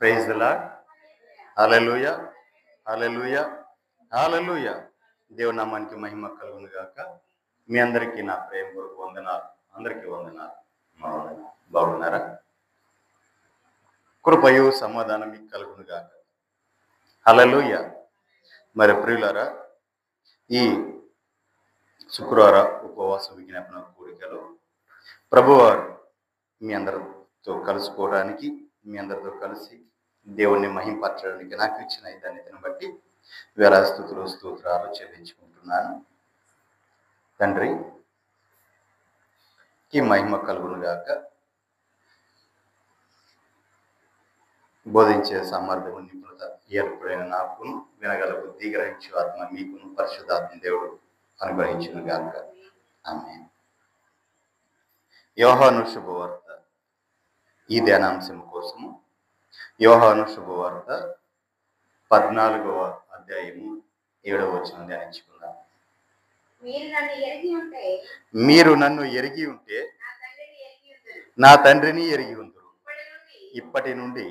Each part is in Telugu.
Praise the lord. Hallelujah, hallelujah, hallelujah. దేవుని నామానికి మహిమ కలుగును గాక. మీ అందరికీ నా ప్రేమపూర్వక వందనాలు. అందరికీ వందనాలు. బాగున్నారా? కృపయు సమాధానం మీకు కలుగును గాక. హల్లెలూయా. మరి ప్రియులారా, ఈ శుక్రవార ఉపవాస విజ్ఞాపన కూడికలో ప్రభువారు మీ అందరితో కలుసుకోవడానికి, మీ అందరితో కలిసి దేవుణ్ణి మహింపరచడానికి నాకు ఇచ్చిన ధన్యతను బట్టి వేలాది స్తుతులు స్తోత్రాలు చెల్లించుకుంటున్నాను. తండ్రి ఈ మహిమ కలుగును గాక. బోధించే సామర్థ్యం నిపుణత ఏర్పడిన నాకును, వినగల బుద్ధి గ్రహించు ఆత్మ మీకును పరిశుద్ధాత్మ దేవుడు అనుగ్రహించును గాక. ఆమేన్. యోహాను శుభవార్త ఈ ధ్యానాంశం కోసము యోహాను శుభవార్త 14వ అధ్యాయము 7వ వచనం ధ్యానించుకుందాం. మీరు నన్ను ఎరిగి ఉంటే నా తండ్రిని ఎరిగి ఉందురు. ఇప్పటి నుండి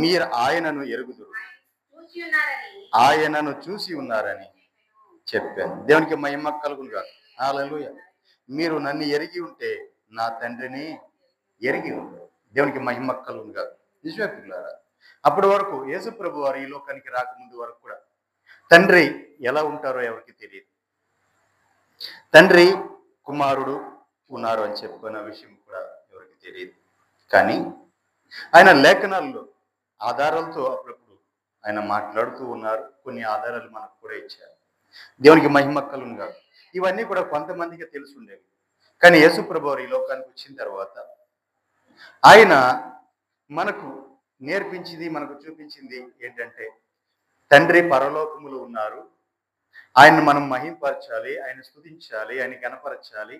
మీరు ఆయనను ఎరుగుదురు, ఆయనను చూసి ఉన్నారని చెప్పాను. దేవునికి మహిమ కలుగును గాక. హల్లెలూయా. మీరు నన్ను ఎరిగి ఉంటే నా తండ్రిని ఎరిగి ఉందురు. దేవునికి మహిమ కలుగును గాక. నిజమే పిల్లారా, అప్పటి వరకు యేసు ప్రభు వారు ఈ లోకానికి రాకముందు వరకు కూడా తండ్రి ఎలా ఉంటారో ఎవరికి తెలియదు. తండ్రి కుమారుడు ఉన్నారు అని చెప్పుకున్న విషయం కూడా ఎవరికి తెలియదు. కానీ ఆయన లేఖనాల్లో ఆధారాలతో అప్పుడప్పుడు ఆయన మాట్లాడుతూ ఉన్నారు. కొన్ని ఆధారాలు మనకు కూడా ఇచ్చారు. దేవునికి మహిమ కలుగును గాక. ఇవన్నీ కూడా కొంతమందికి తెలిసి ఉండేవి. కానీ యేసు ప్రభు వారు ఈ లోకానికి వచ్చిన తర్వాత ఆయన మనకు నేర్పించింది, మనకు చూపించింది ఏంటంటే తండ్రి పరలోకములు ఉన్నారు, ఆయన్ని మనం మహింపరచాలి, ఆయన స్తుతించాలి, ఆయన గణపరచాలి.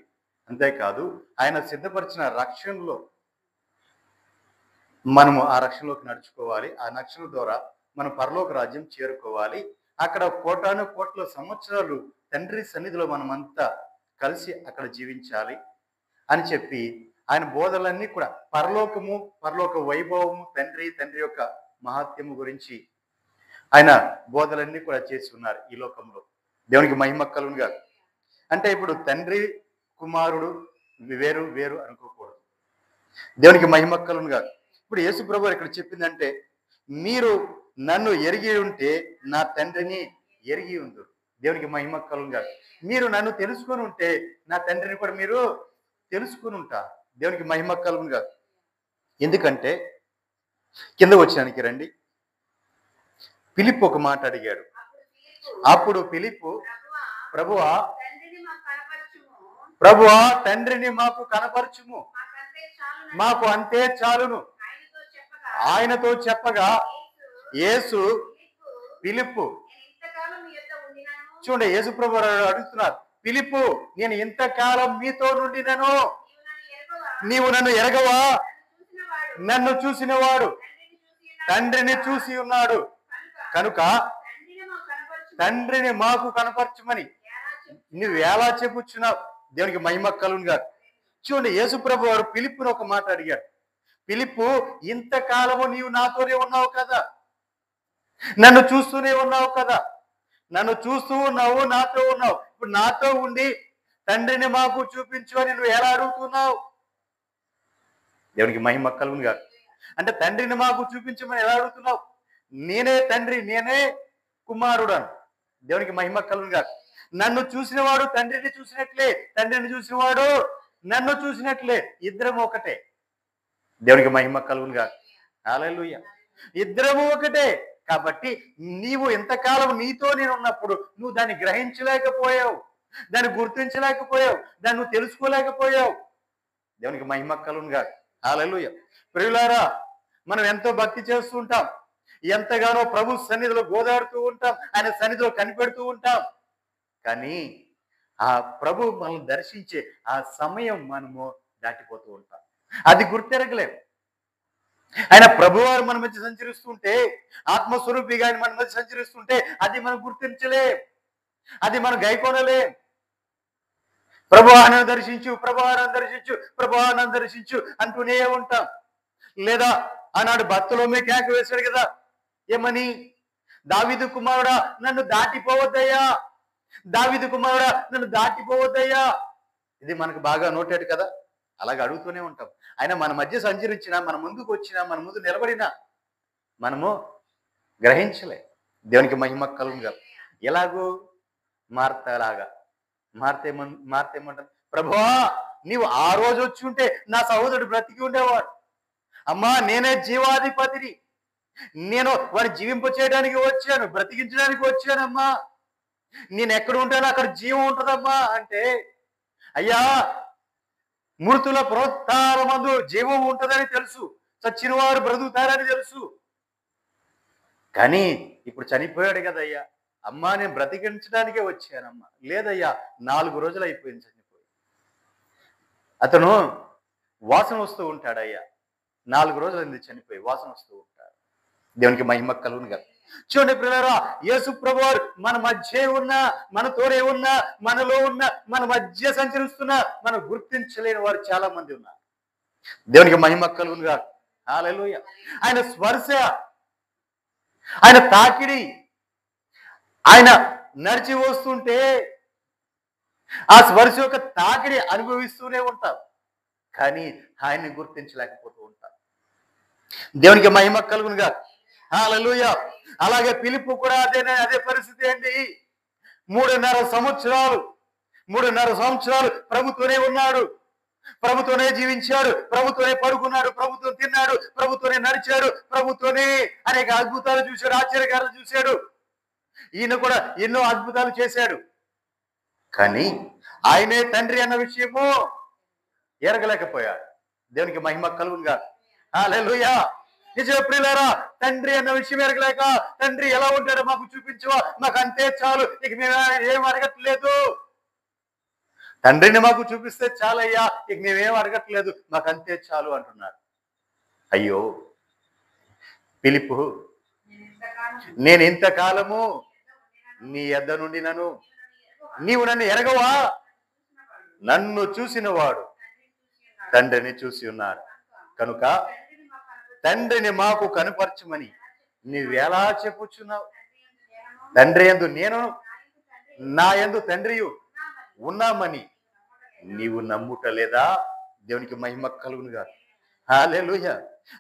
అంతేకాదు ఆయన సిద్ధపరిచిన రక్షణలో మనము ఆ రక్షణలోకి నడుచుకోవాలి. ఆ రక్షణ ద్వారా మనం పరలోక రాజ్యం చేరుకోవాలి. అక్కడ కోటాను కోట్ల సంవత్సరాలు తండ్రి సన్నిధిలో మనమంతా కలిసి అక్కడ జీవించాలి అని చెప్పి ఆయన బోధలన్నీ కూడా పరలోకము, పరలోక వైభవము, తండ్రి యొక్క మహాత్మ్యము గురించి ఆయన బోధలన్నీ కూడా చేసి ఉన్నారు ఈ లోకంలో. దేవునికి మహిమ కలుగును గాక. అంటే ఇప్పుడు తండ్రి కుమారుడు వేరు వేరు అనుకోకూడదు. దేవునికి మహిమ కలుగును గాక. ఇప్పుడు యేసు ప్రభువు ఇక్కడ చెప్పిందంటే మీరు నన్ను ఎరిగి ఉంటే నా తండ్రిని ఎరిగి ఉందురు. దేవునికి మహిమ కలుగును గాక. మీరు నన్ను తెలుసుకొని ఉంటే నా తండ్రిని కూడా మీరు తెలుసుకొని ఉంటారు. దేవునికి మహిమ కలుగును గాక. ఎందుకంటే కింద వచ్చానికి రండి. ఫిలిప్పు ఒక మాట అడిగాడు. అప్పుడు ఫిలిప్పు ప్రభువా తండ్రిని మాకు కనపరచుము, మాకు అంతే చాలును ఆయనతో చెప్పగా యేసు ఫిలిప్పు చూడండి, యేసు ప్రభు అడుగుతున్నారు, ఫిలిప్పు నేను ఇంతకాలం మీతో నుండినను, నీవు నన్ను ఎరగవా? నన్ను చూసిన వాడు తండ్రిని చూసి ఉన్నాడు కనుక తండ్రిని మాకు కనపరచమని నువ్వు ఎలా చెప్పుచున్నావు. దేవునికి మహిమ కలుగును గాక. చూడండి, యేసు ప్రభు వారు ఫిలిప్పును ఒక మాట అడిగాడు. ఫిలిప్పు ఇంతకాలము నీవు నాతోనే ఉన్నావు కదా, నన్ను చూస్తూనే ఉన్నావు కదా, నన్ను చూస్తూ ఉన్నావు, నాతో ఉన్నావు. ఇప్పుడు నాతో ఉండి తండ్రిని మాకు చూపించు అని నువ్వు ఎలా అడుగుతున్నావు? దేవునికి మహిమ కలుగును గాక. అంటే తండ్రిని మాకు చూపించమని ఎలా అడుగుతున్నావు? నేనే తండ్రి, నేనే కుమారుడు అని. దేవునికి మహిమ కలుగును గాక. నన్ను చూసినవాడు తండ్రిని చూసినట్లే, తండ్రిని చూసినవాడు నన్ను చూసినట్లే. ఇద్దరము ఒకటే. దేవునికి మహిమ కలుగును గాక. హల్లెలూయా. ఇద్దరము ఒకటే. కాబట్టి నీవు ఎంతకాలం నీతో నేను ఉన్నప్పుడు నువ్వు దాన్ని గ్రహించలేకపోయావు, దాన్ని గుర్తించలేకపోయావు, దాన్ని నువ్వు తెలుసుకోలేకపోయావు. దేవునికి మహిమ కలుగును గాక. హల్లెలూయా. ప్రియులారా, మనం ఎంతో భక్తి చేస్తూ ఉంటాం, ఎంతగానో ప్రభు సన్నిధిలో గోదాడుతూ ఉంటాం, ఆయన సన్నిధిలో కనిపెడుతూ ఉంటాం. కానీ ఆ ప్రభు మనల్ని దర్శించే ఆ సమయం మనము దాటిపోతూ ఉంటాం. అది గుర్తెరగలేము. ఆయన ప్రభువారు మన మధ్య సంచరిస్తుంటే, ఆత్మస్వరూపిగా ఆయన మన మధ్య సంచరిస్తుంటే అది మనం గుర్తించలేం, అది మనం గైకొనలేం. ప్రభువాను దర్శించు, ప్రభువాను దర్శించు, ప్రభువాను దర్శించు అంటూనే ఉంటాం. లేదా ఆనాడు భక్తులోమే కేక వేశాడు కదా, ఏమని? దావీదు కుమారుడా నన్ను దాటిపోవద్దయ్యా, దావీదు కుమారుడా నన్ను దాటిపోవద్దయ్యా. ఇది మనకు బాగా నోటెడ్ కదా. అలాగే అడుగుతూనే ఉంటాం. ఆయన మన మధ్య సంచరించినా, మన ముందుకు వచ్చినా, మన ముందు నిలబడినా మనము గ్రహించలే. దేవునికి మహిమ కలుగుగా. ఎలాగూ మార్తలాగా. మార్తేమంటారు, ప్రభువా నీవు ఆ రోజు వచ్చి ఉంటే నా సహోదరుడు బ్రతికి ఉండేవాడు. అమ్మా నేనే జీవాధిపతిని, నేను వాడిని జీవింప చేయడానికి వచ్చాను, బ్రతికించడానికి వచ్చానమ్మా. నేను ఎక్కడ ఉంటానో అక్కడ జీవం ఉంటుందమ్మా అంటే, అయ్యా మృతుల పునరుత్థానమందు జీవం ఉంటుందని తెలుసు, చచ్చిన వారు బ్రతుకుతారని తెలుసు. కానీ ఇప్పుడు చనిపోయాడు కదయ్యా, అమ్మా నేను బ్రతికించడానికే వచ్చానమ్మా. లేదయ్యా 4 రోజులు అయిపోయింది చనిపోయి. అతను వాసన వస్తూ ఉంటాడయ్యా, 4 రోజులైంది చనిపోయి వాసన వస్తూ ఉంటాడు. దేవునికి మహిమ కలుగునుగా. చూడండి ప్రియులారా, యేసు ప్రభువారు మన మధ్య ఉన్న, మనతోనే ఉన్న, మనలో ఉన్న, మన మధ్య సంచరిస్తున్న, మనం గుర్తించలేని వారు చాలా మంది ఉన్నారు. దేవునికి మహిమ కలుగునుగా. హల్లెలూయా. ఆయన స్పర్శ, ఆయన తాకిడి, ఆయన నడిచి వస్తుంటే ఆ స్పర్శ యొక్క తాకిడి అనుభవిస్తూనే ఉంటాం, కానీ ఆయన్ని గుర్తించలేకపోతూ ఉంటాం. దేవునికి మహిమ కలుగునుగా. హల్లెలూయా. అలాగే ఫిలిప్పు కూడా అదే పరిస్థితి అండి. 3.5 సంవత్సరాలు ప్రభుతోనే ఉన్నాడు, ప్రభుతోనే జీవించాడు, ప్రభుతోనే పడుకున్నాడు, ప్రభుత్వం తిన్నాడు, ప్రభుతోనే నడిచాడు, ప్రభుతోనే అనేక అద్భుతాలు చూశాడు, ఆశ్చర్యకారాలు చూశాడు. ఈయన కూడా ఎన్నో అద్భుతాలు చేశాడు. కానీ ఆయనే తండ్రి అన్న విషయము ఎరగలేకపోయాడు. దేవునికి మహిమ కలుగునుగా. హల్లెలూయా. నిజమే ప్రియులారా, తండ్రి అన్న విషయం ఎరగలేక, తండ్రి ఎలా ఉంటాడో మాకు చూపించవా, మాకు అంతే చాలు, ఇక మేము ఏం అడగట్లేదు, తండ్రిని మాకు చూపిస్తే చాలయ్యా, ఇక మేమేం అడగట్లేదు, మాకు అంతే చాలు అంటున్నారు. అయ్యో ఫిలిప్పు, నేను ఇంతకాలము నీ యొద్ద నుండి నీవు నన్ను ఎరగవా? నన్ను చూసిన వాడు తండ్రిని చూసి ఉన్నాడు కనుక తండ్రిని మాకు కనుపరచమని నీవెలా చెప్పుచున్నావు? తండ్రి యందు నేను, నా యందు తండ్రియు ఉన్నామని నీవు నమ్ముటలేదా? దేవునికి మహిమ కలుగునుగా. హల్లెలూయా.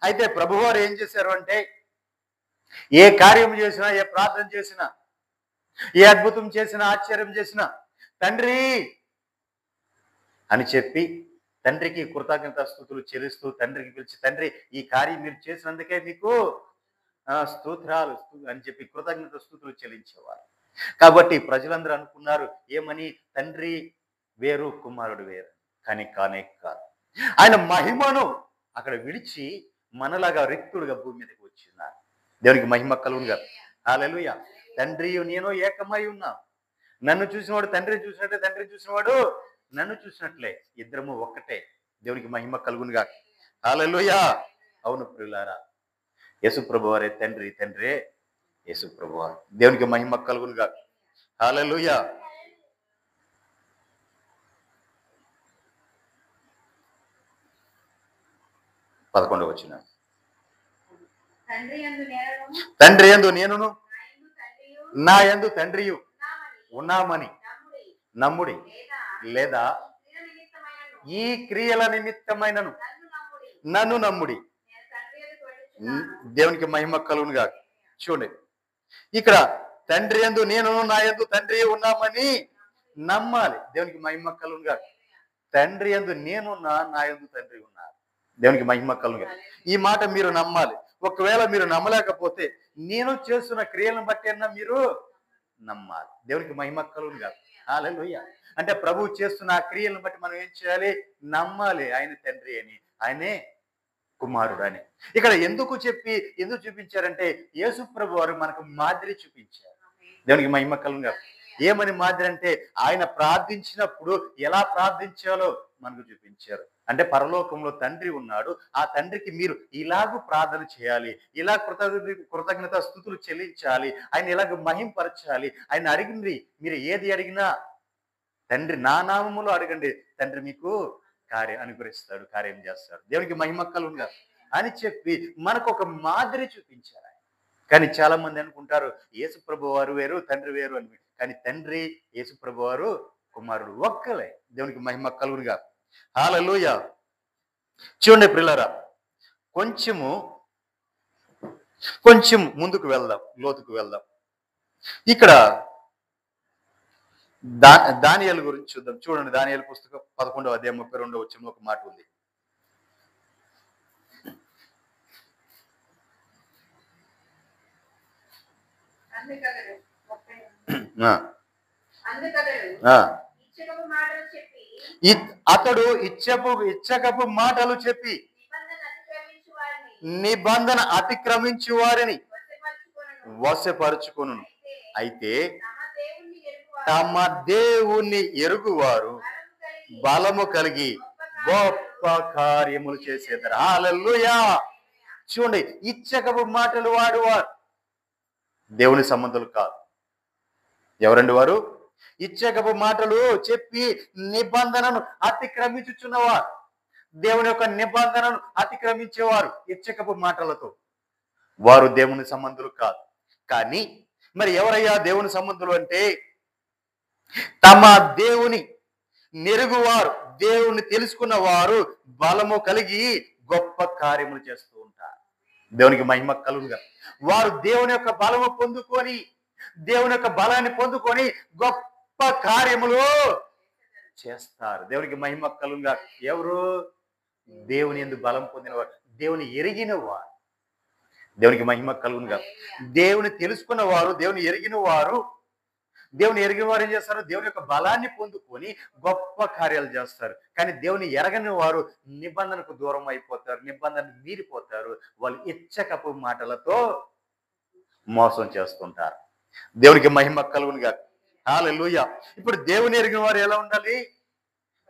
అయితే ప్రభువారు ఏం చేశారు అంటే, ఏ కార్యం చేసినా, ఏ ప్రార్థన చేసినా, ఏ అద్భుతం చేసినా, ఆశ్చర్యం చేసినా తండ్రి అని చెప్పి తండ్రికి కృతజ్ఞతాస్తుతులు చెల్లిస్తూ తండ్రికి పిలిచి, తండ్రి ఈ కార్యం మీరు చేసినందుకే మీకు స్తోత్రాలు అని చెప్పి కృతజ్ఞత స్తుతులు చెల్లించేవారు. కాబట్టి ప్రజలందరూ అనుకున్నారు ఏమని, తండ్రి వేరు కుమారుడు వేరు. కానీ కానే కాదు. ఆయన మహిమను అక్కడ విడిచి మనలాగా రిక్తుడుగా భూమి మీదకి వచ్చిన్నారు. దేవునికి మహిమ కలుగునుగా. హల్లెలూయా. తండ్రి నేను ఏకమై ఉన్నాం. నన్ను చూసినవాడు తండ్రిని చూసినట్లే, తండ్రిని చూసినవాడు నన్ను చూసినట్లే, ఇద్దరము ఒక్కటే. దేవునికి మహిమ కలుగునుగా. హల్లెలూయా. అవును ప్రియులారా, యేసు ప్రభువారే తండ్రి, తండ్రే యేసు ప్రభువారు. దేవునికి మహిమ కలుగునుగా. హల్లెలూయా. పదకొండవ వచనం, తండ్రి యందు నేనును, నా యందు తండ్రియు ఉన్నామని నమ్ముడి, లేదా ఈ క్రియల నిమిత్తమైనను నన్ను నమ్ముడి. దేవునికి మహిమ కలుగునుగా. చూడండి, ఇక్కడ తండ్రి యందు నేను, నా యందు తండ్రి ఉన్నామని నమ్మాలి. దేవునికి మహిమ కలుగునుగా. తండ్రి యందు నేనున్నా, నా యందు తండ్రి ఉన్నారు. దేవునికి మహిమ కలుగునుగా. ఈ మాట మీరు నమ్మాలి. ఒకవేళ మీరు నమ్మలేకపోతే నేను చేస్తున్న క్రియలను బట్టి అన్నా మీరు నమ్మాలి. దేవునికి మహిమ కలుగునుగా. హల్లెలూయా. అంటే ప్రభువు చేస్తున్న ఆ క్రియలను బట్టి మనం ఏం చేయాలి? నమ్మాలి. ఆయన తండ్రి అని, ఆయనే కుమారుడు అని. ఇక్కడ ఎందుకు చూపించారంటే, యేసు ప్రభు వారు మనకు మాదిరి చూపించారు. దేవునికి మహిమ కలుగునుగా. ఏమని మాదిరి అంటే, ఆయన ప్రార్థించినప్పుడు ఎలా ప్రార్థించాలో మనకు చూపించారు. అంటే పరలోకంలో తండ్రి ఉన్నాడు, ఆ తండ్రికి మీరు ఇలాగూ ప్రార్థన చేయాలి, ఇలా కృతజ్ఞత స్తుతులు చెల్లించాలి, ఆయన ఇలాగ మహింపరచాలి. ఆయన అడిగింది మీరు ఏది అడిగినా తండ్రి నా నామములో అడగండి, తండ్రి మీకు కార్యం అనుగ్రహిస్తాడు, కార్యం చేస్తాడు. దేవునికి మహిమ కలుగునుగా. అని చెప్పి మనకు ఒక మాదిరి చూపించారు. కానీ చాలా మంది అనుకుంటారు యేసు ప్రభు వారు వేరు, తండ్రి వేరు అని. కానీ తండ్రి, యేసు ప్రభు వారు, కుమారుడు ఒక్కలే. దేవునికి మహిమ కలుగునుగా. హల్లెలూయా. చూడండి ప్రియులారా, కొంచెం ముందుకు వెళ్దాం, లోతుకు వెళ్దాం. ఇక్కడ దానియేలు గురించి చూద్దాం. చూడండి, దానియేలు పుస్తకం 11వ అధ్యాయం 32వ వచనంలో ఒక మాట ఉంది. అతడు ఇచ్చకపు మాటలు చెప్పి నిబంధన అతిక్రమించు వారిని వశపరుచుకొను. అయితే తమ దేవుణ్ణి ఎరుగువారు బలము కలిగి గొప్ప కార్యములు చేసేదారు. హల్లెలూయా. చూడండి, ఇచ్చకపు మాటలు వాడువారు దేవుని సంబంధులు కాదు. ఎవరండి వారు? ఇచ్చకపు మాటలు చెప్పి నిబంధనను అతిక్రమించుచున్నవారు, దేవుని యొక్క నిబంధనను అతిక్రమించేవారు ఇచ్చకపు మాటలతో, వారు దేవుని సంబంధులు కాదు. కానీ మరి ఎవరయ్యా దేవుని సంబంధులు అంటే, తమ దేవుని నెరుగువారు, దేవుని తెలుసుకున్న వారు బలము కలిగి గొప్ప కార్యములు చేస్తూ ఉంటారు. దేవునికి మహిమ కలుగుగా. వారు దేవుని యొక్క బలము పొందుకొని, దేవుని యొక్క బలాన్ని పొందుకొని గొప్ప కార్యములు చేస్తారు. దేవునికి మహిమ కలుగుగా. ఎవరు? దేవుని యందు బలం పొందిన వారు, దేవుని ఎరిగిన వారు. దేవునికి మహిమ కలుగుగా. దేవుని తెలుసుకున్న వారు, దేవుని ఎరిగిన వారు ఏం చేస్తారు? దేవుని యొక్క బలాన్ని పొందుకొని గొప్ప కార్యాలు చేస్తారు. కానీ దేవుని ఎరగని వారు నిబంధనకు దూరం అయిపోతారు, నిబంధన మీరిపోతారు. వాళ్ళు ఇచ్చకపు మాటలతో మోసం చేస్తుంటారు. దేవునికి మహిమ కలుగునుగా. హల్లెలూయా. ఇప్పుడు దేవుని ఎరిగిన వారు ఎలా ఉండాలి?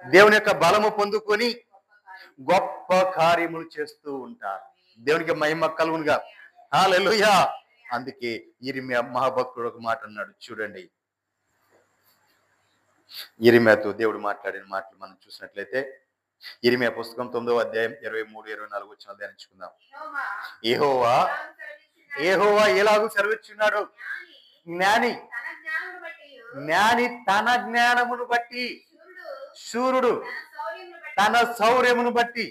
దేవుని యొక్క బలము పొందుకొని గొప్ప కార్యములు చేస్తూ ఉంటారు. దేవునికి మహిమ కలుగునుగా. హల్లెలూయా. అందుకే యిర్మీయా మహాభక్తుడు ఒక మాట అన్నాడు. చూడండి, యిర్మీయాతో దేవుడు మాట్లాడిన మాటలు మనం చూసినట్లయితే, యిర్మీయా పుస్తకం 9వ అధ్యాయం 23-24 వచనాలు ధ్యానించుకుందాం. యెహోవా ఎలాగూ సెలవిచ్చున్నాడు, జ్ఞాని తన జ్ఞానమును బట్టి, శూరుడు తన శౌర్యమును బట్టి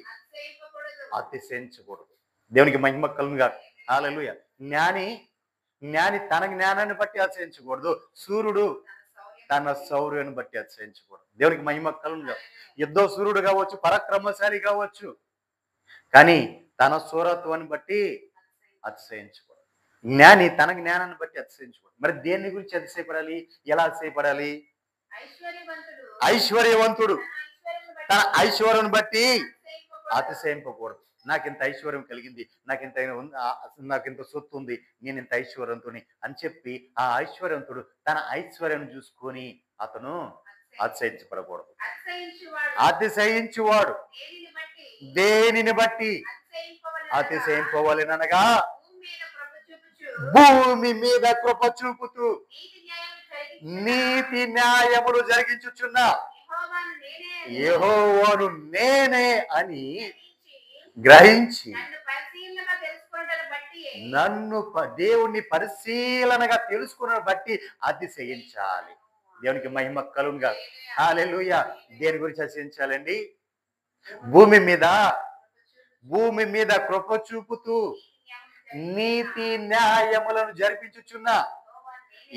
అతిశయించకూడదు. దేవునికి మహిమ కలుగునుగా. హల్లెలూయా. జ్ఞాని తన జ్ఞానాన్ని బట్టి అతిశయించకూడదు, శూరుడు తన శౌర్యాన్ని బట్టి అతిశయించకూడదు. దేవునికి మహిమ కలుగునుగా. యుద్ధ శూరుడు కావచ్చు, పరాక్రమశాలి కావచ్చు, కానీ తన శూరత్వాన్ని బట్టి అతిశయించకూడదు. జ్ఞాని తన జ్ఞానాన్ని బట్టి అతిశయించకూడదు. మరి దేని గురించి అతిశయపడాలి? ఎలా అతిశయపడాలి? ఐశ్వర్యవంతుడు తన ఐశ్వర్యం బట్టి అతిశయింపకూడదు. నాకింత ఐశ్వర్యం కలిగింది, నాకింత సొత్తు ఉంది, నేను ఇంత ఐశ్వర్యంతుని అని చెప్పి ఆ ఐశ్వర్యవంతుడు తన ఐశ్వర్యం చూసుకొని అతను అతిశయించబడకూడదు. అతిశయించువాడు దేనిని బట్టి అతిశయింపవలెననగా భూమి మీద కృప చూపుతూ నీతి న్యాయములు జరిగించుచున్న యెహోవాను నేనే అని గ్రహించి దేవుణ్ణి పరిశీలనగా తెలుసుకున్న బట్టి అతిశయించాలి. దేవునికి మహిమ కలుగునుగా. హల్లెలూయా. దేని గురించి అతిశయించాలండి? భూమి మీద కృప చూపుతూ నీతి న్యాయములను జరిపించుచున్న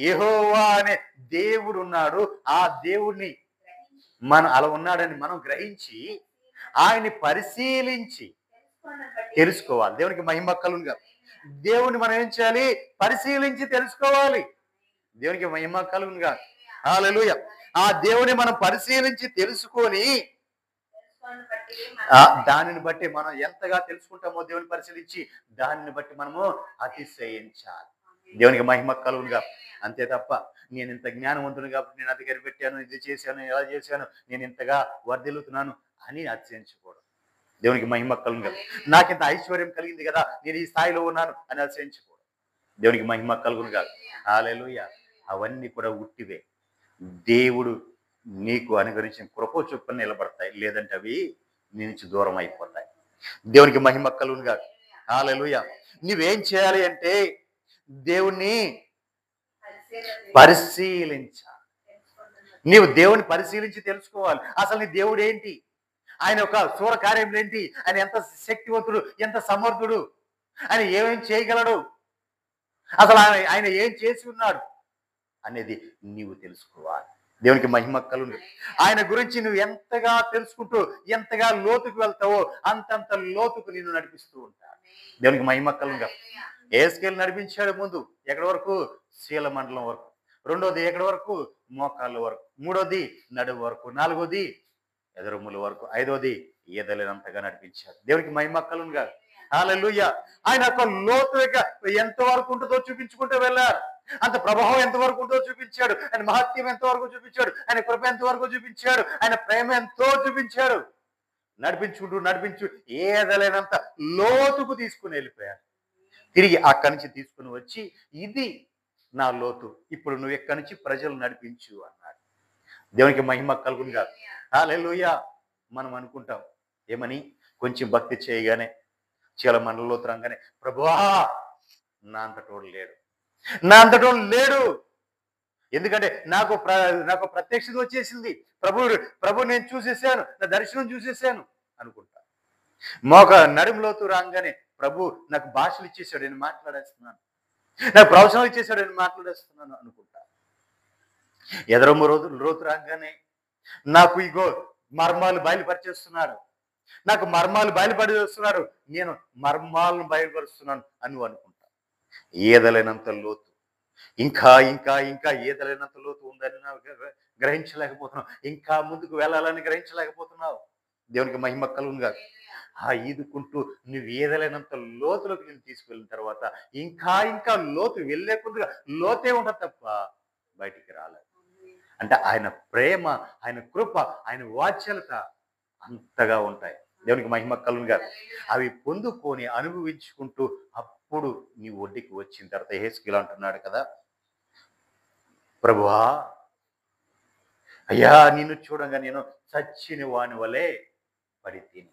యెహోవా అనే దేవుడు ఉన్నాడు. ఆ దేవుడిని అలా ఉన్నాడని మనం గ్రహించి ఆయన్ని పరిశీలించి తెలుసుకోవాలి. దేవునికి మహిమ కలుగునుగా. దేవుని మనం ఏం చేయాలి? పరిశీలించి తెలుసుకోవాలి. దేవునికి మహిమ కలుగునుగా. హల్లెలూయా. ఆ దేవుని మనం పరిశీలించి తెలుసుకొని దానిని బట్టి మనం ఎంతగా తెలుసుకుంటామో దేవుని పరిశీలించి దానిని బట్టి మనము అతిశయించాలి. దేవునికి మహిమ కలుగునుగా. అంతే తప్ప నేను ఇంత జ్ఞానవంతుని కాబట్టి నేను అది కనిపెట్టాను, ఇది చేశాను, ఎలా చేశాను, నేను ఇంతగా వర్ధిల్లుతున్నాను అని అతిశయించకూడదు. దేవునికి మహిమ కలుగునుగా. నాకింత ఐశ్వర్యం కలిగింది కదా, నేను ఈ స్థాయిలో ఉన్నాను అని అతిశయించకూడదు. దేవునికి మహిమ కలుగునుగా. హల్లెలూయా. అవన్నీ కూడా ఉట్టివే. దేవుడు నీకు అనుగ్రహించిన కృప చొప్పున నిలబడతాయి, లేదంటే అవి నీ నుంచి దూరం అయిపోతాయి. దేవునికి మహిమ కలుగునుగా. హల్లెలూయా. నువ్వేం చేయాలి అంటే దేవుణ్ణి పరిశీలించాలి. నీవు దేవుని పరిశీలించి తెలుసుకోవాలి. అసలు నీ దేవుడు ఏంటి, ఆయన యొక్క శూర కార్యములు ఏంటి, ఆయన ఎంత శక్తివంతుడు, ఎంత సమర్థుడు, ఆయన ఏమేం చేయగలడు, అసలు ఆయన ఏం చేసి ఉన్నాడు అనేది నీవు తెలుసుకోవాలి. దేవునికి మహిమ కలుగును. ఆయన గురించి నువ్వు ఎంతగా తెలుసుకుంటూ ఎంతగా లోతుకు వెళ్తావో అంతంత లోతుకు నిన్ను నడిపిస్తూ ఉంటాడు. దేవునికి మహిమ కలుగును. ఏస్కేలు నడిపించాడు. ముందు ఎక్కడి వరకు? శీల మండలం వరకు. రెండోది ఎక్కడి వరకు? మోకాళ్ళ వరకు. మూడోది నడుము వరకు. నాలుగోది ఎదరముల వరకు. ఐదోది ఈదలేనంతగా నడిపించాడు. దేవునికి మహిమ కలుగును. హల్లెలూయా. ఆయన యొక్క లోతు ఎంత వరకు ఉంటుందో చూపించుకుంటూ వెళ్ళారు. అంత ప్రభావం ఎంతవరకు ఉంటుందో చూపించాడు. ఆయన మహత్యం ఎంతవరకు చూపించాడు. ఆయన కృప ఎంతవరకు చూపించాడు. ఆయన ప్రేమ ఎంతో చూపించాడు. నడిపించు ఏదలేనంత లోతుకు తీసుకుని వెళ్ళిపోయాడు. తిరిగి అక్కడి నుంచి తీసుకుని వచ్చి, ఇది నా లోతు, ఇప్పుడు నువ్వు ఎక్కడి నుంచి ప్రజలు నడిపించు అన్నాడు. దేవునికి మహిమ కలుగునుగా. హల్లెలూయా. మనం అనుకుంటాం ఏమని, కొంచెం భక్తి చేయగానే చీల మండలంలోతు రంగానే, ప్రభువా నా అంతటోడు లేడు. ఎందుకంటే నాకు ప్రత్యక్షత వచ్చేసింది. ప్రభు నేను చూసేసాను, నా దర్శనం చూసేసాను అనుకుంటా. నడుములోతు రాగానే ప్రభు నాకు భాషలు ఇచ్చేసాడు, నేను మాట్లాడేస్తున్నాను, నాకు ప్రవచనాలు ఇచ్చేసాడు, నేను మాట్లాడేస్తున్నాను అనుకుంటా. ఎదరమ్మ లోతు రాగానే నాకు ఇగో మర్మాలు బయలుపరిచేస్తున్నాడు, నాకు మర్మాలు బయలుపరిచేస్తున్నాడు, నేను మర్మాలను బయలుపరుస్తున్నాను అని అనుకుంటా. ఏదలేనంత లోతు, ఇంకా ఇంకా ఇంకా ఏదలేనంత లోతు ఉందని గ్రహించలేకపోతున్నావు. ఇంకా ముందుకు వెళ్ళాలని గ్రహించలేకపోతున్నావు. దేవునికి మహిమ కలుగునుగా. ఈదుకుంటూ నువ్వు ఏదలేనంత లోతులోకి నేను తీసుకెళ్ళిన తర్వాత ఇంకా ఇంకా లోతు వెళ్ళేకుందుగా లోతే ఉంటుంది తప్ప బయటికి రాలేదు. అంటే ఆయన ప్రేమ, ఆయన కృప, ఆయన వాత్సల్యత అంతగా ఉంటాయి. దేవునికి మహిమ కలుగునుగా. అవి పొందుకొని అనుభవించుకుంటూ అప్పుడు నీ ఒడ్డుకి వచ్చిన తర్వాత యెహెజ్కేలు అంటున్నాడు కదా, ప్రభువా అయ్యా నిన్ను చూడంగా నేను చచ్చిన వాని వలె పడి తిని.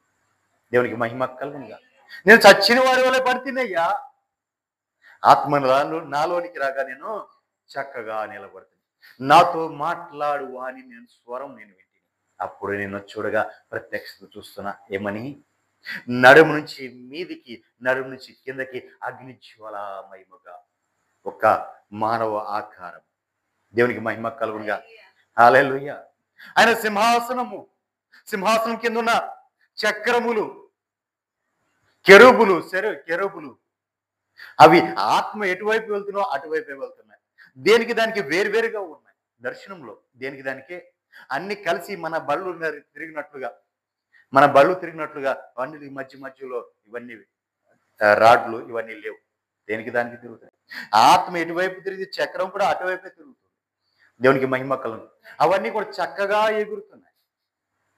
దేవునికి మహిమ కలుగునుగా. నేను చచ్చిన వాడి వలె పడి తినయ్యా. ఆత్మ నాలోనికి రాగా నేను చక్కగా నిలబడుతుంది. నాతో మాట్లాడు వాని స్వరం నేను వింటిని. అప్పుడు నేను చూడగా ప్రత్యక్షత చూస్తున్నా. ఏమని? నడుము నుంచి మీదికి, నడుము నుంచి కిందకి అగ్నిజ్వాలమయముగా ఒక మానవ ఆకారం. దేవునికి మహిమ కలుగునుగా. హల్లెలూయా. ఆయన సింహాసనం కింద ఉన్న చక్రములు, కెరూబులు అవి ఆత్మ ఎటువైపు వెళ్తున్నాయో అటువైపే వెళ్తున్నాయి. దేనికి దానికి వేరువేరుగా ఉన్నాయి. దర్శనంలో దేనికి దానికే అన్ని కలిసి మన బళ్ళు తిరిగినట్లుగా అన్ని మధ్యలో ఇవన్నీ రాడ్లు ఇవన్నీ లేవు. దేనికి దానికి తిరుగుతాయి. ఆత్మ ఎటువైపు తిరిగి చక్రం కూడా అటువైపే తిరుగుతుంది. దేవునికి మహిమ కలుగును. అవన్నీ కూడా చక్కగా ఎగురుతున్నాయి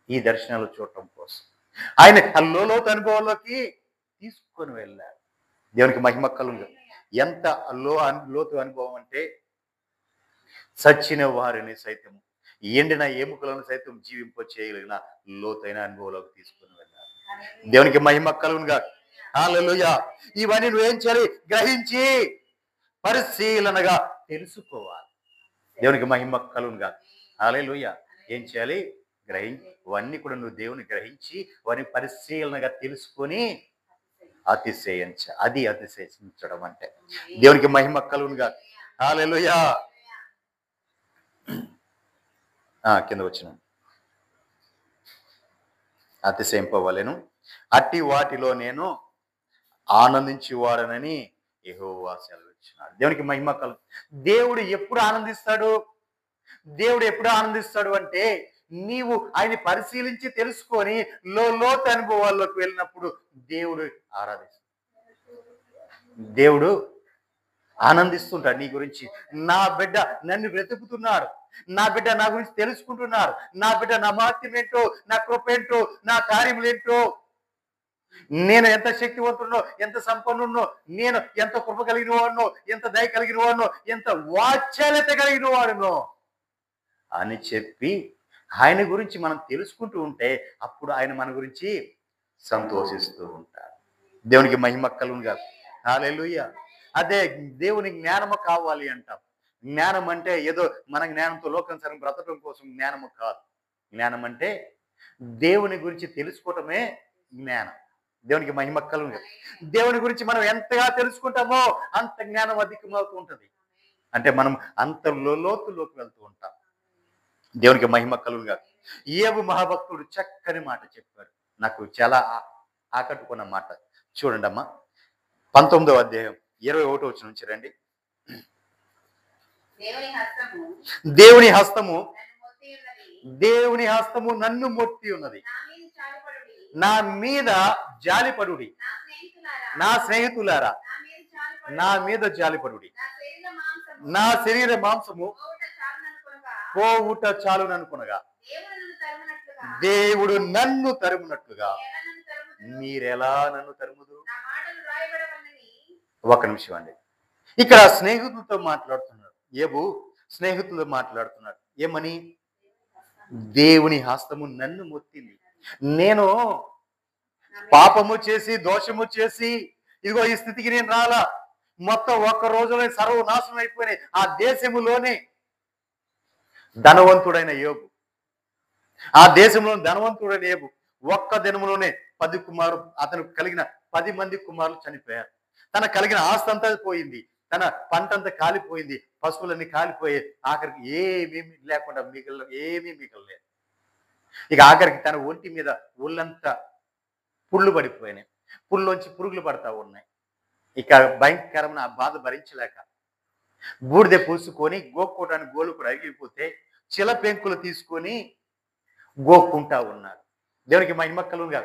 ఈ దర్శనాలు చూడటం కోసం. ఆయన లోతు అనుభవంలోకి తీసుకొని వెళ్ళాడు. దేవునికి మహిమ కలుగును. ఎంత లోతు అనుభవం అంటే, చచ్చిన వారిని సైతం, ఎండిన ఎముకలను సైతం జీవింప చేయగలిగిన లోతైన అనుభవంలోకి తీసుకుని వెళ్ళాడు. దేవునికి మహిమ కలుగునుగా. హల్లెలూయా. ఇవన్నీ నువ్వేం చేయాలి? గ్రహించి పరిశీలనగా తెలుసుకోవాలి. దేవునికి మహిమ కలుగునుగా. హల్లెలూయా. ఏం చేయాలి? ఇవన్నీ కూడా నువ్వు దేవుని గ్రహించి వారిని పరిశీలనగా తెలుసుకొని అది అతిశయించడం అంటే. దేవునికి మహిమ కలుగునుగా. హల్లెలూయా. కింద వచ్చిన అతిశయింపవలెను, అట్టి వాటిలో నేను ఆనందించేవాడనని యెహోవా సెలవిచ్చినాడు. దేవునికి మహిమ కలుగు. దేవుడు ఎప్పుడు ఆనందిస్తాడు అంటే, నీవు ఆయన పరిశీలించి తెలుసుకొని లోతు అనుభవాల్లోకి వెళ్ళినప్పుడు దేవుడు దేవుడు ఆనందిస్తుంటాడు నీ గురించి. నా బిడ్డ నన్ను వెతుకుతున్నాడు, నా బిడ్డ నా గురించి తెలుసుకుంటున్నారు, నా బిడ్డ నా మహత్యం ఏంటో, నా కృప ఏంటో, నా కార్యములు ఏంటో, నేను ఎంత శక్తివంతుడో, ఎంత సంపన్నుడో, నేను ఎంత కృప కలిగిన వాడునో, ఎంత దయ కలిగిన వాడునో, ఎంత వాత్సల్యత కలిగిన వాడునో అని చెప్పి ఆయన గురించి మనం తెలుసుకుంటూ ఉంటే అప్పుడు ఆయన మన గురించి సంతోషిస్తూ ఉంటారు. దేవునికి మహిమ కలుగునుగా. హల్లెలూయా. అదే దేవుని జ్ఞానము కావాలి అంటాం. జ్ఞానం అంటే ఏదో మన జ్ఞానంతో లోకానుసారం బ్రతకడం కోసం జ్ఞానము కాదు. జ్ఞానం అంటే దేవుని గురించి తెలుసుకోవటమే జ్ఞానం. దేవునికి మహిమ కలుగునుగా. దేవుని గురించి మనం ఎంతగా తెలుసుకుంటామో అంత జ్ఞానం అధికమవుతూ ఉంటుంది. అంటే మనం అంత లోతులోకి వెళ్తూ ఉంటాం. దేవునికి మహిమ కలుగునుగా. యోబు మహాభక్తుడు చక్కని మాట చెప్పాడు. నాకు చాలా ఆకట్టుకున్న మాట. చూడండి అమ్మా, 19వ అధ్యాయం 21వ వచనం నుంచి రండి. దేవుని హస్తము దేవుని హస్తము నన్ను మొత్తి ఉన్నది. నా మీద జాలిపడుడి. నా స్నేహితులారా నా మీద జాలిపడుడి. నా శరీర మాంసము పోవుట చాలుననుకొనగా దేవుడు నన్ను తరుమునట్లుగా మీరెలా నన్ను తరుముదు? ఒక నిమిషం అండి. ఇక్కడ స్నేహితులతో మాట్లాడుతున్నాడు. యోబు స్నేహితులతో మాట్లాడుతున్నాడు. ఏమని? దేవుని హస్తము నన్ను మొత్తింది. నేను పాపము చేసి దోషము చేసి ఇదిగో ఈ స్థితికి నేను రాలా. మొత్తం ఒక్క రోజులో సర్వనాశనం అయిపోయినాయి. ఆ దేశములోనే ధనవంతుడైన యోబు, ఆ దేశంలో ధనవంతుడైన యోబు ఒక్క దినములోనే 10 కుమారులు, అతను కలిగిన 10 మంది కుమారులు చనిపోయారు. తన కలిగిన ఆస్తి అంతా పోయింది. తన పంట అంతా కాలిపోయింది. పశువులన్నీ కాలిపోయి ఆఖరికి ఏమీ లేకుండా ఏమీ మిగలలేదు. ఇక ఆఖరికి తన ఒంటి మీద ఒళ్ళంతా పుళ్ళు పడిపోయినాయి. పుల్లోంచి పురుగులు పడతా ఉన్నాయి. ఇక భయంకరమైన ఆ బాధ భరించలేక బూడిద పూసుకొని గోక్కోవడానికి గోలు కూడా అరిగిపోతే చిల పెంకులు తీసుకొని గోక్కుంటా ఉన్నారు. దేవునికి మహిమ కలుగునుగా.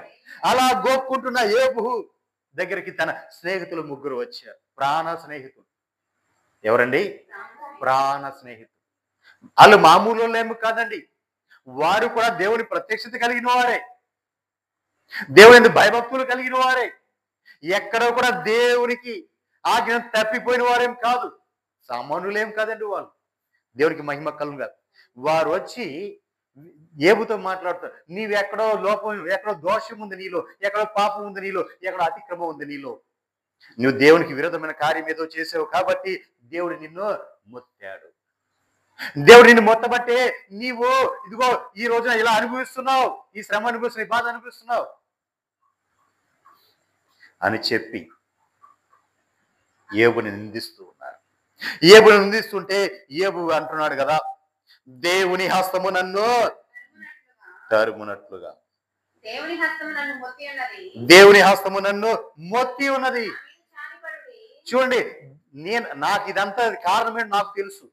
అలా గోక్కుంటున్న యోబు దగ్గరికి తన స్నేహితులు 3 వచ్చారు. ప్రాణ స్నేహితులు. ఎవరండి? ప్రాణ స్నేహితులు. వాళ్ళు మామూలు ఏమో కాదండి. వారు కూడా దేవుని ప్రత్యక్షత కలిగిన వారే, దేవుని భయభక్తులు కలిగిన వారే, ఎక్కడో కూడా దేవునికి ఆజ్ఞ తప్పిపోయిన వారేం కాదు. సామాన్యులేం కాదండి వాళ్ళు. దేవునికి మహిమ కలుగునుగా. వారు వచ్చి యోబుతో మాట్లాడుతారు. నీవెక్కడో లోపం, ఎక్కడో దోషం ఉంది నీలో, ఎక్కడో పాపం ఉంది నీలో, ఎక్కడో అతిక్రమం ఉంది నీలో. నువ్వు దేవునికి విరోధమైన కార్యం ఏదో చేసావు కాబట్టి దేవుడు నిన్ను మొత్తాడు. దేవుడు నిన్ను మొత్తబట్టే నీవు ఇదిగో ఈ రోజున ఇలా అనుభవిస్తున్నావు, ఈ శ్రమ అనుభవిస్తున్నావు, ఈ బాధ అనుభవిస్తున్నావు అని చెప్పి యోబుని నిందిస్తూ ఉన్నారు. యోబుని నిందిస్తుంటే యోబు అంటున్నాడు కదా, దేవుని హస్తము నన్ను తరుమునట్లుగా. దేవుని హస్తము నన్ను మొత్తి ఉన్నది. చూడండి, నాకు ఇదంతా కారణమే నాకు తెలుసు.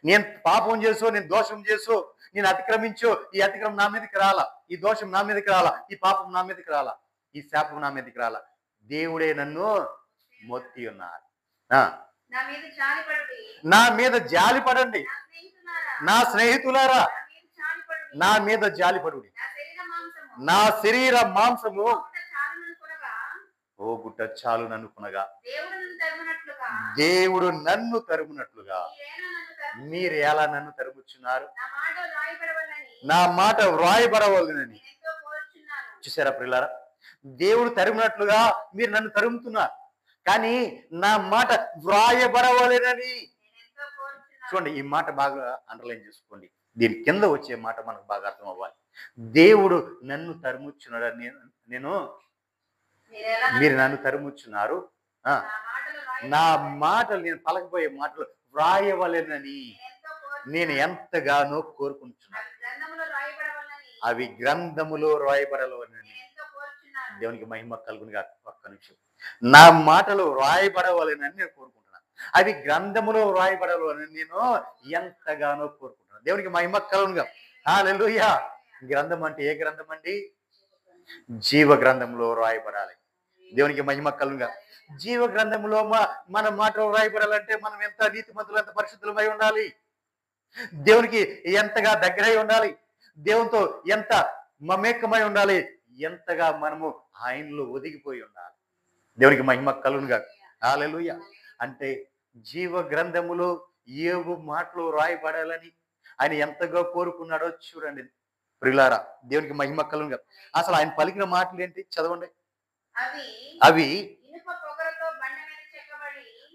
నేను పాపం చేసో, నేను దోషం చేసో, నేను అతిక్రమించో, ఈ అతిక్రమం నా మీదకి రాలా, ఈ దోషం నా మీదకి రాలా, ఈ పాపం నా మీదకి రాలా, ఈ శాపం నా మీదకి రాలా. దేవుడే నన్ను మొత్తి ఉన్నారు. నా మీద జాలి పడండి. నా స్నేహితులారా నా మీద జాలిపడుడి. నా శరీర మాంసము పోగుట చాలుననుకొనగా దేవుడు నన్ను తరుమునట్లుగా మీరు ఎలా నన్ను తరుముచున్నారు? నా మాట వ్రాయబడవలెనని. చూసారా ప్రియులారా, దేవుడు తరుమునట్లుగా మీరు నన్ను తరుముతున్నారు, కానీ నా మాట వ్రాయబడవలెనని. చూడండి, ఈ మాట బాగా అండర్లైన్ చేసుకోండి. దీని కింద వచ్చే మాట మనకు బాగా అర్థం అవ్వాలి. దేవుడు నన్ను తరుముచున్నాడు. మీరు నన్ను తరుముచున్నారు, నా మాటలు, నేను పలకపోయే మాటలు వ్రాయవలెనని నేను ఎంతగానో కోరుకుంటున్నాను. అవి గ్రంథములో రాయబడవలెనని. దేవునికి మహిమ కలుగునుగా. ఒక్క నిమిషం. నా మాటలు వ్రాయబడవలెనని నేను కోరుకుంటున్నాను. అవి గ్రంథములో వ్రాయబడవలెనని నేను ఎంతగానో కోరుకుంటున్నాను. దేవునికి మహిమ కలుగునుగా. హల్లెలూయా. గ్రంథం అంటే ఏ గ్రంథం అండి? జీవ గ్రంథంలో రాయబడాలి. దేవునికి మహిమ కలుగునుగా. జీవ గ్రంథంలో మన మాటలు రాయబడాలంటే మనం ఎంత నీతిమంతులు, ఎంత పరిశుద్ధులమై ఉండాలి, దేవునికి ఎంతగా దగ్గరై ఉండాలి, దేవునితో ఎంత మమేకమై ఉండాలి, ఎంతగా మనము ఆయనలో ఒదిగిపోయి ఉండాలి. దేవునికి మహిమ కలుగునుగా. హల్లెలూయా. అంటే జీవ గ్రంథములో యోబు మాటలు రాయబడాలని ఆయన ఎంతగా కోరుకున్నాడో చూడండి. ప్రియులారా, దేవునికి మహిమ కలుగును గాక. అసలు ఆయన పలికిన మాటలు ఏంటి చదవండి. అవి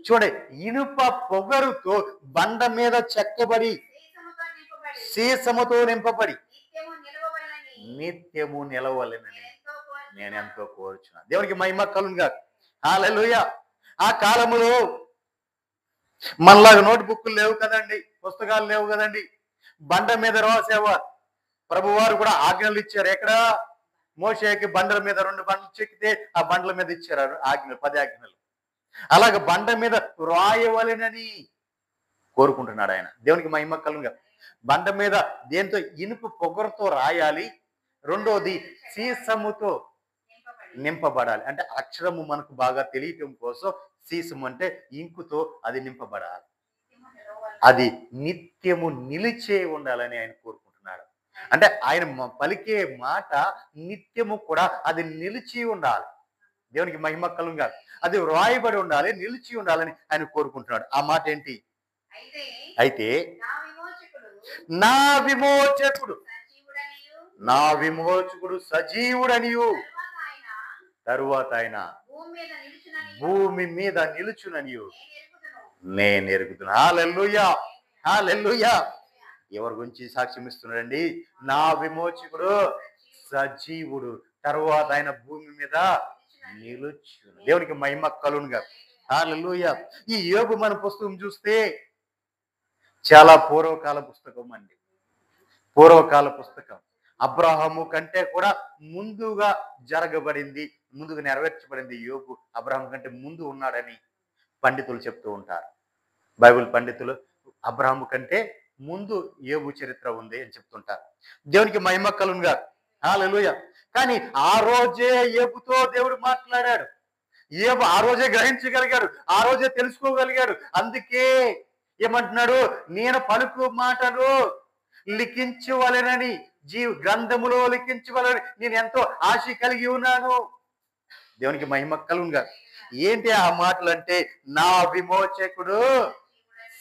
చూడండి, ఇనుప పొగరుతో బండ మీద చెక్కబడి సీసముతో నింపబడి నిత్యము నిలవలెనని నేను ఎంతో కోరుచున్నాను. దేవునికి మహిమ కలుగును గాక. హల్లెలూయా. ఆ కాలములో మనలాగా నోట్ బుక్కులు లేవు కదండి, పుస్తకాలు లేవు కదండి. బండ మీద రాసేవారు. ప్రభువారు కూడా ఆజ్ఞలు ఇచ్చారు. ఎక్కడ? మోషేకి బండల మీద 2 బండలు చెక్కితే ఆ బండల మీద ఇచ్చారు ఆజ్ఞలు, 10 ఆజ్ఞలు. అలాగ బండ మీద రాయవలెనని కోరుకుంటున్నాడు ఆయన. దేవునికి మహిమ కలుగును గాక. బండ మీద దేంతో? ఇనుప పొగరుతో రాయాలి. రెండోది సీసముతో నింపబడాలి. అంటే అక్షరము మనకు బాగా తెలియటం కోసం సీసము అంటే ఇంకుతో అది నింపబడాలి. అది నిత్యము నిలిచే ఉండాలని ఆయన కోరుకుంటున్నాడు. అంటే ఆయన పలికే మాట నిత్యము కూడా అది నిలిచి ఉండాలి. దేవునికి మహిమ కలుగును గాక. అది రాయబడి ఉండాలి, నిలిచి ఉండాలని ఆయన కోరుకుంటున్నాడు. ఆ మాట ఏంటి? అయితే నా విమోచకుడు సజీవుడనియు తరువాత ఆయన భూమి మీద నిలుచుననియు నేను ఎరుగుతున్నా. హల్లెలూయా, హల్లెలూయా. ఎవరి గురించి సాక్ష్యం ఇస్తున్నాడండి? నా విమోచకుడు సజీవుడు, తరువాత ఆయన భూమి మీద నిలుచును. దేవునికి మహిమ కలుగును గాక. హల్లెలూయా. ఈ యోబు మన పుస్తకం చూస్తే చాలా పూర్వకాల పుస్తకం అండి. పూర్వకాల పుస్తకం. అబ్రహాము కంటే కూడా ముందుగా జరగబడింది, ముందుగా నెరవేర్చబడింది. యోబు అబ్రహాం కంటే ముందు ఉన్నాడని పండితులు చెప్తూ ఉంటారు. బైబిల్ పండితులు అబ్రహాము కంటే ముందు యోబు చరిత్ర ఉంది అని చెప్తుంటారు. దేవునికి మహిమ కలుగును గాక. హల్లెలూయా. కానీ ఆ రోజే యోబుతో దేవుడు మాట్లాడాడు. యోబు ఆ రోజే గ్రహించగలిగాడు, ఆ రోజే తెలుసుకోగలిగాడు. అందుకే ఏమంటున్నాడు? నేను పలుకు మాటలు లిఖించవలెనని, గ్రంథములో లిఖించవలని నేను ఎంతో ఆశ కలిగి ఉన్నాను. దేవునికి మహిమ కలుగును గాక. ఏంటి ఆ మాటలు అంటే? నా విమోచకుడు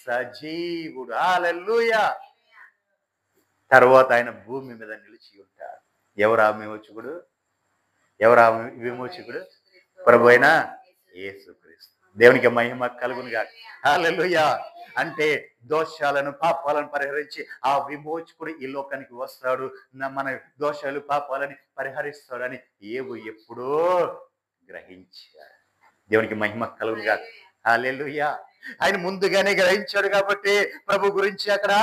సజీవుడు. హల్లెలూయా. తర్వాత ఆయన భూమి మీద నిలిచి ఉంటాడు. ఎవరా విమోచకుడు? ఎవరా విమోచకుడు? ప్రభు అయిన యేసుక్రీస్తు. దేవునికి మహిమ కలుగును గాక. హల్లెలూయా. అంటే దోషాలను పాపాలను పరిహరించి ఆ విమోచకుడు ఈ లోకానికి వస్తాడు, మన దోషాలు పాపాలని పరిహరిస్తాడని యోబు ఎప్పుడో గ్రహించాడు. దేవునికి మహిమ కలుగును గాక. హల్లెలూయా. ఆయన ముందుగానే గ్రహించాడు కాబట్టి ప్రభు గురించి అక్కడ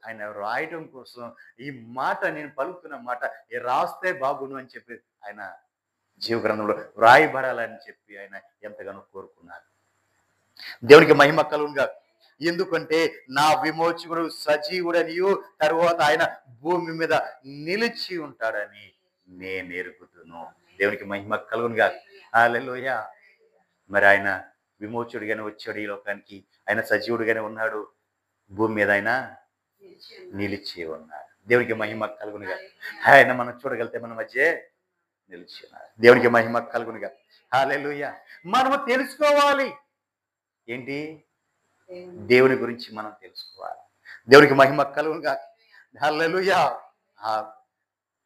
ఆయన రాయటం కోసం ఈ మాట, నేను పలుకుతున్న మాట రాస్తే బాగును అని చెప్పి ఆయన జీవ గ్రంథంలో రాయబడాలని చెప్పి ఆయన ఎంతగానో కోరుకున్నారు. దేవునికి మహిమ కలుగును గాక. ఎందుకంటే నా విమోచకుడు సజీవుడనియు తరువాత ఆయన భూమి మీద నిలిచి ఉంటాడని నేను ఎరుగుతును. దేవునికి మహిమ కలుగును గాక. హల్లెలూయా. మరి ఆయన విమోచకుడిగానే వచ్చాడు ఈ లోకానికి. ఆయన సజీవుడిగానే ఉన్నాడు, భూమి మీద ఆయన నిలిచి ఉన్నాడు. దేవునికి మహిమ కలుగును గాక. ఆయన మనం చూడగలితే మన మధ్య నిలిచి ఉన్నాడు. దేవునికి మహిమ కలుగును గాక. హల్లెలూయా. మనము తెలుసుకోవాలి. ఏంటి? దేవుని గురించి మనం తెలుసుకోవాలి. దేవునికి మహిమ కలుగును గాక. హల్లెలూయా.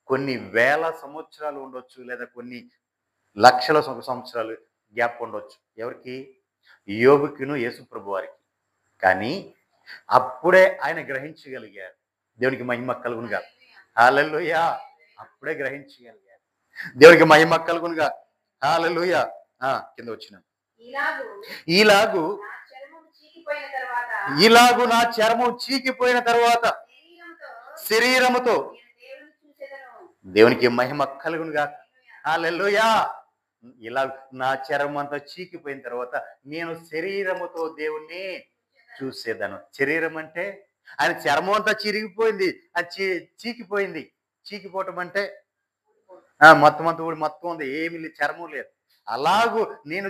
కొన్ని వేల సంవత్సరాలు ఉండొచ్చు, లేదా కొన్ని లక్షల సంవత్సరాలు గ్యాప్ ఉండొచ్చు. ఎవరికి? యోబుకును యేసు ప్రభు వారికి. కానీ అప్పుడే ఆయన గ్రహించగలిగారు. దేవునికి మహిమ కలుగును గాక. హల్లెలూయా. అప్పుడే గ్రహించగలిగారు. దేవునికి మహిమ కలుగును గాక. హల్లెలూయా. కింద వచ్చిన ఇలాగు నా చర్మం చీకిపోయిన తర్వాత శరీరముతో దేవునికి మహిమ కలుగును గాక. హల్లెలూయా. ఇలా నా చర్మం అంతా చీకిపోయిన తర్వాత నేను శరీరముతో దేవుణ్ణి చూసేదాను. శరీరం అంటే ఆయన చర్మం అంతా చిరిగిపోయింది, అది చీకిపోయింది. చీకిపోవటం అంటే మొత్తం అంతా మొత్తం ఉంది, ఏమి చర్మం లేదు. అలాగూ నేను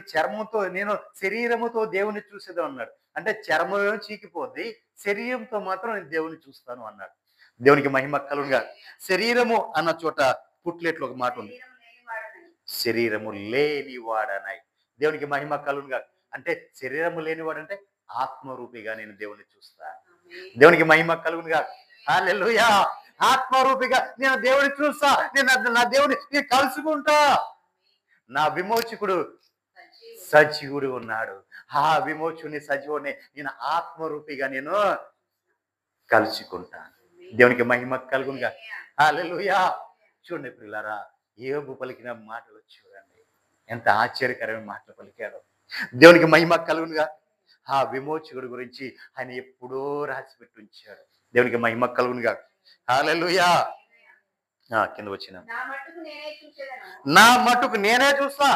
శరీరముతో దేవుని చూసేదా అన్నాడు. అంటే చర్మం చీకిపోద్ది, శరీరంతో మాత్రం నేను దేవుని చూస్తాను అన్నాడు. దేవునికి మహిమ కలుగును గాక. శరీరము అన్న చోట పుట్లేట్లో ఒక మాట ఉంది, శరీరము లేనివాడనై. దేవునికి మహిమ కలుగును గాక. అంటే శరీరము లేనివాడంటే ఆత్మరూపిగా నేను దేవుని చూస్తాను. దేవునికి మహిమ కలుగును గాక. హల్లెలూయా. ఆత్మరూపిగా నేను దేవుని చూస్తా, నా దేవుని నేను కలుసుకుంటా. నా విమోచకుడు సజీవుడు ఉన్నాడు. ఆ విమోచుని సజీవుని నేను ఆత్మరూపిగా నేను కలుసుకుంటాను. దేవునికి మహిమ కలుగునుగా. హల్లెలూయా. చూడండి ప్రియులారా, యోబు పలికిన మాటలు చూడండి, ఎంత ఆశ్చర్యకరమైన మాటలు పలికాడు. దేవునికి మహిమ కలుగునుగా. ఆ విమోచకుడు గురించి ఆయన ఎప్పుడో రాసిపెట్టి ఉంచాడు. దేవునికి మహిమ కలుగునుగా. హల్లెలూయా. కింద వచ్చిన నా మట్టుకు నేనే చూస్తా,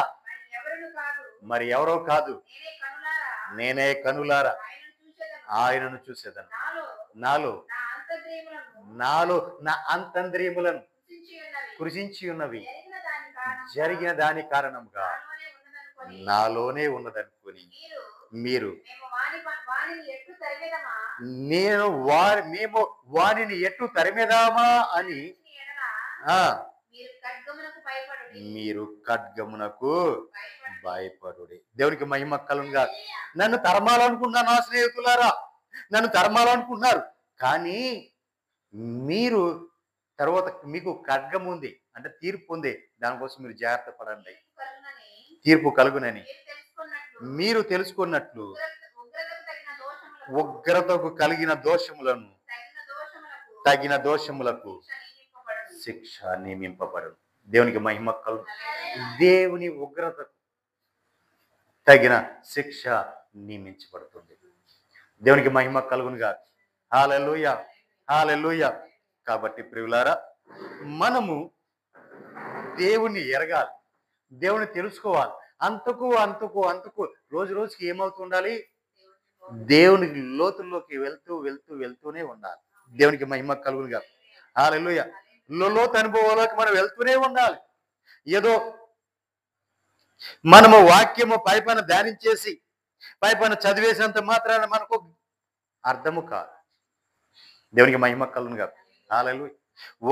మరి ఎవరో కాదు, నేనే కనులారా ఆయనను చూసేదను. నాలో నా అంతర్యంద్రియములను కృషించి ఉన్నవి జరిగిన దాని కారణంగా నాలోనే ఉన్నదనుకుని మీరు మేము వారిని ఎట్టు తరిమేదామా అని మీరు ఖడ్గమునకు భయపడుడి. దేవునికి మహిమ కలుగునుగా. నన్ను తరమాలనుకున్నారు నా స్నేహితులారా, నన్ను తరమాలనుకుంటున్నారు, కానీ మీరు తర్వాత మీకు ఖడ్గం ఉంది అంటే తీర్పు ఉంది, దానికోసం మీరు జాగ్రత్త పడండి. తీర్పు కలుగునని మీరు తెలుసుకున్నట్లు ఉగ్రతకు కలిగిన దోషములను తగిన దోషములకు శిక్ష నియమింపబడను. దేవునికి మహిమ కలుగు. దేవుని ఉగ్రతకు తగిన శిక్ష నియమించబడుతుంది. దేవునికి మహిమ కలుగునుగా. హల్లెలూయా, హల్లెలూయా. కాబట్టి ప్రియులారా, మనము దేవుణ్ణి ఎరగాలి, దేవుని తెలుసుకోవాలి. అంతకు అంతకు అంతకు రోజు రోజుకి ఏమవుతుండాలి? దేవుని లోతుల్లోకి వెళ్తూ వెళ్తూ వెళ్తూనే ఉండాలి. దేవునికి మహిమ కలుగునుగా. హల్లెలూయా. లోతు అనుభవాలకు మనం వెళ్తూనే ఉండాలి. ఏదో మనము వాక్యము పైపైన ధ్యానించేసి పైపైన చదివేసినంత మాత్రాన మనకు అర్థము కాదు. దేవునికి మహిమ కలుగునుగా. హల్లెలూయా.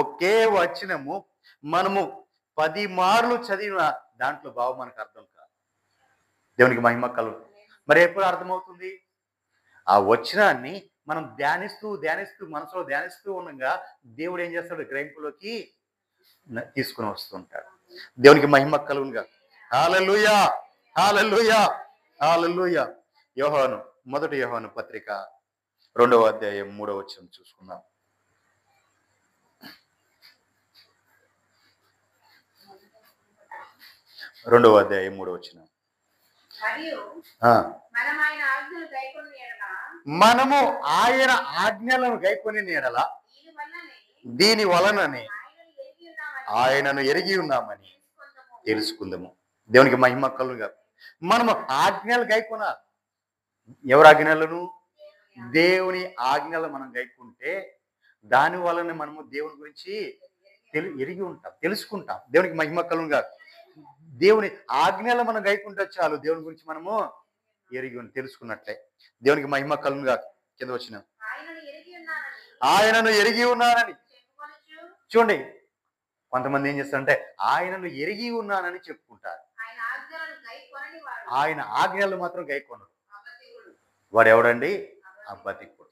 ఒకే వచనము మనము 10 మార్లు చదివిన దాంట్లో భావం మనకు అర్థం కాదు. దేవునికి మహిమ కలుగు. మరి ఎప్పుడు అర్థమవుతుంది? ఆ వచనాన్ని మనం ధ్యానిస్తూ ధ్యానిస్తూ మనసులో ధ్యానిస్తూ ఉండగా దేవుడు ఏం చేస్తాడు? గ్రహింపులోకి తీసుకుని వస్తుంటాడు. దేవునికి మహిమ కలుగునుగా. హల్లెలూయా, హల్లెలూయా, హల్లెలూయా. యోహాను, మొదటి యోహాను పత్రిక 2వ అధ్యాయం 3వ వచనం చూసుకుందాం. రెండవ అధ్యాయం 3వ వచనం. మనము ఆయన ఆజ్ఞలను గైకొని ఎడల దీని వలననే ఆయనను ఎరిగి ఉన్నామని తెలుసుకుందాము. దేవునికి మహిమ కలుగునుగా. మనము ఆజ్ఞలు గైకొనాలి. ఎవరి ఆజ్ఞలను? దేవుని ఆజ్ఞలు మనం గైకుంటే దాని వలన మనము దేవుని గురించి ఎరిగి ఉంటాం, తెలుసుకుంటాం. దేవునికి మహిమ కలుగునుగా. దేవుని ఆజ్ఞలు మనం గైకుంటే చాలు, దేవుని గురించి మనము ఎరిగి తెలుసుకున్నట్లే. దేవునికి మహిమ కలుగునుగా. కింద వచ్చిన ఆయనను ఎరిగి ఉన్నానని చూడండి. కొంతమంది ఏం చేస్తారంటే ఆయనను ఎరిగి ఉన్నానని చెప్పుకుంటారు, ఆయన ఆజ్ఞలు మాత్రం గైకొనరు. వాడు ఎవడండి? అబద్ధికుడు.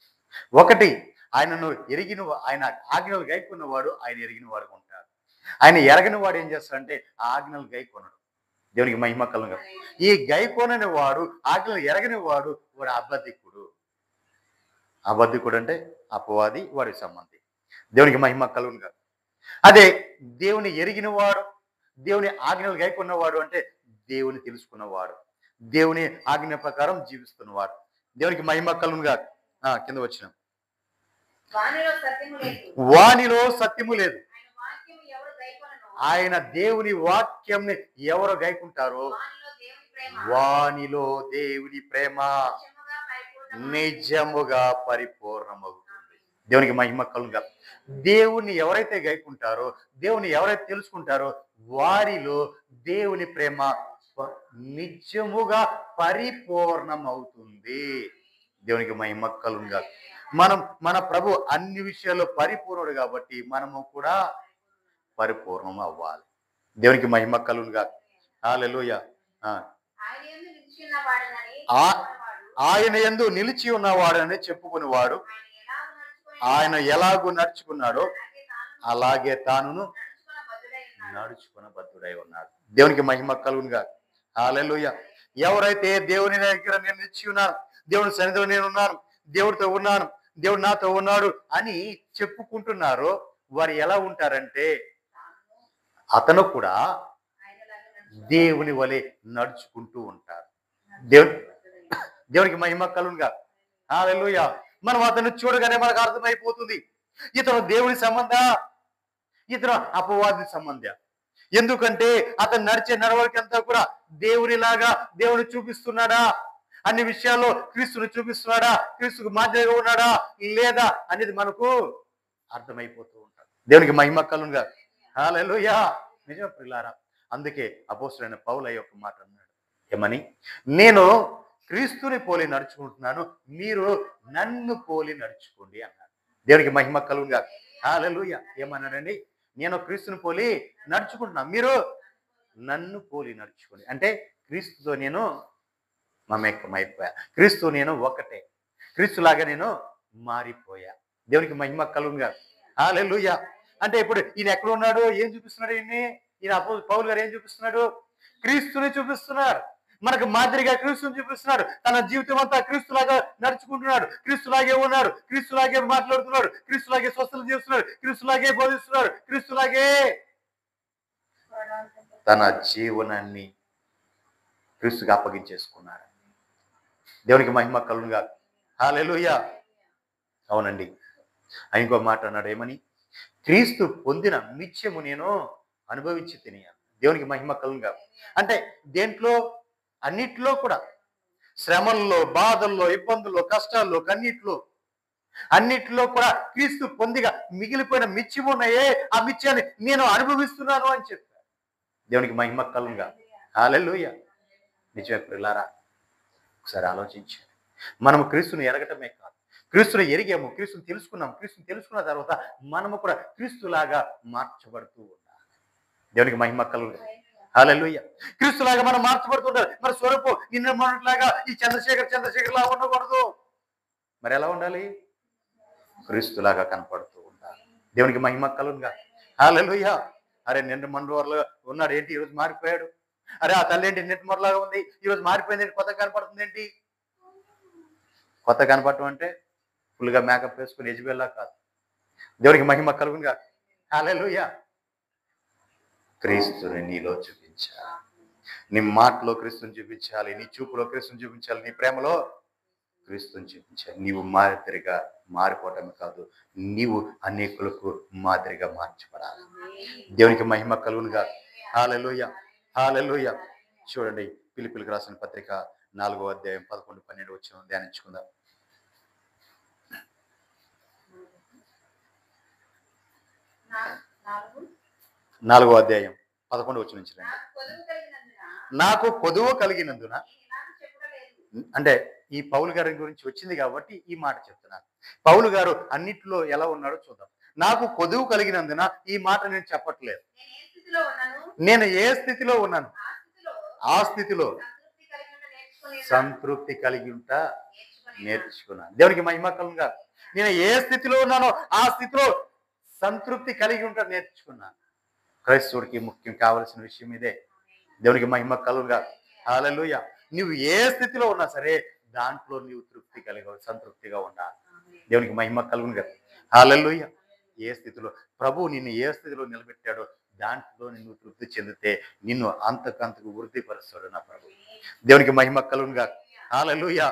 ఒకటి, ఆయనను ఎరిగిన ఆయన ఆజ్ఞలు గైకొన్నవాడు ఆయన ఎరిగిన వాడు ఉంటాడు. ఆయన ఎరగని వాడు ఏం చేస్తాడంటే ఆ ఆజ్ఞలు గైకొనడు. దేవునికి మహిమ కలుగునుగా. ఈ గైకొనని వాడు, ఆజ్ఞలు ఎరగని వాడు, వాడు అబద్ధికుడు. అబద్ధికుడు అంటే అపవాది, వాడి సంబంధి. దేవునికి మహిమ కలుగునుగా. అదే దేవుని ఎరిగిన వాడు, దేవుని ఆజ్ఞలు గైకొన్నవాడు అంటే దేవుని తెలుసుకున్నవాడు, దేవుని ఆజ్ఞ ప్రకారం జీవిస్తున్నవాడు. దేవునికి మహిమ కలుగునుగా. కింద వచ్చిన వానిలో సత్యము లేదు. ఆయన దేవుని వాక్యంని ఎవరు గైకుంటారో వానిలో దేవుని ప్రేమ నిజముగా పరిపూర్ణమవుతుంది. దేవునికి మహిమ కలుగునుగా. దేవుని ఎవరైతే గైకుంటారో, దేవుని ఎవరైతే తెలుసుకుంటారో వారిలో దేవుని ప్రేమ నిజముగా పరిపూర్ణమవుతుంది. దేవునికి మహిమ కలుగునుగా. మన ప్రభు అన్ని విషయాల్లో పరిపూర్ణుడు కాబట్టి మనము కూడా పరిపూర్ణం అవ్వాలి. దేవునికి మహిమ కలుగునుగా. హల్లెలూయా. ఆయన యందు నిలిచి ఉన్నవాడని చెప్పుకునేవాడు ఆయన ఎలాగూ నడుచుకున్నాడో అలాగే తానును నడుచుకున్న బద్ధుడై ఉన్నాడు. దేవునికి మహిమ కలుగునుగా. హల్లెలూయా. ఎవరైతే దేవుని దగ్గర నేను నిలిచి ఉన్నాను, దేవుని సన్నిధిలో నేను ఉన్నాను, దేవుడితో ఉన్నాను, దేవుడు నాతో ఉన్నాడు అని చెప్పుకుంటున్నారో వారు ఎలా ఉంటారంటే అతను కూడా దేవుని వలె నడుచుకుంటూ ఉంటారు. దేవుని దేవునికి మహిమ కలుగునుగా. హల్లెలూయా. మనం అతను చూడగానే మనకు అర్థమైపోతుంది ఇతను దేవుని సంబంధ, ఇతను అపవాది సంబంధ. ఎందుకంటే అతను నడిచే నడవడికంతా కూడా దేవునిలాగా దేవుని చూపిస్తున్నాడా, అన్ని విషయాల్లో క్రీస్తుని చూపిస్తున్నాడా, క్రీస్తుకు మాదిరిగా ఉన్నాడా లేదా అనేది మనకు అర్థమైపోతూ ఉంటాడు. దేవునికి మహిమ కలుగునుగా. హల్లెలూయా. నిజమే ప్రియులారా. అందుకే అపోస్తలుడైన పౌలు యొక్క మాట అన్నాడు. ఏమని? నేను క్రీస్తుని పోలి నడుచుకుంటున్నాను, మీరు నన్ను పోలి నడుచుకోండి అన్నాడు. దేవునికి మహిమ కలుగునుగా. హల్లెలూయా. ఏమన్నాడండి? నేను క్రీస్తుని పోలి నడుచుకుంటున్నాను, మీరు నన్ను పోలి నడుచుకోండి. అంటే క్రీస్తుతో నేను మమేకమైపోయా, క్రీస్తు నేను ఒకటే, క్రీస్తులాగా నేను మారిపోయా. దేవునికి మహిమ కలుగునుగా. హల్లెలూయా. అంటే ఇప్పుడు ఈయన ఎక్కడ ఉన్నాడు, ఏం చూపిస్తున్నాడు? ఈయన పౌలు గారు ఏం చూపిస్తున్నాడు? క్రీస్తుని చూపిస్తున్నారు. మనకు మాదిరిగా క్రీస్తుని చూపిస్తున్నాడు. తన జీవితం అంతా క్రీస్తులాగా నడుచుకుంటున్నాడు, క్రీస్తులాగే ఉన్నాడు, క్రీస్తులాగే మాట్లాడుతున్నాడు, క్రీస్తులాగే స్వస్థత చేస్తున్నాడు, క్రీస్తులాగే బోధిస్తున్నాడు, క్రీస్తులాగే తన జీవనాన్ని క్రీస్తుగా అప్పగించేసుకున్నాడు. దేవునికి మహిమ కలుగునుగా. హల్లెలూయా. అవునండి. ఇంకో మాట అన్నాడు. ఏమని? క్రీస్తు పొందిన నిత్యము నేను అనుభవించి తిని. దేవునికి మహిమ కలుగునుగా. అంటే దేంట్లో? అన్నిట్లో కూడా, శ్రమల్లో, బాధల్లో, ఇబ్బందుల్లో, కష్టాల్లో, అన్నిట్లో కూడా క్రీస్తు పొందిగా మిగిలిపోయిన మిత్యము ఉన్నాయే, ఆ మిత్యాన్ని నేను అనుభవిస్తున్నాను అని చెప్పారు. దేవునికి మహిమ కలుగునుగా. హల్లెలూయా. నిజమే ప్రియులారా. ఒకసారి ఆలోచించారు. మనము క్రీస్తుని ఎరగటమే కాదు, క్రీస్తుని ఎరిగాము, క్రీస్తుని తెలుసుకున్నాము, క్రీస్తుని తెలుసుకున్న తర్వాత మనము కూడా క్రీస్తులాగా మార్చబడుతూ ఉండాలి. దేవునికి మహిమ కలుగునుగా. హల్లెలూయా. క్రీస్తులాగా మనం మార్చబడుతుంటారు. మన స్వరూపం నిన్న మొన్నట్లాగా ఈ చంద్రశేఖర్ లాగా ఉండకూడదు. మరి ఎలా ఉండాలి? క్రీస్తులాగా కనపడుతూ ఉండాలి. దేవునికి మహిమ కలుగునుగా. హల్లెలూయా. అరే నిన్న మొన్నలాగా ఉన్నాడు ఏంటి, ఈరోజు మారిపోయాడు. అరే ఆ తల్లి ఏంటి నిన్న మొన్నలాగా ఉంది, ఈరోజు మారిపోయింది ఏంటి, కొత్తగా కనపడుతుంది ఏంటి? కొత్త కనపడటం అంటే ఫుల్గా మేకప్ వేసుకుని యెజబెల్లా కాదు. దేవునికి మహిమ కలుగునుగా. హల్లెలూయా. క్రీస్తుని నీలో చూపించాలి, నీ మాటలో క్రీస్తుని చూపించాలి, నీ చూపులో క్రీస్తుని చూపించాలి, నీ ప్రేమలో క్రీస్తుని చూపించాలి. నీవు మాదిరిగా మారిపోవటమే కాదు, నీవు అనేకులకు మాదిరిగా మార్చబడాలి. దేవునికి మహిమ కలుగునుగా. హల్లెలూయా. హల్లెలూయా. చూడండి, ఫిలిప్పీయులకు రాసిన పత్రిక 4వ అధ్యాయం 11, 12 వచనం ధ్యానించుకుందాం. 4వ అధ్యాయం 11 వచనం నుంచి రండి. నాకు కొదువ కలిగినందున, అంటే ఈ పౌలు గారి గురించి వచ్చింది కాబట్టి ఈ మాట చెప్తున్నాను. పౌలు గారు అన్నిట్లో ఎలా ఉన్నాడో చూద్దాం. నాకు కొదువు కలిగినందున ఈ మాట నేను చెప్పట్లేదు. నేను ఏ స్థితిలో ఉన్నాను, ఆ స్థితిలో సంతృప్తి కలిగి ఉంటా నేర్చుకున్నాను. దేవునికి మహిమ కలుగునుగా. నేను ఏ స్థితిలో ఉన్నానో ఆ స్థితిలో సంతృప్తి కలిగి ఉంటా నేర్చుకున్నాను. క్రైస్తవుడికి ముఖ్యం కావలసిన విషయం ఇదే. దేవునికి మహిమ కలుగునుగా. హల్లెలూయా. నువ్వు ఏ స్థితిలో ఉన్నా సరే దాంట్లో నీవు తృప్తి కలిగి సంతృప్తిగా ఉండాలి. దేవునికి మహిమ కలుగునుగా. హల్లెలూయా. ఏ స్థితిలో ప్రభువు నిన్ను ఏ స్థితిలో నిలబెట్టాడో దాంట్లో నిన్ను తృప్తి చెందితే నిన్ను అంతకంతకు వృద్ధిపరుస్తాడు నా ప్రభు. దేవునికి మహిమ కలుగునుగా. హల్లెలూయా.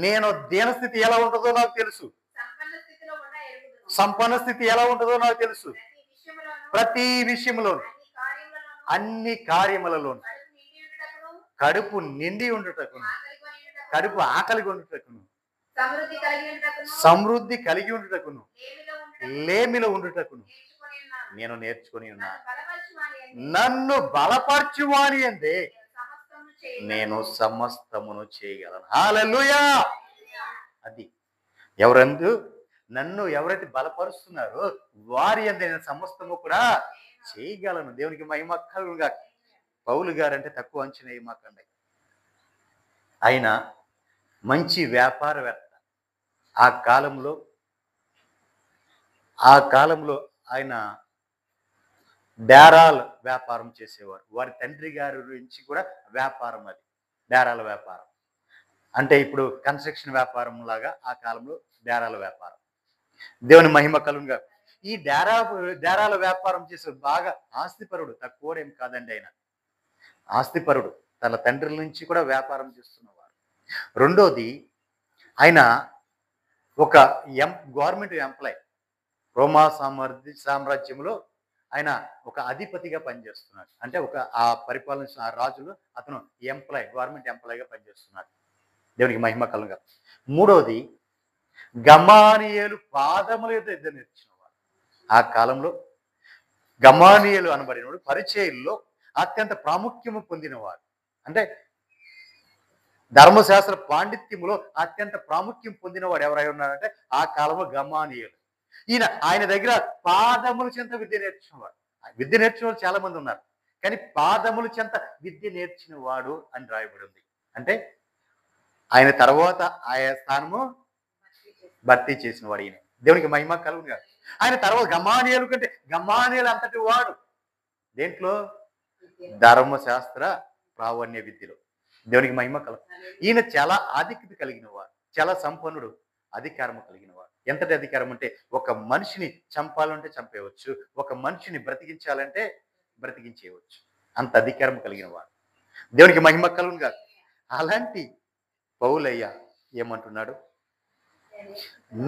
నేను దీన స్థితి ఎలా ఉంటుందో నాకు తెలుసు, సంపన్న స్థితి ఎలా ఉంటుందో నాకు తెలుసు. ప్రతి విషయంలో, అన్ని కార్యములలో కడుపు నిండి ఉండుటకును, కడుపు ఆకలిగా ఉండుటకును, సమృద్ధి కలిగి ఉండుటకును, లేమిలో ఉండుటకును నేను నేర్చుకొని ఉన్నాను. నన్ను బలపరచువాని అందే నేను సమస్తమును చేయగలను. హల్లెలూయా. అది ఎవరందు నన్ను ఎవరైతే బలపరుస్తున్నారో వారి అందే నేను సమస్తము కూడా చేయగలను. దేవునికి మహిమ కలుగునుగా. పౌలు గారంటే తక్కువ అంచనా వేయమాకండి. ఆయన మంచి వ్యాపారవేత్త. ఆ కాలంలో ఆ కాలంలో ఆయన డేరాల వ్యాపారం చేసేవారు. వారి తండ్రి గారి నుంచి కూడా వ్యాపారం అది. డేరాల వ్యాపారం. అంటే ఇప్పుడు కన్స్ట్రక్షన్ వ్యాపారం లాగా ఆ కాలంలో డేరాల వ్యాపారం. దేవుని మహిమ కలుగునుగాక. ఈ డేరాల వ్యాపారం చేసే బాగా ఆస్తిపరుడు, తక్కువడేం కాదండి ఆయన. ఆస్తిపరుడు. తన తండ్రుల నుంచి కూడా వ్యాపారం చేస్తున్నవారు. రెండోది, ఆయన ఒక గవర్నమెంట్ ఎంప్లాయ్. రోమా సామ్రాజ్యంలో ఆయన ఒక అధిపతిగా పనిచేస్తున్నాడు. అంటే ఆ పరిపాలన ఆ రాజులు అతను గవర్నమెంట్ ఎంప్లాయ్‌గా పనిచేస్తున్నాడు. దేవునికి మహిమ కలుగునుగాక. మూడోది, గమాలీయేలు పాదముల యొద్ద విద్య నేర్చుకున్నవాడు. ఆ కాలంలో గమాలీయేలు అనబడినవాడు పరిచర్యలో అత్యంత ప్రాముఖ్యము పొందినవాడు. అంటే ధర్మశాస్త్ర పాండిత్యములో అత్యంత ప్రాముఖ్యం పొందినవాడు ఎవరై ఉన్నారంటే ఆ కాలంలో గమాలీయేలు. ఆయన దగ్గర పాదముల చెంత విద్య నేర్చుకున్నవాడు. విద్య నేర్చిన వాళ్ళు చాలా మంది ఉన్నారు. కానీ పాదముల చెంత విద్య నేర్చిన వాడు అని రాయబడి ఉంది. అంటే ఆయన తర్వాత ఆయా స్థానము భర్తీ చేసిన వాడు ఈయన. దేవునికి మహిమ కలుగునుగాక. ఆయన తర్వాత గమాలీయేలు కంటే గమాలీయేలు అంతటి వాడు దేంట్లో? ధర్మశాస్త్ర ప్రావీణ్య విద్యలో. దేవునికి మహిమ కలుగు. ఈయన చాలా ఆధిక్యత కలిగిన వాడు, చాలా సంపన్నుడు, అధికారము కలిగిన వాడు. ఎంతటి అధికారం అంటే ఒక మనిషిని చంపాలంటే చంపేయవచ్చు, ఒక మనిషిని బ్రతికించాలంటే బ్రతికించేయవచ్చు. అంత అధికారం కలిగిన వాడు. దేవునికి మహిమ కలుగునుగాక. అలాంటి పౌలయ్య ఏమంటున్నాడు?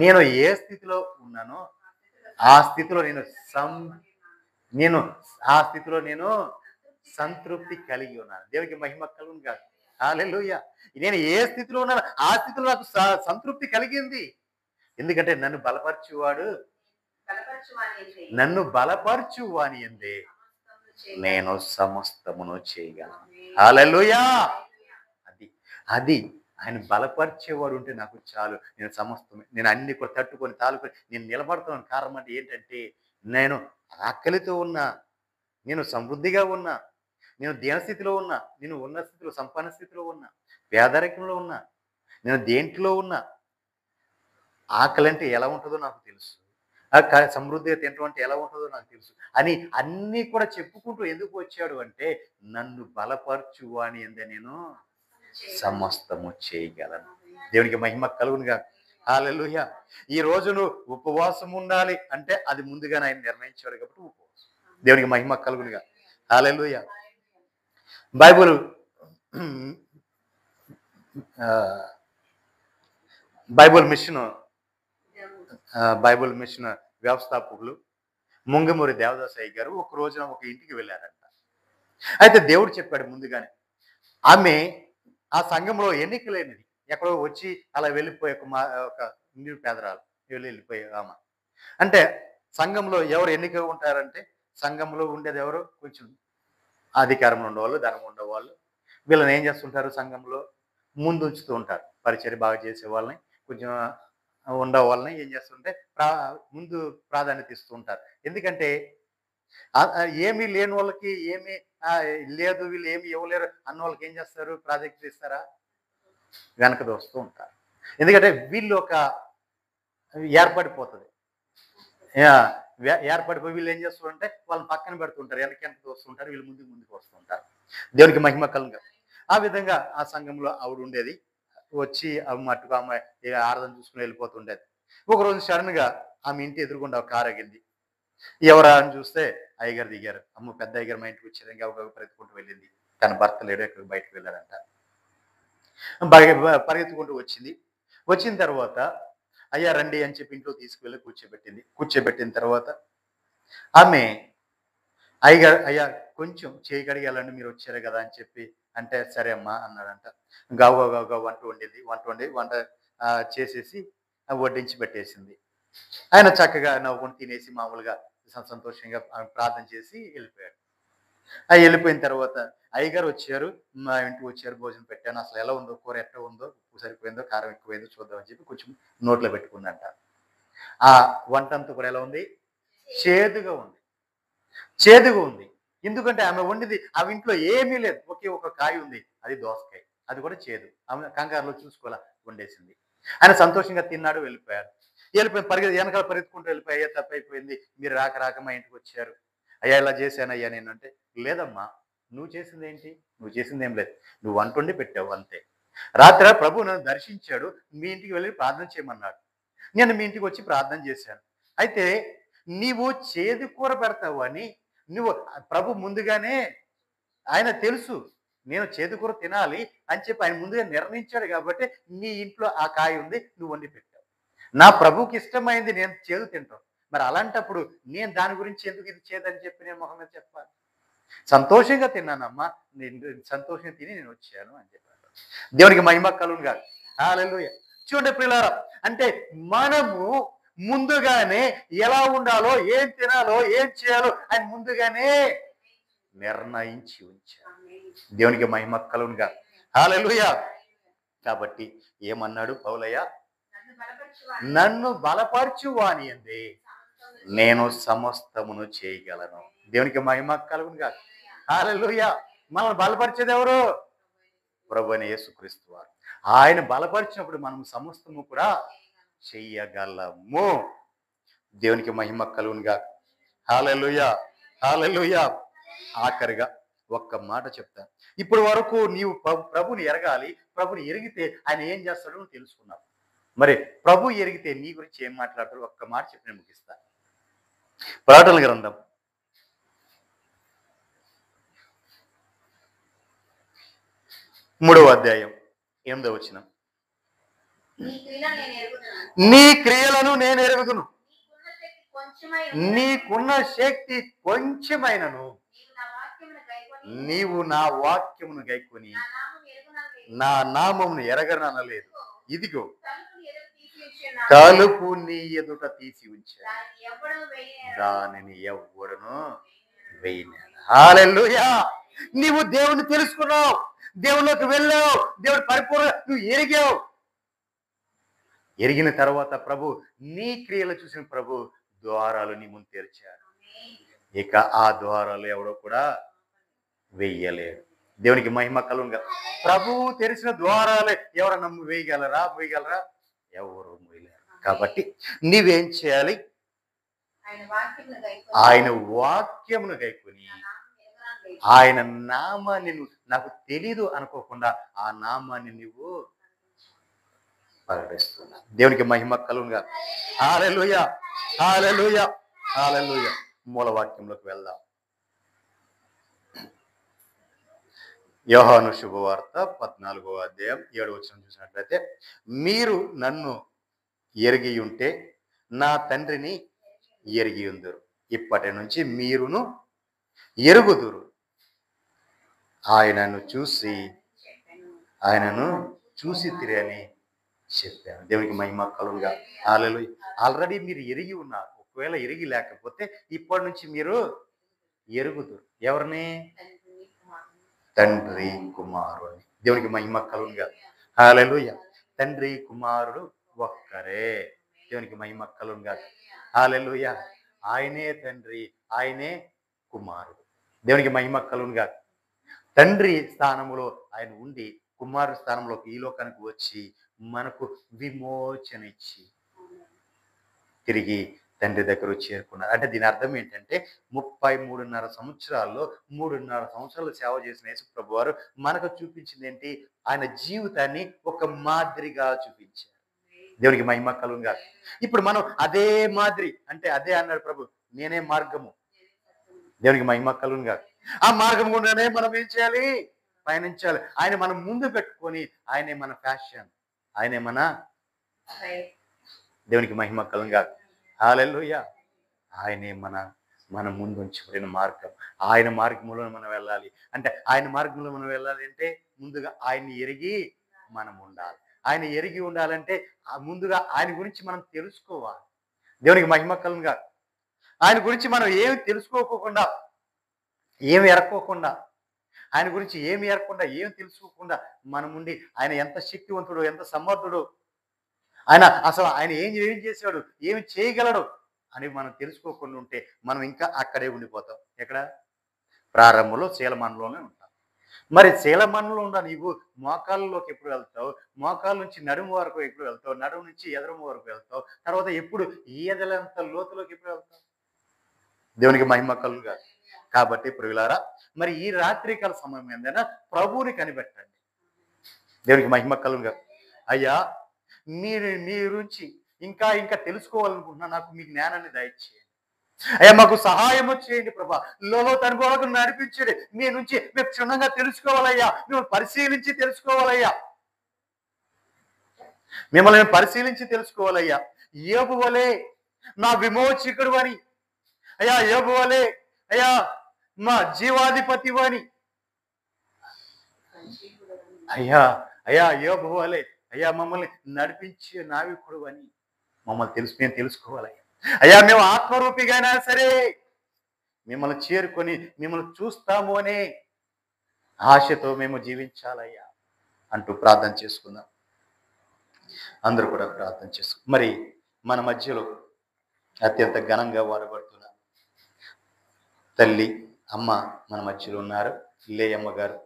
నేను ఏ స్థితిలో ఉన్నానో ఆ స్థితిలో నేను సంతృప్తి కలిగి ఉన్నాను. దేవునికి మహిమ కలుగునుగాక. హల్లెలూయా. నేను ఏ స్థితిలో ఉన్నానో ఆ స్థితిలో నాకు సంతృప్తి కలిగింది. ఎందుకంటే నన్ను బలపరచు వాని యందే నేను సమస్తమును చేయగలను. హల్లెలూయా. అది ఆయన బలపరిచేవాడు ఉంటే నాకు చాలు. నేను అన్ని కూడా తట్టుకొని తాలుకొని నేను నిలబడుతున్నాను. కారణం అంటే ఏంటంటే నేను ఆకలితో ఉన్నా, నేను సమృద్ధిగా ఉన్నా, నేను దీనస్థితిలో ఉన్నా, నేను ఉన్న స్థితిలో సంపన్న స్థితిలో ఉన్నా, పేదరికంలో ఉన్నా, నేను దేంట్లో ఉన్నా, ఆకలి అంటే ఎలా ఉంటుందో నాకు తెలుసు, సమృద్ధిగా తినటం అంటే ఎలా ఉంటుందో నాకు తెలుసు అని అన్నీ కూడా చెప్పుకుంటూ ఎందుకు వచ్చాడు అంటే నన్ను బలపరచు అని ఎందే నేను సమస్తము చేయగలను. దేవునికి మహిమ కలుగునుగా. హల్లెలూయా. ఈ రోజు నువ్వు ఉపవాసం ఉండాలి అంటే అది ముందుగానే ఆయన నిర్ణయించాడు కాబట్టి ఉపవాసం. దేవునికి మహిమ కలుగునుగా. హల్లెలూయా. బైబిల్ మిషన్ వ్యవస్థాపకులు ముంగమూరి దేవదాసయ్య గారు ఒక రోజున ఒక ఇంటికి వెళ్ళారంట. అయితే దేవుడు చెప్పాడు ముందుగానే, ఆమె ఆ సంఘంలో ఎన్నికలేనిది, ఎక్కడో వచ్చి అలా వెళ్ళిపోయే ఒక నిరుపేదరాలు వెళ్ళిపోయే ఆమె. అంటే సంఘంలో ఎవరు ఎన్నిక ఉంటారంటే సంఘంలో ఉండేది ఎవరు? కొంచెం అధికారంలో ఉండేవాళ్ళు, ధనం ఉండేవాళ్ళు. వీళ్ళని ఏం చేస్తుంటారు? సంఘంలో ముందు ఉంచుతూ ఉంటారు. పరిచర్య బాగా చేసే వాళ్ళని, కొంచెం ఉండే వాళ్ళని ఏం చేస్తుంటే ముందు ప్రాధాన్యత ఇస్తూ ఉంటారు. ఎందుకంటే ఏమీ లేని వాళ్ళకి ఏమీ లేదు, వీళ్ళు ఏమి ఇవ్వలేరు అన్న వాళ్ళకి ఏం చేస్తారు? ప్రాజెక్ట్ ఇస్తారా? వెనక దోస్తూ ఉంటారు. ఎందుకంటే వీళ్ళు ఒక ఏర్పడిపోతుంది. ఏర్పడిపోయి వీళ్ళు ఏం చేస్తుంటే వాళ్ళని పక్కన పెడుతుంటారు, వెనక దోస్తుంటారు, వీళ్ళు ముందుకు వస్తుంటారు. దేవునికి మహిమ కలుగుగా. ఆ విధంగా ఆ సంఘంలో ఆవిడ ఉండేది. వచ్చి మట్టుకు ఆమె ఆరాధన చూసుకుని వెళ్ళిపోతుండేది. ఒకరోజు సడన్ గా ఆమె ఇంటి ఎదురుగుండా ఒక కారు ఆగింది. ఎవరా అని చూస్తే అయ్యగారు దిగారు. అమ్మ, పెద్ద అయ్యగారు మా ఇంటికి వచ్చారు. ఇంకా పరిగెత్తుకుంటూ వెళ్ళింది. తన భర్త లేడు, ఎక్కడికి బయటకు వెళ్ళారంట. పరిగెత్తుకుంటూ వచ్చింది. వచ్చిన తర్వాత అయ్యా రండి అని చెప్పి ఇంట్లో తీసుకువెళ్ళి కూర్చోబెట్టింది. కూర్చోబెట్టిన తర్వాత ఆమె అయ్యా కొంచెం చేయి కడిగాలండి, మీరు వచ్చారు కదా అని చెప్పి అంటే సరే అమ్మా అన్నాడంట. గావు వంట చేసేసి వడ్డించి పెట్టేసింది. ఆయన చక్కగా నవ్వుకొని తినేసి మామూలుగా సంతోషంగా ప్రార్థన చేసి వెళ్ళిపోయాడు. వెళ్ళిపోయిన తర్వాత అయ్యగారు వచ్చారు, మా ఇంటికి వచ్చారు, భోజనం పెట్టాను, అసలు ఎలా ఉందో, కూర ఎట్లా ఉందో, ఉప్పు సరిపోయిందో, కారం ఎక్కువైందో చూద్దామని చెప్పి కొంచెం నోట్లో పెట్టుకుందంట. ఆ వంట అంతా కూడా ఎలా ఉంది? చేదుగా ఉంది. ఎందుకంటే ఆమె వండింది ఆమె ఇంట్లో ఏమీ లేదు, ఒకే ఒక కాయ ఉంది, అది దోసకాయ, అది కూడా చేదు. ఆమె కంగారులో చూసుకోవాలా వండేసింది. ఆయన సంతోషంగా తిన్నాడు, వెళ్ళిపోయాడు. వెళ్ళిపోయి వెనకాల పరిగెత్తుకుంటూ వెళ్ళిపోయి, అయ్యా తప్పైపోయింది, మీరు రాక రాక మా ఇంటికి వచ్చారు, అయ్యా ఇలా చేశానయ్యా నేను అంటే, లేదమ్మా నువ్వు చేసింది ఏంటి, నువ్వు చేసింది ఏం లేదు, నువ్వు వంట వండి పెట్టావు అంతే. రాత్రి ప్రభు నన్ను దర్శించాడు, మీ ఇంటికి వెళ్ళి ప్రార్థన చేయమన్నాడు, నేను మీ ఇంటికి వచ్చి ప్రార్థన చేశాను. అయితే నీవు చేదు కూర పెడతావు అని నువ్వు ప్రభు ముందుగానే ఆయన తెలుసు నేను చేదు కూర తినాలి అని చెప్పి ఆయన ముందుగా నిర్ణయించాడు కాబట్టి నీ ఇంట్లో ఆ కాయ ఉంది, నువ్వు వండి పెట్టావు. నా ప్రభుకి ఇష్టమైంది నేను చేదు తింటాను, మరి అలాంటప్పుడు నేను దాని గురించి ఎందుకు ఇది చేదని చెప్పి నేను మొహం మీద చెప్పాలి? సంతోషంగా తిన్నానమ్మా, నేను సంతోషంగా తిని నేను వచ్చాను అని చెప్పాను. దేవునికి మహిమ కలుగును గాక. హల్లెలూయా. చూడండి ప్రియులారా, అంటే మనము ముందుగానే ఎలా ఉండాలో, ఏం తినాలో, ఏం చేయాలో ఆయన ముందుగానే నిర్ణయించి ఉంచారు. దేవునికి మహిమ కలుగును గాక. హల్లెలూయా. కాబట్టి ఏమన్నాడు పౌలయ్య? నన్ను బలపరచు వాని యందే నేను సమస్తమును చేయగలను. దేవునికి మహిమ కలుగును గాక. హల్లెలూయా. మనల్ని బలపరిచేది ఎవరు? ప్రభువైన యేసుక్రీస్తు వారు. ఆయన బలపరిచినప్పుడు మనం సమస్తము కూడా చెయ్యగలము. దేవునికి మహిమ కలుగును గాక. హల్లెలూయా. హల్లెలూయా. ఆఖరిగా ఒక్క మాట చెప్తా. ఇప్పుడు వరకు నీవు ప్రభుని ఎరగాలి, ప్రభుని ఎరిగితే ఆయన ఏం చేస్తాడో నువ్వు తెలుసుకున్నావు. మరి ప్రభు ఎరిగితే నీ గురించి ఏం మాట్లాడతాడు ఒక్క మాట చెప్పి నేను ముగిస్తా. ప్రకటనల గ్రంథం 3వ అధ్యాయం 8వ వచనం. నీ క్రియలను నేను ఎరుగుదును, నీకున్న శక్తి కొంచెమైనను నీవు నా వాక్యమును గైకొని నా నామమును ఎరగననలేదు. ఇదిగో తలుపు నీ ఎదుట తీసి ఉంచాను, దానిని ఎవ్వడును వేయలేడు. హల్లెలూయా. నీవు దేవుని తెలుసుకున్నావు, దేవుళ్ళకి వెళ్ళావు, దేవుడు పరిపూర్ణ నువ్వు ఎరిగావు. ఎరిగిన తర్వాత ప్రభు నీ క్రియలు చూసిన ప్రభు ద్వారాలు నీ ముందు తెరిచాడు. ఇక ఆ ద్వారాలు ఎవడో కూడా వెయ్యలేడు. దేవునికి మహిమ కలుగునుగా. ప్రభువు తెరిచిన ద్వారాలే ఎవరన్నా వేయగలరా? ఎవరు వేయలేరు. కాబట్టి నీవేం చేయాలి? ఆయన వాక్యమును గైకొని ఆయన నామాన్ని నాకు తెలీదు అనుకోకుండా ఆ నామాన్ని నువ్వు ప్రకటిస్తున్నా. దేవునికి మహిమ కలుగునుగా. హల్లెలూయా. హల్లెలూయా. హల్లెలూయా. మూలవాక్యంలోకి వెళ్దాం. యోహాను శుభవార్త 14వ అధ్యాయం 7వ వచనం చూసినట్లయితే, మీరు నన్ను ఎరిగి ఉంటే నా తండ్రిని ఎరిగి ఉందరు, ఇప్పటి నుంచి మీరును ఎరుగుదురు, ఆయనను చూసి తిరని చెప్పాను. దేవునికి మహిమ కలుగునుగా. హల్లెలూయా. ఆల్రెడీ మీరు ఎరిగి ఉన్నారు. ఒకవేళ ఎరిగి లేకపోతే ఇప్పటి నుంచి మీరు ఎరుగుదురు. ఎవరిని? తండ్రి కుమారుని. దేవునికి మహిమ కలుగునుగా. హల్లెలూయా. తండ్రి కుమారుడు ఒక్కరే. దేవునికి మహిమ కలుగునుగా. హల్లెలూయా. ఆయనే తండ్రి, ఆయనే కుమారుడు. దేవునికి మహిమ కలుగునుగా. తండ్రి స్థానంలో ఆయన ఉండి కుమారుడు స్థానంలోకి ఈ లోకానికి వచ్చి మనకు విమోచన ఇచ్చి తిరిగి తండ్రి దగ్గర చేరుకున్నారు. అంటే దీని అర్థం ఏంటంటే 33.5 సంవత్సరాల్లో 3.5 సంవత్సరాలు సేవ చేసిన యేసు ప్రభు వారు మనకు చూపించింది ఏంటి? ఆయన జీవితాన్ని ఒక మాదిరిగా చూపించారు. దేవునికి మహిమ కలుగునుగా. ఇప్పుడు మనం అదే మాదిరి, అంటే అదే అన్నాడు ప్రభు, నేనే మార్గము. దేవునికి మహిమ కలుగునుగా. ఆ మార్గం గుండానే మనం ఏం చేయాలి? పయనించాలి. ఆయన మనం ముందు పెట్టుకొని ఆయనే మన ఫ్యాషన్, ఆయనే మన దేవునికి మహిమ కలుగునుగా. హల్లెలూయా. ఆయనే మన ముందు ఉంచబడిన మార్గం. ఆయన మార్గంలో మనం వెళ్ళాలి. అంటే ఆయన మార్గంలో మనం వెళ్ళాలి అంటే ముందుగా ఆయన్ని ఎరిగి మనం ఉండాలి. ఆయన ఎరిగి ఉండాలంటే ముందుగా ఆయన గురించి మనం తెలుసుకోవాలి. దేవునికి మహిమ కలుగునుగా. ఆయన గురించి మనం ఏమి తెలుసుకోకుండా, ఏమి ఎరక్కోకుండా, ఆయన గురించి ఏమి ఎరగకుండా, ఏమి తెలుసుకోకుండా మనం ఉండి ఆయన ఎంత శక్తివంతుడు, ఎంత సమర్థుడు, ఆయన ఏం చేశాడు, ఏమి చేయగలడు అని మనం తెలుసుకోకుండా ఉంటే మనం ఇంకా అక్కడే ఉండిపోతాం. ఎక్కడ? ప్రారంభంలో శీలమనలోనే ఉంటాం. మరి శీలమణిలో ఉన్న నీవు మోకాళ్ళలోకి ఎప్పుడు వెళ్తావు? మోకాళ్ళ నుంచి నడుము వరకు ఎప్పుడు వెళ్తావు? నడుము నుంచి ఎదరము వరకు వెళ్తావు? తర్వాత ఎప్పుడు ఈయదలంత లోతులోకి ఎప్పుడు వెళ్తావు? దేవునికి మహిమ కలుగుగాక. కాబట్టి ప్రియులారా, మరి ఈ రాత్రికాల సమయం ఏందైనా ప్రభువుని కనిపెట్టండి. దేవునికి మహిమ కలుగుగాక. అయ్యా, మీరు మీ గురించి ఇంకా ఇంకా తెలుసుకోవాలనుకుంటున్నా, నాకు మీ జ్ఞానాన్ని దయచేయండి. అయ్యా, మాకు సహాయము చేయండి ప్రభా. లోతు అనుభవాలకు నడిపించండి. మీ నుంచి మేము క్షుణ్ణంగా తెలుసుకోవాలయ్యా. మేము పరిశీలించి తెలుసుకోవాలయ్యా. మిమ్మల్ని మేము పరిశీలించి తెలుసుకోవాలయ్యా. యోబు వలె నా విమోచకుడు అని, అయ్యా యోబు వలె అయ్యా మా జీవాధిపతి అని, అయ్యా అయ్యా యోబు వలె అయ్యా మమ్మల్ని నడిపించే నావికుడు అని మమ్మల్ని మేము తెలుసుకోవాలయ్యా. అయ్యా, మేము ఆత్మరూపిగా అయినా సరే మిమ్మల్ని చేరుకొని మిమ్మల్ని చూస్తాము అనే ఆశతో మేము జీవించాలయ్యా అంటూ ప్రార్థన చేసుకుందాం. అందరూ కూడా ప్రార్థన చేసుకు. మరి మన మధ్యలో అత్యంత ఘనంగా వాడబడుతున్న తల్లి అమ్మ మన మధ్యలో ఉన్నారు, లేయమ్మ గారు.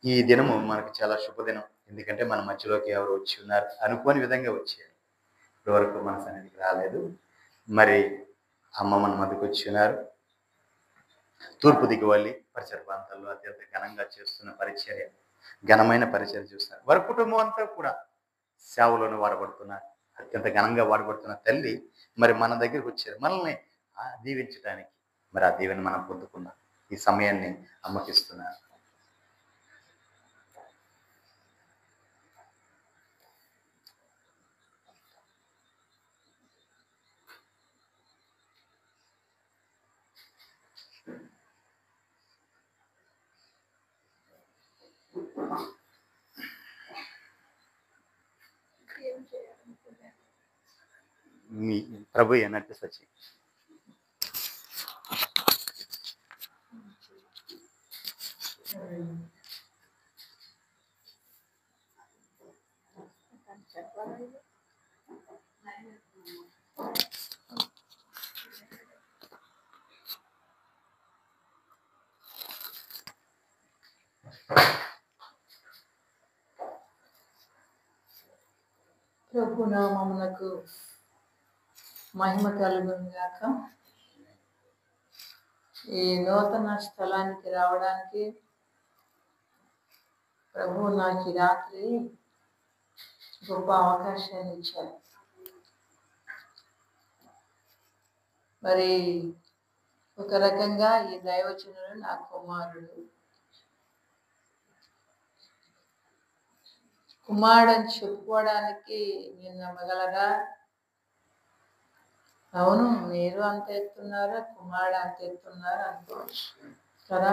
ఈ దినము మనకు చాలా శుభదినం. ఎందుకంటే మన మధ్యలోకి ఎవరు వచ్చి ఉన్నారు, అనుకోని విధంగా వచ్చారు. ఇప్పటివరకు మన సన్నిధికి రాలేదు. మరి అమ్మ మన మధ్యకు వచ్చి ఉన్నారు. తూర్పు దిగువల్లి పరిసర ప్రాంతాల్లో అత్యంత ఘనంగా చేస్తున్న పరిచర్య, ఘనమైన పరిచర్య చూస్తున్నారు. వారి కుటుంబం అంతా కూడా సేవలోనే వాడబడుతున్నారు. అత్యంత ఘనంగా వాడబడుతున్న తల్లి మరి మన దగ్గరికి వచ్చారు, మనల్ని దీవించడానికి. మరి ఆ దీవెని మనం పొందుకున్నాం. ఈ సమయాన్ని అమ్మకిస్తున్నారు. మీ ప్రభు అన్నట్టు సచి. ప్రభు నామమునకు మహిమ కలుగును గాక. ఈ నూతన స్థలానికి రావడానికి ప్రభు నాకు ఈ రాత్రి గొప్ప అవకాశాన్ని ఇచ్చారు. మరి ఒక రకంగా ఈ దైవచనుడు నా కుమారుడు అని చెప్పుకోవడానికి నేను నమ్మగలరా? అవును, మీరు అంత ఎత్తున్నారా, కుమారుడు అంత ఎత్తున్నారా అనుకోవచ్చు కదా.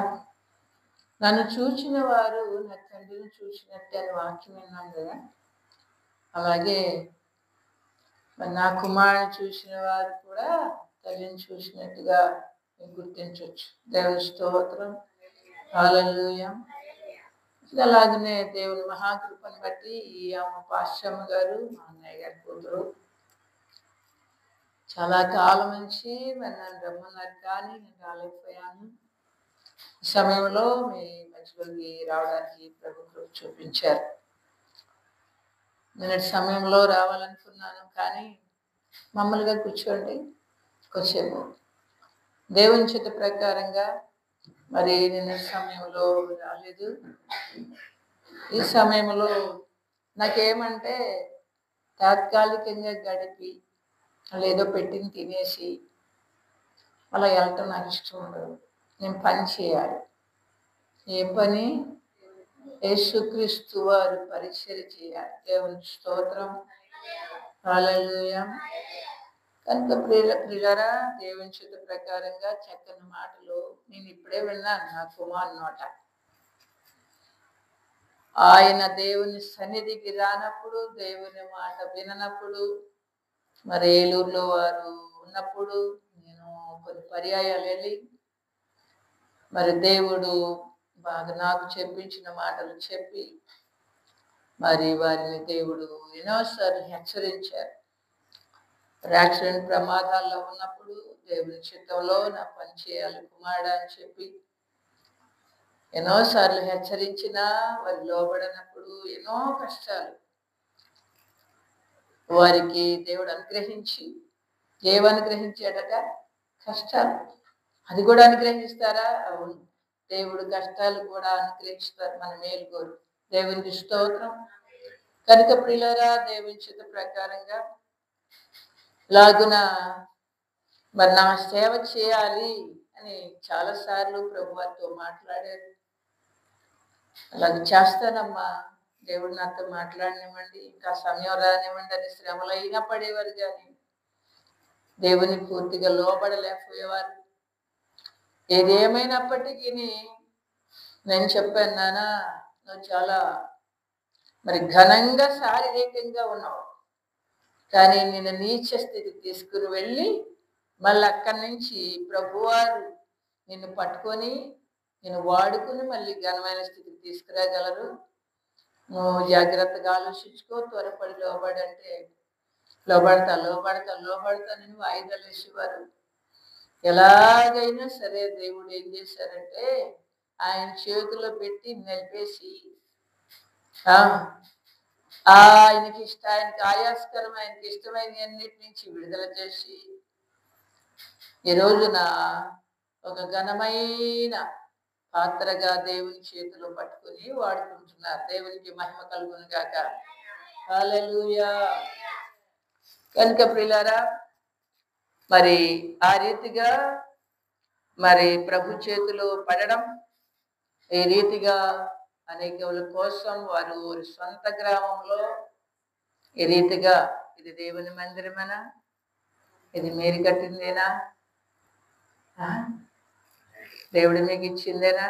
నన్ను చూచిన వారు నా తండ్రిని చూసినట్టే అని వాక్యం విన్నాను కదా. అలాగే నా కుమారుని చూసిన వారు కూడా తల్లిని చూసినట్టుగా గుర్తించవచ్చు. దేవుని స్తోత్రం, హల్లెలూయా. అలాగనే దేవుని మహాకృపను బట్టి ఈ అమ్మ పాశ్చమ్మ గారు, మా అన్నయ్య గారి కూతురు, చాలా కాలం నుంచి మరి నన్ను రమ్మన్నారు, కానీ నేను రాలేకపోయాను. ఈ సమయంలో మీ మధ్యలోకి రావడానికి ప్రభు కృప చూపించారు. నిన్నటి సమయంలో రావాలనుకున్నాను, కానీ మామూలుగా కూర్చోండి కొంచెంసేపు దేవుని చిత్త ప్రకారంగా మరి నిన్నటి సమయంలో రాలేదు. ఈ సమయంలో నాకేమంటే తాత్కాలికంగా గడిపి లేదో పెట్టింది తినేసి అలా వెళ్ళటం నాకు ఇష్టం ఉండదు. నేను పని చేయాలి. ఏం పని? యేసుక్రీస్తు వారు పరిచర్య చేయాలి. దేవుని స్తోత్రం, హల్లెలూయా. కనుక ప్రియులారా, దేవుని చిత్త ప్రకారంగా చక్కని మాటలు నేను ఇప్పుడే విన్నాను నా కుమారుని నోట. ఆయన దేవుని సన్నిధికి రానప్పుడు, దేవుని మాట విననప్పుడు, మరి ఏలూరులో వారు ఉన్నప్పుడు నేను కొన్ని పర్యాయాలు వెళ్ళి మరి దేవుడు బాగా నాకు చెప్పించిన మాటలు చెప్పి మరి వారిని దేవుడు ఎన్నోసార్లు హెచ్చరించారు. యాక్సిడెంట్ ప్రమాదాల్లో ఉన్నప్పుడు దేవుని చిత్తంలో నా పని చేయాలి కుమారుడు అని చెప్పి ఎన్నోసార్లు హెచ్చరించినా వారు లోబడనప్పుడు ఎన్నో కష్టాలు వారికి దేవుడు అనుగ్రహించి ఏమనుగ్రహించాడట? కష్టాలు. అది కూడా అనుగ్రహిస్తారా? అవును, దేవుడు కష్టాలు కూడా అనుగ్రహిస్తారు మన మేలు కోరు. దేవునికి స్తోత్రం. కనుక ప్రియులారా, దేవుని చిత్త ప్రకారంగా లాగున మరి నా సేవ చేయాలి అని చాలాసార్లు ప్రభు వారితో మాట్లాడారు. అలాగే చేస్తానమ్మా, దేవుడు నాతో మాట్లాడనివ్వండి, ఇంకా సమయం రానివ్వండి అని శ్రమలు అయినా పడేవారు, కానీ దేవుని పూర్తిగా లోబడలేకపోయేవారు. ఏదేమైనప్పటికీ నేను చెప్పాను, నానా నువ్వు చాలా మరి ఘనంగా శారీరకంగా ఉన్నావు, కానీ నేను నీచ స్థితికి తీసుకుని వెళ్ళి మళ్ళీ అక్కడి నుంచి ప్రభువారు నిన్ను పట్టుకొని నేను వాడుకుని మళ్ళీ ఘనమైన స్థితికి తీసుకురాగలరు. నువ్వు జాగ్రత్తగా ఆలోచించుకో, త్వరపడి లోబడంటే లోబడతానని వాయిదాలు వేసేవారు. ఎలాగైనా సరే దేవుడు ఏం చేశారంటే ఆయన చేతిలో పెట్టి నిలిపేసి ఆయనకి ఆయాస్కరం, ఆయనకి ఇష్టమైన అన్నిటి నుంచి విడుదల చేసి ఈ రోజున ఒక ఘనమైన పాత్రగా దేవుని చేతిలో పట్టుకుని వాడుకుంటున్నారు. దేవునికి మహిమ కలుగును గాక. హల్లెలూయా. కనుక ప్రియులారా, మరి ఆ రీతిగా మరి ప్రభు చేతిలో పడడం, ఈ రీతిగా అనేకల కోసం వారు సొంత గ్రామంలో ఈ రీతిగా, ఇది దేవుని మందిరమేనా, ఇది మీరు కట్టిందేనా, దేవుడు మీకు ఇచ్చిందేనా?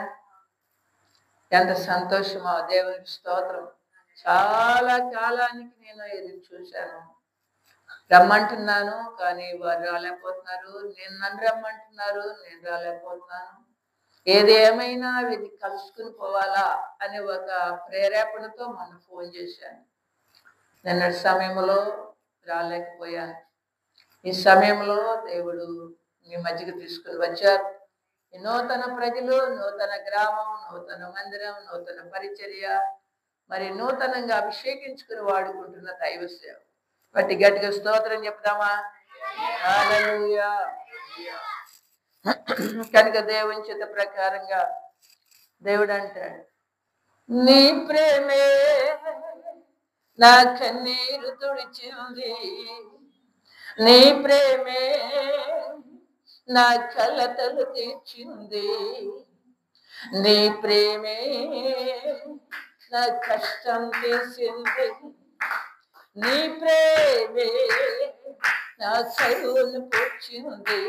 ఎంత సంతోషమో, దేవునికి స్తోత్రం. చాలా కాలానికి నేను ఎదురు చూశాను, రమ్మంటున్నాను కానీ వారు రాలేకపోతున్నారు, నన్ను రమ్మంటున్నారు, నేను రాలేకపోతున్నాను. ఏదేమైనా వీటిని కలుసుకుని పోవాలా అనే ఒక ప్రేరేపణతో మొన్న ఫోన్ చేశాను. నిన్నటి సమయంలో రాలేకపోయాను. ఈ సమయంలో దేవుడు మీ మధ్యకు తీసుకుని వచ్చారు. ఈ నూతన ప్రజలు, నూతన గ్రామం, నూతన మందిరం, నూతన పరిచర్య, మరి నూతనంగా అభిషేకించుకుని వాడుకుంటున్న దైవ సేవ. బట్టి గట్టిగా స్తోత్రం చెప్తామా? హల్లెలూయా. కనుక దేవుని చిత్త ప్రకారంగా దేవుడు అంటాడు, నీ ప్రేమే నా కన్నీరు తుడిచింది, నీ ప్రేమే నా కలతలు తీర్చింది, నీ ప్రేమే నా కష్టం తీసింది, నీ ప్రేమే నా చదువును పూడ్చింది.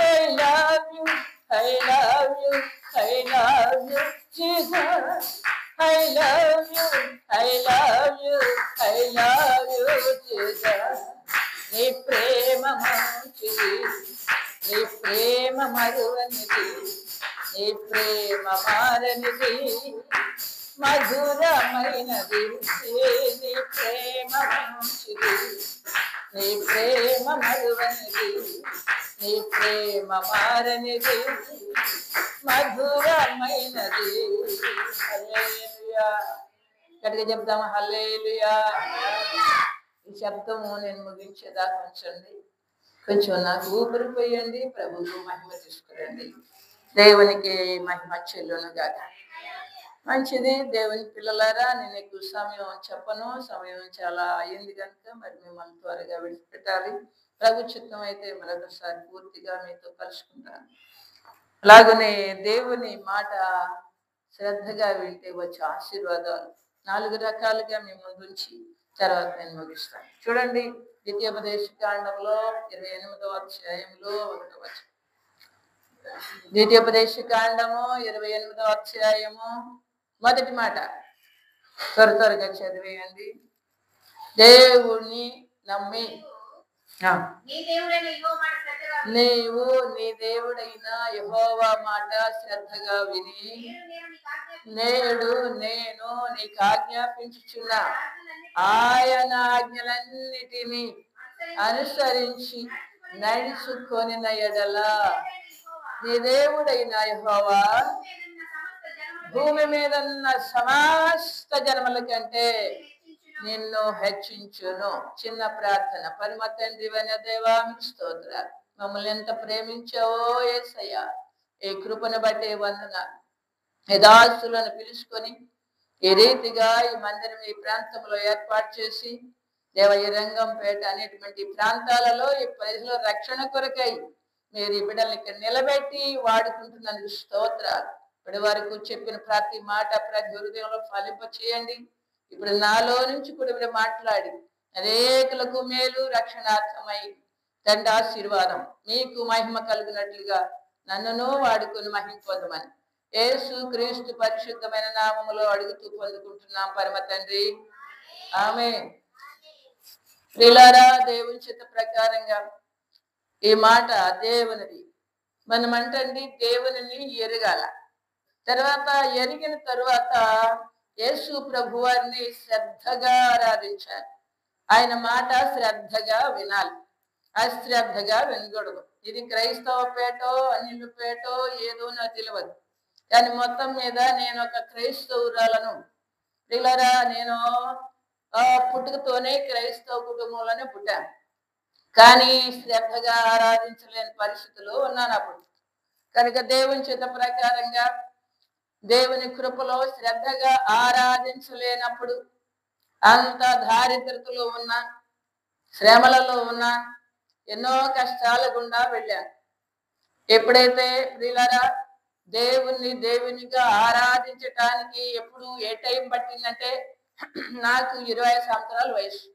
I love you, I love you, I love you, Jesus. I love you, I love you, I love you, Jesus. నీ ప్రేమ మంచిది, నీ ప్రేమ మరువనిది, నీ ప్రేమ మారనిది, మధురమైనది. నీ ప్రేమ మంచిది, నీ ప్రేమ మరువనిది, నీ ప్రేమ మారనిది, మధురమైనది. హల్లెలూయా. గట్టిగా చెప్తామా? హల్లెలూయా. ఈ శబ్దము నేను ముగించేదాకా ఉంచండి, కొంచెం నాకు ఊపిరిపోయండి, ప్రభువుకు మహిమ తీసుకురండి. దేవునికి మహిమ చెల్లును గాక. మంచిది దేవుని పిల్లలారా, నేను ఎక్కువ సమయం చెప్పను, సమయం చాలా అయింది కనుక మరి మిమ్మల్ని త్వరగా విడిచిపెట్టాలి. ప్రభు చిత్తం అయితే మరొకసారి పూర్తిగా మీతో కలుసుకుంటాను. అలాగనే దేవుని మాట శ్రద్ధగా వింటే వచ్చే ఆశీర్వాదాలు 4 రకాలుగా మీ ముందుంచి తర్వాత నేను ముగిస్తాను. చూడండి, ద్వితీయోపదేశ కాండంలో 28వ అధ్యాయంలో 1వ వచనం. ద్వితీయోపదేశ కాండము 28వ అధ్యాయము మొదటి మాట త్వరగా చదివేయండి. దేవుణ్ణి నమ్మి నీవు నీ దేవుడైన యెహోవా మాట శ్రద్ధగా విని నేడు నేను నీకు ఆజ్ఞాపించుచున్న ఆయన ఆజ్ఞలన్నిటినీ అనుసరించి నడుచుకొనిన ఎడల నీ దేవుడైన యెహోవా భూమి మీద ఉన్న సమస్త జన్మల కంటే నిన్ను హెచ్చించును. చిన్న ప్రార్థన. పరమ తండ్రి అయిన దేవా మీకు స్తోత్రాలు. మమ్మల్ని ఎంత ప్రేమించావో యేసయ్యా, ఈ కృపను బట్టి వందనాలు. యథాస్తులను పిలుచుకొని ఈ రీతిగా ఈ మందిరం ఈ ప్రాంతంలో ఏర్పాటు చేసి దేవ ఈ రంగంపేట అనేటువంటి ప్రాంతాలలో ఈ ప్రజల రక్షణ కొరకై మీరు ఈ బిడ్డల్ని ఇక్కడ నిలబెట్టి వాడుకుంటున్నందుకు స్తోత్రాలు. ఇప్పటి వరకు చెప్పిన ప్రతి మాట ప్రతి హృదయంలో ఫలింప చేయండి. ఇప్పుడు నాలో నుంచి కూడా మీరు మాట్లాడి అనేకులకు మేలు రక్షణార్థమై తండ్రి ఆశీర్వాదం మీకు మహిమ కలుగునట్లుగా నన్నును వాడుకొని మహిమ పొందమని యేసు క్రీస్తు పరిశుద్ధమైన నామములో అడుగుతూ పొందుకుంటున్నాం పరమ తండ్రి. ఆమేన్. ప్రియులారా, దేవుని చిత్త ప్రకారంగా ఈ మాట దేవునిది. మనం అంటండి దేవునిని ఎరగాల. తర్వాత ఎరిగిన తరువాత యేసు ప్రభు వారిని శ్రద్ధగా ఆరాధించాలి. ఆయన మాట శ్రద్ధగా వినాలి, అశ్రద్ధగా వినకూడదు. ఇది క్రైస్తవ పేటో అన్యుల పేటో ఏదో నాకు తెలియదు, కానీ మొత్తం మీద నేను ఒక క్రైస్తవురాలను. పిల్లరా, నేను పుట్టుకతోనే క్రైస్తవ కుటుంబంలోనే పుట్టాను, కానీ శ్రద్ధగా ఆరాధించలేని పరిస్థితుల్లో ఉన్నాను అప్పుడు. కనుక దేవుని చిత్త ప్రకారంగా దేవుని కృపలో శ్రద్ధగా ఆరాధించలేనప్పుడు అంత దారిద్రతలో ఉన్నా, శ్రమలలో ఉన్నా, ఎన్నో కష్టాల గుండా వెళ్ళాను. ఎప్పుడైతే ప్రియులారా దేవునిగా ఆరాధించటానికి ఎప్పుడు ఏ టైం పట్టిందంటే, నాకు 20 సంవత్సరాల వయసు,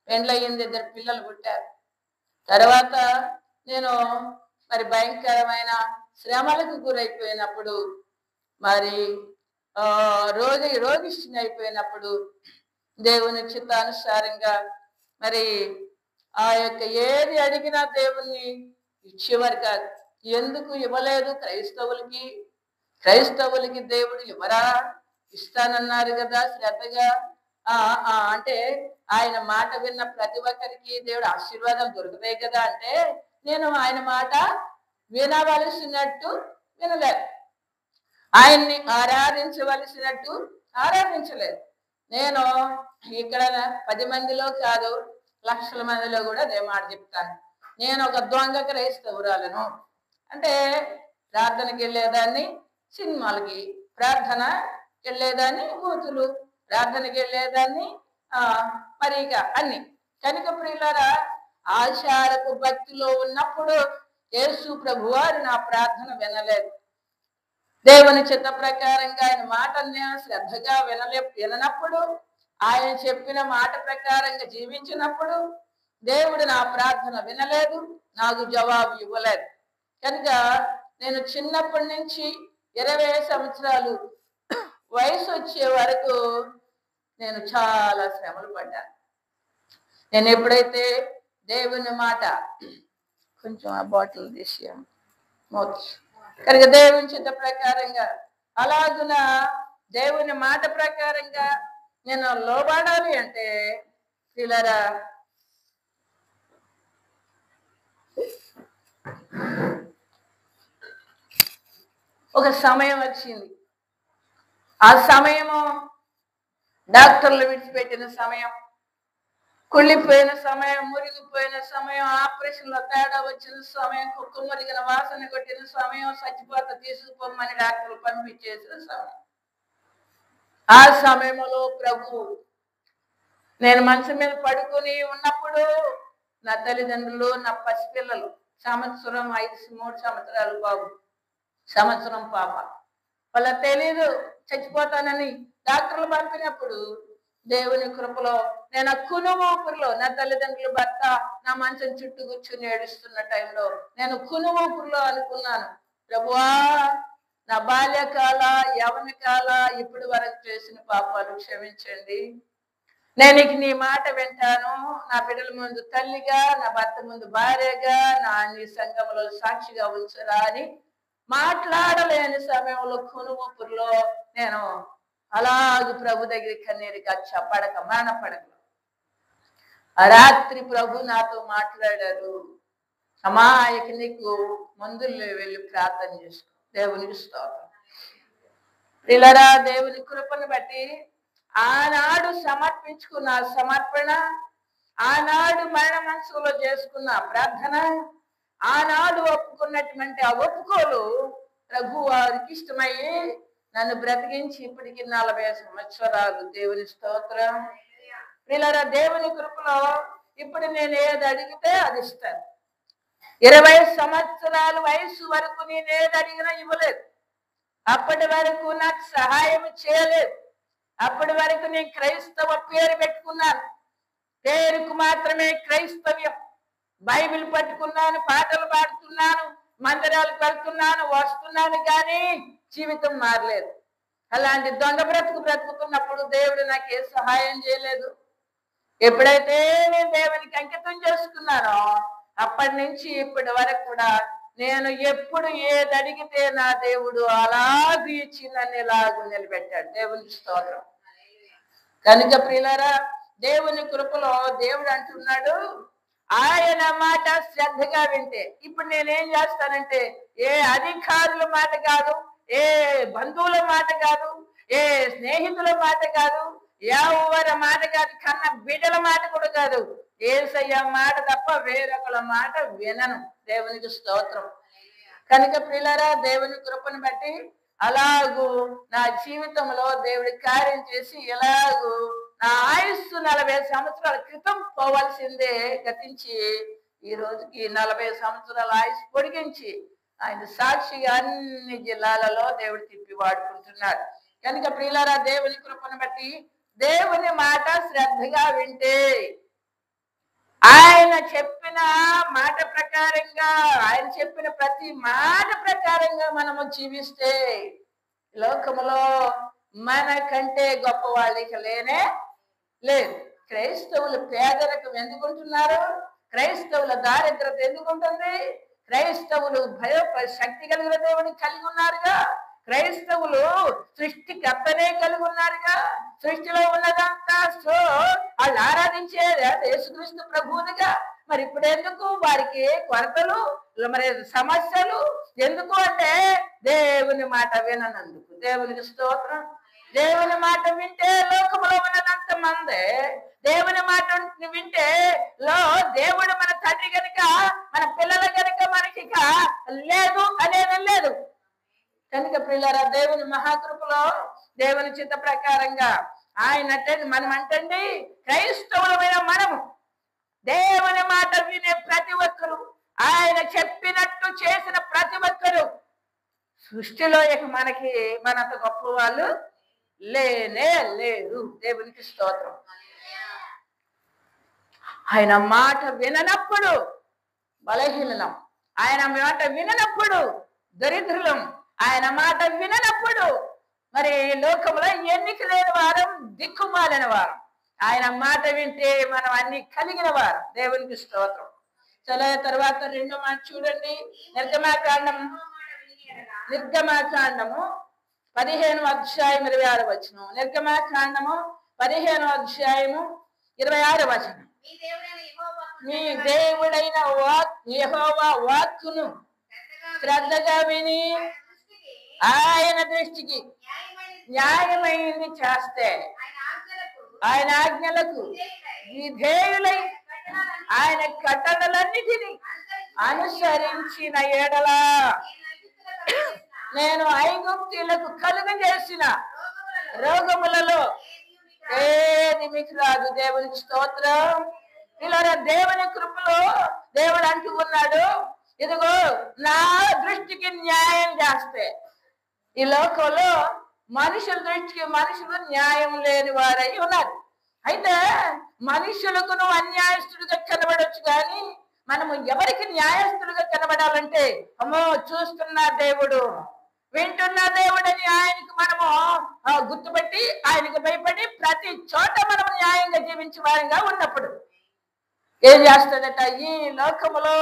పెండ్లయ్యింది, 2 పిల్లలు పుట్టారు. తర్వాత నేను మరి భయంకరమైన శ్రమలకు గురైపోయినప్పుడు, మరి రోగిష్ఠిని అయిపోయినప్పుడు దేవుని చిత్తానుసారంగా మరి ఆ యొక్క ఏది అడిగినా దేవుణ్ణి ఇచ్చేవారు కాదు. ఎందుకు ఇవ్వలేదు? క్రైస్తవులకి దేవుడు ఇవ్వరా? ఇస్తానన్నారు కదా శ్రద్ధగా. అంటే ఆయన మాట విన్న ప్రతి ఒక్కరికి దేవుడు ఆశీర్వాదం దొరుకుతాయి కదా. అంటే నేను ఆయన మాట వినవలసినట్టు వినలేదు, ఆయన్ని ఆరాధించవలసినట్టు ఆరాధించలేదు. నేను ఇక్కడ 10 మందిలో కాదు, లక్షల మందిలో కూడా అదే మాట చెప్తాను. నేను ఒక దొంగ క్రైస్తవురాలను. అంటే ప్రార్థనకి వెళ్ళేదాన్ని సినిమాలకి, ప్రార్థనకి వెళ్ళేదాన్ని బూతులు, ప్రార్థనకి వెళ్ళేదాన్ని మరి ఇక అన్ని. కనుక ప్రియులారా, ఆచారపు భక్తిలో ఉన్నప్పుడు యేసు ప్రభువారు నా ప్రార్థన వినలేదు. దేవుని చిత్త ప్రకారంగా ఆయన మాటని శ్రద్ధగా విననప్పుడు, ఆయన చెప్పిన మాట ప్రకారంగా జీవించినప్పుడు దేవుడు నా ప్రార్థన వినలేదు, నాకు జవాబు ఇవ్వలేదు. కనుక నేను చిన్నప్పటి నుంచి 20 సంవత్సరాలు వయసు వచ్చే వరకు నేను చాలా శ్రమలు పడ్డాను. నేను ఎప్పుడైతే దేవుని మాట, కొంచెం ఆ బాటిల్ తీసాను మోచి, కనుక దేవుని చిత్త ప్రకారంగా అలాగున దేవుని మాట ప్రకారంగా నేను లోబడాలి అంటే పిల్లరా, ఒక సమయం వచ్చింది. ఆ సమయము డాక్టర్లు విడిచిపెట్టిన సమయం, కుళ్ళిపోయిన సమయం, మురిగిపోయిన సమయం, ఆపరేషన్లో తేడా వచ్చిన సమయం, కుక్క మురిగిన వాసన కొట్టిన సమయం, చచ్చిపోత తీసుకుపోమని డాక్టర్లు పంపించేసిన సమయం. ఆ సమయంలో ప్రభు, నేను మంచం మీద పడుకుని ఉన్నప్పుడు నా తల్లిదండ్రులు, నా పసిపిల్లలు, సంవత్సరం 3 సంవత్సరాలు బాబు, సంవత్సరం పాప, వాళ్ళకి తెలీదు చచ్చిపోతానని డాక్టర్లు పంపినప్పుడు దేవుని కృపలో నేను కునుమూపురులో, నా తల్లిదండ్రుల భర్త నా మంచం చుట్టూ కూర్చుని ఏడుస్తున్న టైంలో నేను కునుమూపురులో అనుకున్నాను, ప్రభువా నా బాల్యకాల యవన కాల ఇప్పటి వరకు చేసిన పాపాలు క్షమించండి. నేను నీ మాట వింటాను, నా బిడ్డల ముందు తల్లిగా, నా భర్త ముందు భార్యగా, నా నీ సంఘంలో సాక్షిగా ఉంచరా అని మాట్లాడలేని సమయంలో కునుమూపురులో నేను అలాగే ప్రభు దగ్గరికి కన్నీరు కచ్చ పడక మాన పడక ఆ రాత్రి ప్రభు నాతో మాట్లాడారు, అమాయకి నీకు మందుల్లో వెళ్ళి ప్రార్థన చేసుకో, దేవునికి స్తోత్రం. ప్రియులారా, దేవుని కృపను బట్టి ఆనాడు సమర్పించుకున్న సమర్పణ, ఆనాడు మరణ మనసులో చేసుకున్న ప్రార్థన, ఆనాడు ఒప్పుకున్నటువంటి ఆ ఒప్పుకోలు ప్రభు వారికి ఇష్టమయ్యి నన్ను బ్రతికించి ఇప్పటికి 40 సంవత్సరాలు. దేవుని స్తోత్రం. ప్రియులారా, దేవుని కృపలో ఇప్పుడు నేను ఏది అడిగితే అది ఇస్తాను. 20 సంవత్సరాల వయసు వరకు నేను ఏది అడిగినా ఇవ్వలేదు. అప్పటి వరకు నాకు సహాయం చేయలేదు. అప్పటి వరకు నేను క్రైస్తవ పేరు పెట్టుకున్నాను. పేరుకు మాత్రమే క్రైస్తవ్యం. బైబిల్ పట్టుకున్నాను, పాటలు పాడుతున్నాను, మందిరాలకు వెళ్తున్నాను, వస్తున్నాను, కానీ జీవితం మారలేదు. అలాంటి దొంగ బ్రతుకుతున్నప్పుడు దేవుడు నాకు ఏ సహాయం చేయలేదు. ఎప్పుడైతే నేను దేవునికి అంకితం చేసుకున్నానో అప్పటి నుంచి ఇప్పటి వరకు కూడా నేను ఎప్పుడు ఏది అడిగితే నా దేవుడు అలాగే ఇచ్చి నన్ను ఇలాగ నిలబెట్టాడు. దేవునికి స్తోత్రం. కనుక ప్రియులారా, దేవుని కృపలో దేవుడు అంటున్నాడు, ఆయన మాట శ్రద్ధగా వింటే. ఇప్పుడు నేనేం చేస్తానంటే ఏ అధికారుల మాట కాదు, ఏ బంధువుల మాట కాదు, ఏ స్నేహితుల మాట కాదు, ఎవరి మాట కాదు, కన్న బిడ్డల మాట కూడా కాదు, యేసయ్య మాట తప్ప వేరొకల మాట వినను. దేవునికి స్తోత్రం. కనుక ప్రియులారా, దేవుని కృపను బట్టి అలాగూ నా జీవితంలో దేవుడి కార్యం చేసి ఎలాగూ నా ఆయుస్సు 40 సంవత్సరాల క్రితం పోవాల్సిందే గతించి ఈ రోజుకి 40 సంవత్సరాల ఆయుస్సు పొడిగించి ఆయన సాక్షిగా అన్ని జిల్లాలలో దేవుడు తిప్పి వాడుకుంటున్నాడు. కనుక ప్రియులారా, దేవుని కృపను బట్టి దేవుని మాట శ్రద్ధగా వింటే, ఆయన చెప్పిన మాట ప్రకారంగా, ఆయన చెప్పిన ప్రతి మాట ప్రకారంగా మనము జీవిస్తే లోకములో మనకంటే గొప్ప వాళ్ళకి లేనే లేదు. క్రైస్తవులు పేదరికం ఎందుకుంటున్నారు? క్రైస్తవుల దారిద్రత ఎందుకుంటుంది? క్రైస్తవులు శక్తి కలిగిన దేవుని కలిగి ఉన్నారుగా. క్రైస్తవులు సృష్టికర్తనే కలిగి ఉన్నారుగా. సృష్టిలో ఉన్నదంతా వాళ్ళు ఆరాధించేది యేసుక్రీస్తు ప్రభువునిగా. మరి ఇప్పుడు ఎందుకు వారికి కొరతలు, మరి సమస్యలు ఎందుకు అంటే దేవుని మాట విననందుకు. దేవునికి స్తోత్రం. దేవుని మాట వింటే లోకములో ఉన్నదంత మందే. దేవుని మాట వింటే దేవుడు మన తండ్రి కనుక, మన పిల్లల కనుక మనకి లేదు అనేది లేదు. కనుక పిల్లరా, దేవుని మహాకృపలో దేవుని చిత్త ప్రకారంగా ఆయన మనం అంటండి క్రైస్తవులమైన మనము దేవుని మాట వినే ప్రతి ఒక్కరు, ఆయన చెప్పినట్టు చేసిన ప్రతి ఒక్కరు సృష్టిలో మనకి మనంత గొప్ప వాళ్ళు లేనే లేరు. దేవునికి స్తోత్రం. ఆయన మాట విననప్పుడు బలహీనం, ఆయన మాట విననప్పుడు దరిద్రులం, ఆయన మాట విననప్పుడు మరి లోకంలో ఎన్నిక లేని వారం, దిక్కుమాలిన వారం. ఆయన మాట వింటే మనం అన్ని కలిగిన వారు. దేవునికి స్తోత్రం. చలా తర్వాత రెండో మాట చూడండి. నిర్గమాకాండము 15వ అధ్యాయం 26వ వచనం. నిర్గమాకాండము 15వ అధ్యాయము 26వ వచనం. మీ దేవుడైన యెహోవా వాక్కును శ్రద్ధగా విని ఆయన దృష్టికి న్యాయమైంది చేస్తే, ఆయన ఆజ్ఞలకు విధేయులై ఆయన కట్టడలన్నిటినీ అనుసరించిన ఎడల నేను ఐగుప్తీయులకు కలుగజేసిన రోగములలో ఏది మీకు రాదు. దేవునికి స్తోత్రం. ఇలా దేవుని కృపలో దేవుడు అంటూ ఉన్నాడు, ఇదిగో నా దృష్టికి న్యాయం చేస్తే. ఈ లోకంలో మనుషుల దృష్టికి మనుషులు న్యాయం లేని వారై ఉన్నారు. అయితే మనుషులకు నువ్వు అన్యాయస్తుడిగా కనబడవచ్చు, కానీ మనము ఎవరికి న్యాయస్తుడిగా కనబడాలంటే, అమ్మో చూస్తున్న దేవుడు, వింటున్న దేవుడు అని ఆయనకు మనము గుర్తుపెట్టి ఆయనకు భయపడి ప్రతి చోట మనము న్యాయంగా జీవించే వారంగా ఉన్నప్పుడు ఏం చేస్తుందట, ఈ లోకములో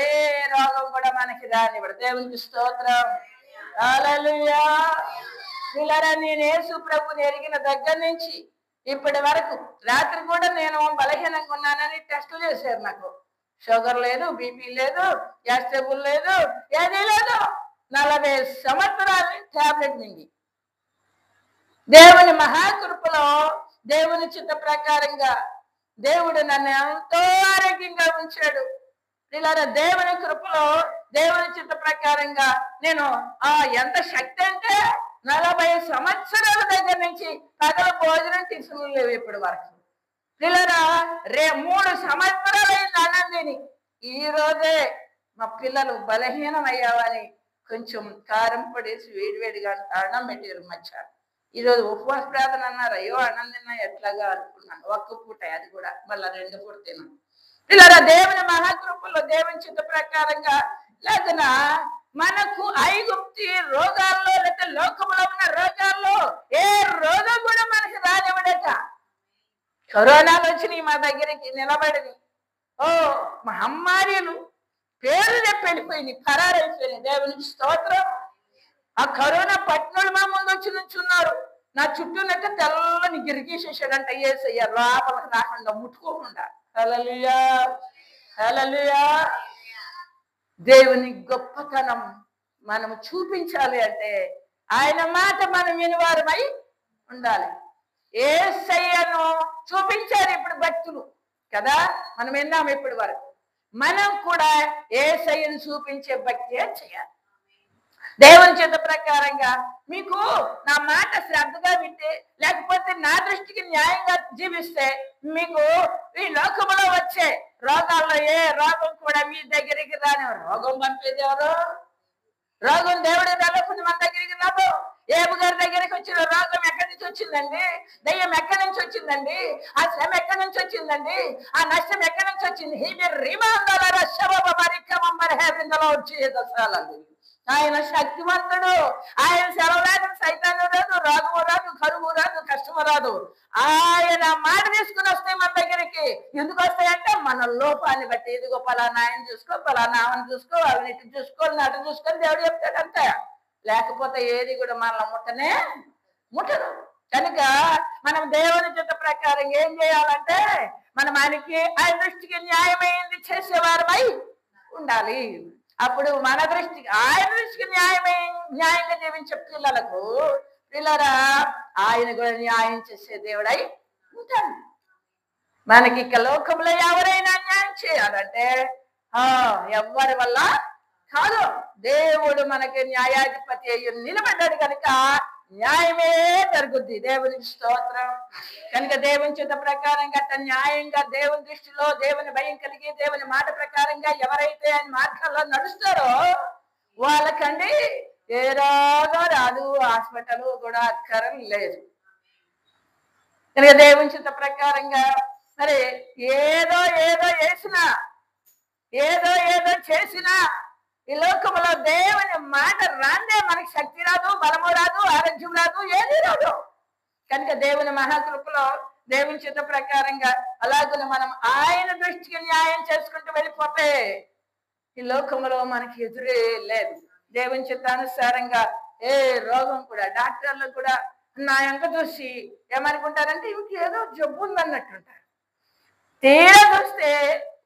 ఏ రోగం కూడా మనకి రానివ్వడు. దేవునికి స్తోత్రం. హల్లెలూయా. పిల్లరా, నేను యేసు ప్రభుని ఎరిగిన దగ్గర నుంచి ఇప్పటి వరకు రాత్రి కూడా నేను బలహీనంగా ఉన్నానని టెస్టులు చేశారు. నాకు షుగర్ లేదు, బీపీ లేదు, గ్యాస్ట్రబుల్ లేదు, ఏదీ లేదు. 40 సంవత్సరాలు టాబ్లెట్ మింగి దేవుని మహాకృపలో దేవుని చిత్త ప్రకారంగా దేవుడు నన్ను ఎంతో ఆరోగ్యంగా ఉంచాడు. ఇలా దేవుని కృపలో దేవుని చిత్త ప్రకారంగా నేను ఎంత శక్తి అంటే 40 సంవత్సరాల దగ్గర నుంచి పగల భోజనం టిఫిన్లు లేవు ఇప్పటి వరకు. పిల్లరా 3 సంవత్సరాలు అయింది అన్నం తిని. ఈ రోజే మా పిల్లలు బలహీనం అయ్యావని కొంచెం కారం పడేసి వేడివేడిగా అన్నం పెట్టారు మధ్యాహ్నం. ఈరోజు ఉపవాస ప్రార్థన అన్నారు. అయ్యో అన్నం తిన్నా ఎట్లాగా అనుకున్నాను. ఒక్క పూట, అది కూడా మళ్ళీ 2 పూట తిన్నాను. పిల్లరా దేవుని మహాకృపల్లో దేవుని చిత్త ప్రకారంగా లేదన మనకు ఐగుప్తి రోగాల్లో లేకపోతే లోకంలో ఉన్న రోగాల్లో ఏ రోగం కూడా మనకి రానివ్వడట. కరోనాలు వచ్చినాయి మా దగ్గరికి నిలబడింది. మహమ్మారీలు పేరు చెప్పి వెళ్ళిపోయింది, ఖరారైపోయినాయి. దేవునికి స్తోత్రం. ఆ కరోనా పట్టినోళ్ళు మా ముందు వచ్చి నుంచున్నారు. నా చుట్టూ నట్ట తెల్లని గిరిగీసేసాడంట యేసయ్య, లోపలికి రాకుండా ముట్టుకోకుండా. హల్లెలూయా, హల్లెలూయా. దేవుని గొప్పతనం మనము చూపించాలి అంటే ఆయన మాట మనం వినివారమై ఉండాలి. యేసయ్యను చూపించారు ఇప్పుడు భక్తులు కదా, మనం విన్నాము ఇప్పటి వరకు. మనం కూడా యేసయ్యను చూపించే భక్తి చేయాలి. దేవుని చేత ప్రకారంగా మీకు నా మాట శ్రద్ధగా వింటే, లేకపోతే నా దృష్టికి న్యాయంగా జీవిస్తే మీకు ఈ లోకంలో వచ్చే రోగాల్లో ఏ రోగం కూడా మీ దగ్గరికి రాని. రోగం పంపేది ఎవరు? రోగం దేవుడి వెళ్ళకుండా మన దగ్గరికి రాదు. ఏబు గారి దగ్గరికి వచ్చిన రోగం ఎక్కడి నుంచి వచ్చిందండి? దయ్యం ఎక్కడి నుంచి వచ్చిందండి? ఆ శ్రమ ఎక్కడి నుంచి వచ్చిందండి? ఆ నష్టం ఎక్కడి నుంచి వచ్చింది? ఆయన శక్తివంతుడు. ఆయన సెలవు రాదు, సైతాను రాదు, రోగము రాదు, కరువు రాదు, కష్టము రాదు. ఆయన మాట తీసుకుని వస్తాయి మన దగ్గరికి. ఎందుకు వస్తాయంటే మన లోపాన్ని బట్టి. ఇదిగో పలానా ఆయన చూసుకో, పలానా ఆమెను చూసుకో, అవినీతి చూసుకో, నటు చూసుకొని దేవుడు చెప్తాడంతే. లేకపోతే ఏది కూడా మనల్ని ముట్టదు. కనుక మనం దేవుని చిత్త ప్రకారం ఏం చేయాలంటే మనం ఆయన దృష్టికి న్యాయమైంది చేసేవారమై ఉండాలి. అప్పుడు మన దృష్టికి ఆయన దృష్టికి న్యాయంగా జీవించే పిల్లరా ఆయన కూడా న్యాయం చేసే దేవుడై ఉంటాడు. మనకి ఇక లోకంలో ఎవరైనా న్యాయం చేయాలంటే ఎవరి వల్ల కాదు. దేవుడు మనకి న్యాయాధిపతి అయ్యి నిలబడ్డాడు కనుక న్యాయమే జరుగుద్ది. దేవునికి స్తోత్రం. కనుక దేవుని చిత్త ప్రకారంగా న్యాయంగా దేవుని దృష్టిలో దేవుని భయం కలిగి దేవుని మాట ప్రకారంగా ఎవరైతే ఆయన మార్గాల్లో నడుస్తారో వాళ్ళకండి ఏ రోగం రాదు, హాస్పిటల్ కూడా అక్కరం లేదు. కనుక దేవుని చిత్త ప్రకారంగా సరే ఏదో వేసినా ఏదో చేసినా ఈ లోకంలో దేవుని మాట రాందే మనకి శక్తి రాదు, బలము రాదు, ఆరోగ్యం రాదు, ఏది రాదు. కనుక దేవుని మహాకృపలో దేవుని చిత్త ప్రకారంగా అలాగే మనం ఆయన దృష్టికి న్యాయం చేసుకుంటూ వెళ్ళిపోతే ఈ లోకంలో మనకి ఎదురే లేదు. దేవుని చిత్తానుసారంగా ఏ రోగం కూడా డాక్టర్లు కూడా నా ఎంక చూసి ఏమనుకుంటారంటే ఇవికి ఏదో జబ్బు ఉందన్నట్టుంటారు. తీరా చూస్తే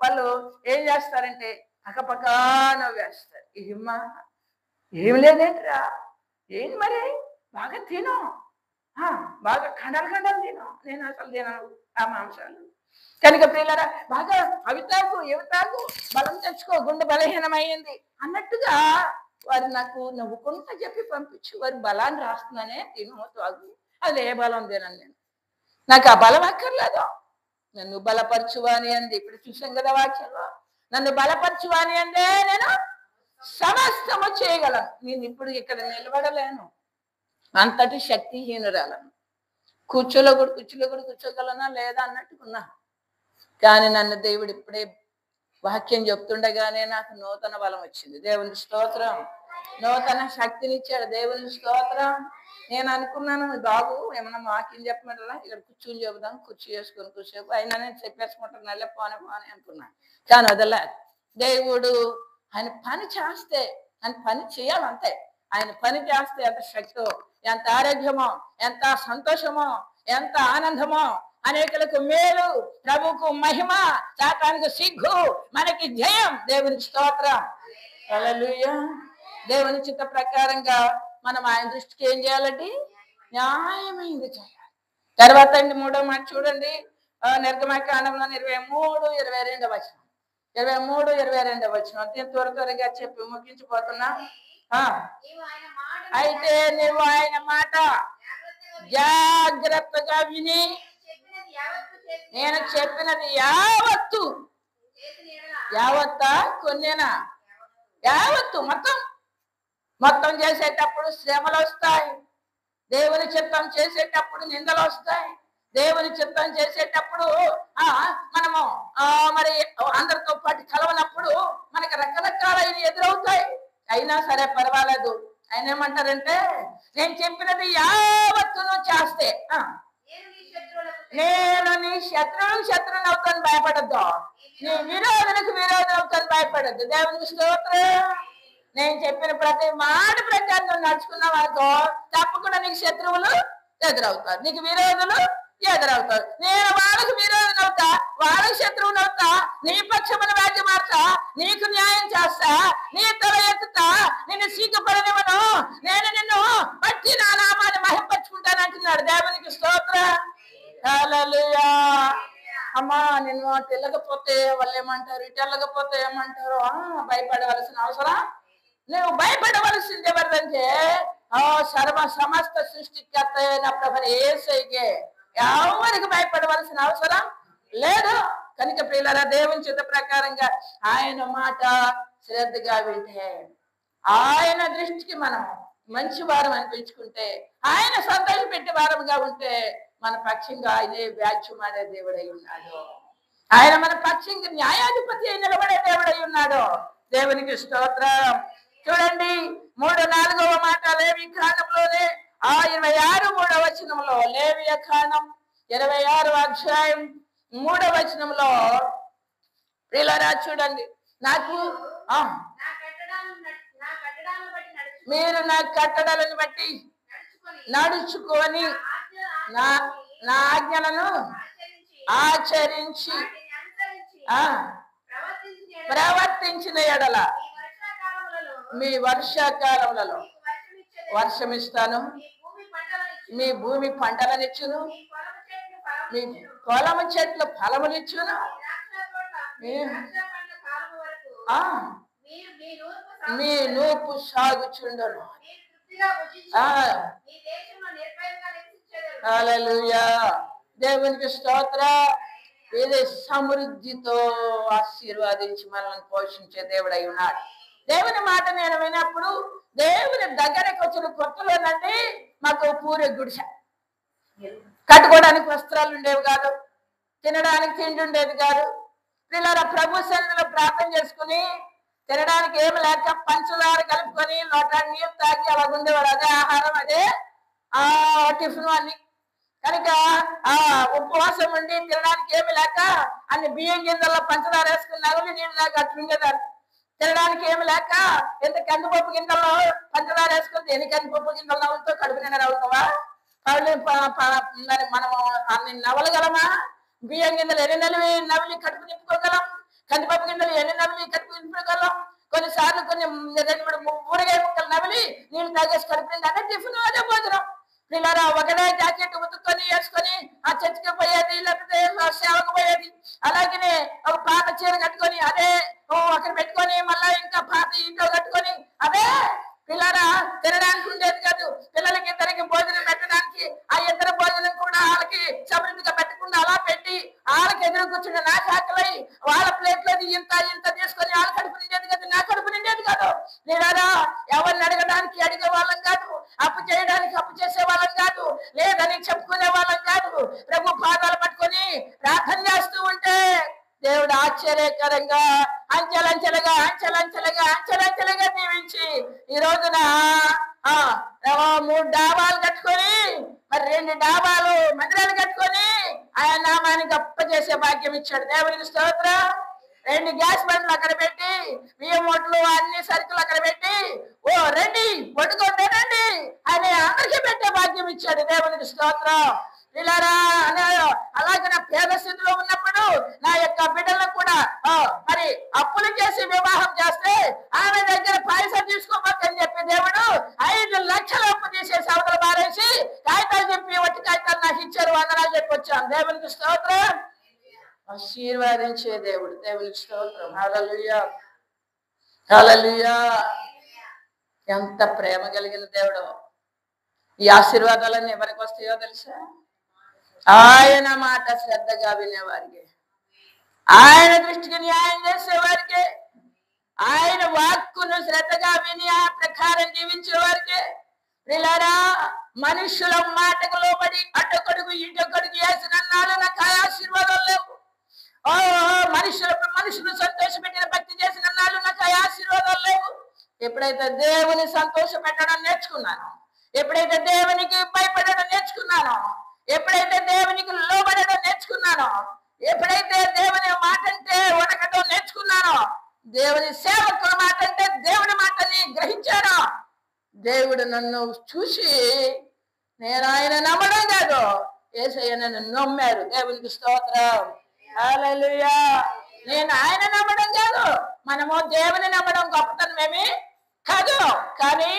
వాళ్ళు ఏం చేస్తారంటే పక్కపక్క నవ్వేస్తారు. ఏం లేదేంట్రా, ఏంటి మరి బాగా తిను, బాగా ఖండాలు తిను. నేను అసలు తినను ఆ మాంసాలు. కనుక పిల్లరా బాగా అవి తాగు, ఇవి తాగు, బలం తెచ్చుకో, గుండె బలహీనమైంది అన్నట్టుగా వారు నాకు నవ్వుకుంటా చెప్పి పంపించి వారు బలాన్ని రాస్తున్నానే, తిను తాగు. అది ఏ బలం తినను నేను, నాకు ఆ బలం అక్కర్లేదు. నన్ను బలపరచువాని అంది. ఇప్పుడు చూసాం కదా వాక్యంలో, నన్ను బలపరచువాని అందే నేను సమస్తము చేయగలను. నేను ఇప్పుడు ఇక్కడ నిలబడలేను, అంతటి శక్తిహీనురాలను. కుర్చీలో కూడా కూర్చోగలనా లేదా అన్నట్టుకున్నా. కానీ నన్ను దేవుడు ఇప్పుడే వాక్యం చెప్తుండగానే నాకు నూతన బలం వచ్చింది. దేవుని స్తోత్రం. నూతన శక్తినిచ్చాడు. దేవుని స్తోత్రం. నేను అనుకున్నాను బాబు ఏమన్నా వాక్యం చెప్పమంటారా, ఇక్కడ కూర్చొని చెబుదాం, కుర్చీ వేసుకొని కూర్చోపు అయినా నేను చెప్పేసుకుంటున్నా పోనే అనుకున్నాను. కానీ వదలే. దేవుడు ఆయన పని చేస్తే ఆయన పని చేయాలంతే. ఆయన పని చేస్తే ఎంత శక్తో, ఎంత ఆరోగ్యమో, ఎంత సంతోషమో, ఎంత ఆనందమో, అనేకులకు మేలు, ప్రభుకు మహిమ, సాతానికి సిగ్గు, మనకి జయం. దేవునికి స్తోత్రం. హల్లెలూయా. దేవుని చిత్త ప్రకారంగా మనం ఆయన దృష్టికి ఏం చేయాలండి? న్యాయమైంది చేయాలి. తర్వాత అండి 3వ మాట చూడండి, నిర్గమకాండంలో 23-22 వచనం. 23-22 వచనం. త్వర త్వరగా చెప్పి ముగించిపోతున్నా. అయితే నువ్వు ఆయన మాట జాగ్రత్తగా విని నేను చెప్పినది యావత్తా కొన్నేనా? యావత్తు మొత్తం చేసేటప్పుడు శ్రమలు వస్తాయి. దేవుని చిత్తం చేసేటప్పుడు నిందలు వస్తాయి. దేవుని చిత్తం చేసేటప్పుడు మనము మరి అందరితో పాటు కలవనప్పుడు మనకి రకరకాలైన ఎదురవుతాయి. అయినా సరే పర్వాలేదు. ఆయన ఏమంటారంటే నేను చెప్పినది యావత్తును చేస్తే నేను నీ శత్రువుని అవుతాను భయపడద్దు, నీ విరోధులకు అవుతాను భయపడద్దు. దేవునికి స్తోత్రం. నేను చెప్పిన ప్రతి మాట ప్రకారం నువ్వు నడుచుకున్నావు అనుకో, తప్పకుండా నీకు శత్రువులు ఎదురవుతారు, నీకు విరోధులు ఎదురవుతారు. నేను వాళ్ళకు విరోధులు అవుతా, వాళ్ళకి శత్రువులు అవుతా, నీ పక్షమున వ్యాజ్య మార్చా, నీకు న్యాయం చేస్తా, నీ తల ఎత్తుతా, నిన్ను సిగ్గుపడనివ్వను, నేను నిన్ను బట్టి నా నామాన్ని మహింపరుచుకుంటాను అంటున్నాడు. దేవునికి స్తోత్రం. హల్లెలూయా. అమ్మా నిన్ను తెల్లకపోతే వాళ్ళు ఏమంటారు, ఇటు వెళ్ళకపోతే ఏమంటారు, భయపడవలసిన అవసరం. నువ్వు భయపడవలసింది ఎవరిదంటే సమస్త సృష్టికర్త అయిన ప్రభువు యేసయ్యకే. ఎవరికి భయపడవలసిన అవసరం లేదు. కనుక ప్రియులారా, దేవుని చిత్త ప్రకారంగా ఆయన మాట శ్రద్ధగా వింటే, ఆయన దృష్టికి మనం మంచి వారం అనిపించుకుంటే, ఆయన సంతోషం పెట్టే వారముగా ఉంటే మన పక్షంగా ఆయనే వ్యాజ్యమాడే దేవుడై ఉన్నాడు. ఆయన మన పక్షంగా న్యాయాధిపతి అయి నిలబడే దేవుడై ఉన్నాడు. దేవునికి స్తోత్రం. చూడండి 3-4వ మాట లేవి కాండంలోనే 26-3 వచనంలో, లేవియ కాండం 26వ అధ్యాయం 3వ వచనంలో ప్రియులారా చూడండి, మీరు నా కట్టడాలను బట్టి నడుచుకొని నా ఆజ్ఞలను ఆచరించి ప్రవర్తించిన ఎడల మీ వర్షాకాలములలో వర్షమిస్తాను, మీ భూమి పంటలనిచ్చును, మీ పొలము చెట్లు ఫలములిచ్చును, మీ నూపు సాగుచుండును. హల్లెలూయా. దేవునికి స్తోత్రం. ఇది సమృద్ధితో ఆశీర్వాదించి మనల్ని పోషించే దేవుడై ఉన్నాడు. దేవుని మాట నేను విన్నప్పుడు, దేవుని దగ్గరకు వచ్చిన కొత్తలోనండి మాకు పూరే గుడిసె, కట్టుకోవడానికి వస్త్రాలు ఉండేవి కాదు, తినడానికి తిండి ఉండేది కాదు. పిల్లల ప్రభు సన్నిధిలో ప్రార్థన చేసుకుని తినడానికి ఏమి లేక పంచదార కలుపుకొని లోటాన్ని నీళ్ళు తాగి అలా ఉండేవాడు. అదే ఆహారం, అదే టిఫిన్ అన్ని. కనుక ఉపవాసం ఉండి తినడానికి ఏమి లేక అన్ని బియ్యం గింజల్లో పంచదార వేసుకుని నగలు నీళ్ళు దాకా అట్లుండేదాన్ని. తినడానికి ఏమి లేక ఎంత కందిపప్పు గింజల్లో పంచదార వేసుకుంటే ఎన్ని కందిపప్పు గింజలు నవ్వులతో కడుపు నిండా నవ్వుతావా? మరి మనము అన్ని నవ్వగలమా? బియ్యం గింజలు ఎన్ని నవ్వులి కడుపు నింపుకోగలం? కందిపప్పు గింజలు ఎన్ని నవ్వులి కడుపు నింపుకోగలం? కొన్నిసార్లు కొన్ని 2-3 ఊరగాయ ముక్కలు నవ్వులి నీళ్ళు తాగేసి కడుపు నిండా అదే టిఫిన్, అదే భోజనం. పిల్లరా ఒకటే జాకెట్ ఉతుక్కొని వేసుకొని ఆ చర్చికి పోయేది, లేకపోతే సేవకు పోయేది. అలాగనే ఒక పాత చీర కట్టుకొని అదే అక్కడ పెట్టుకొని మళ్ళా ఇంకా పాత ఇంట్లో కట్టుకొని అదే పిల్లరా తినడానికి ఉండేది కాదు. పిల్లలకి ఇద్దరికి భోజనం పెట్టడానికి ఆ ఇద్దరు భోజనం కూడా వాళ్ళకి సమృద్ధిగా పెట్టకుండా అలా పెట్టి వాళ్ళకి ఎదురు కూర్చుంటే నా ఆకలి వాళ్ళ ప్లేట్లోది ఇంత తీసుకొని వాళ్ళ కడుపు నిండేది కాదు, నా కడుపు నిండేది కాదు. లేదా ఎవరిని అడగడానికి అడిగే వాళ్ళం కాదు, అప్పు చేయడానికి అప్పు చేసే వాళ్ళం కాదు, లేదని చెప్పుకునే వాళ్ళం కాదు. ప్రభు పాదాలు పట్టుకొని ప్రార్థన చేస్తూ ఉంటే దేవుడు ఆశ్చర్యకరంగా అంచెలంచెలుగా దీవించి ఈ రోజున 3 డాబాలు కట్టుకొని మరి 2 డాబాలు మందిరాలు కట్టుకొని ఆయన నామానికి గొప్ప చేసే భాగ్యం ఇచ్చాడు. దేవునికి స్తోత్రం. 2 గ్యాస్ బండ్లు అక్కడ పెట్టి, బియ్యం మూటలు అన్ని సరుకులు అక్కడ పెట్టి, రండి పట్టుకోండి రండి అని అందరికీ పెట్టే భాగ్యం ఇచ్చాడు. దేవునికి స్తోత్రం. పిల్లరా అలాగే నా పేద స్థితిలో ఉన్నప్పుడు నా యొక్క బిడ్డలకు కూడా మరి అప్పులు చేసి వివాహం చేస్తే ఆమె దగ్గర పైసలు తీసుకోబోతని చెప్పి దేవుడు 5 లక్షల అప్పు తీసేసి అవతల బారేసి ఆయన ఆశీర్వాదించే దేవుడు. దేవునికి స్తోత్రం. హల్లెలూయా, హల్లెలూయా. ఎంత ప్రేమ కలిగిన దేవుడు. ఈ ఆశీర్వాదాలన్నీ ఎవరికి వస్తాయో తెలుసా? ఆయన మాట శ్రద్ధగా వినేవారికి, ఆయన దృష్టికి న్యాయం చేసేవారికి, ఆయన వాక్కును శ్రద్ధగా విని ఆ ప్రకారం జీవించే వారికి. ప్రియులారా, మనుషుల మాటకు లోబడి అటొకడుగు ఇటొకడుగు వేసినన్నాడు నాకు ఆశీర్వాదం లేవు. మనుషులు సంతోషపెట్టిన భక్తి చేసిన నాడు నాకు ఆశీర్వాదాలు లేవు. ఎప్పుడైతే దేవుని సంతోష పెట్టడం నేర్చుకున్నాను, ఎప్పుడైతే దేవునికి భయపడడం నేర్చుకున్నానో, ఎప్పుడైతే దేవునికి లోబడడం నేర్చుకున్నానో, ఎప్పుడైతే దేవుని మాట అంటే వణకడం నేర్చుకున్నానో, దేవుని సేవకుల మాట అంటే దేవుని మాటని గ్రహించాను, దేవుడు నన్ను చూసి నేను ఆయన నమ్మడం కాదు, యేసయ్య నన్ను నమ్మారు. దేవునికి స్తోత్రం. హల్లెలూయా. నేను ఆయన నమ్మడం కాదు, మనము దేవుని నమ్మడం గొప్పతనమేమి కాదు, కానీ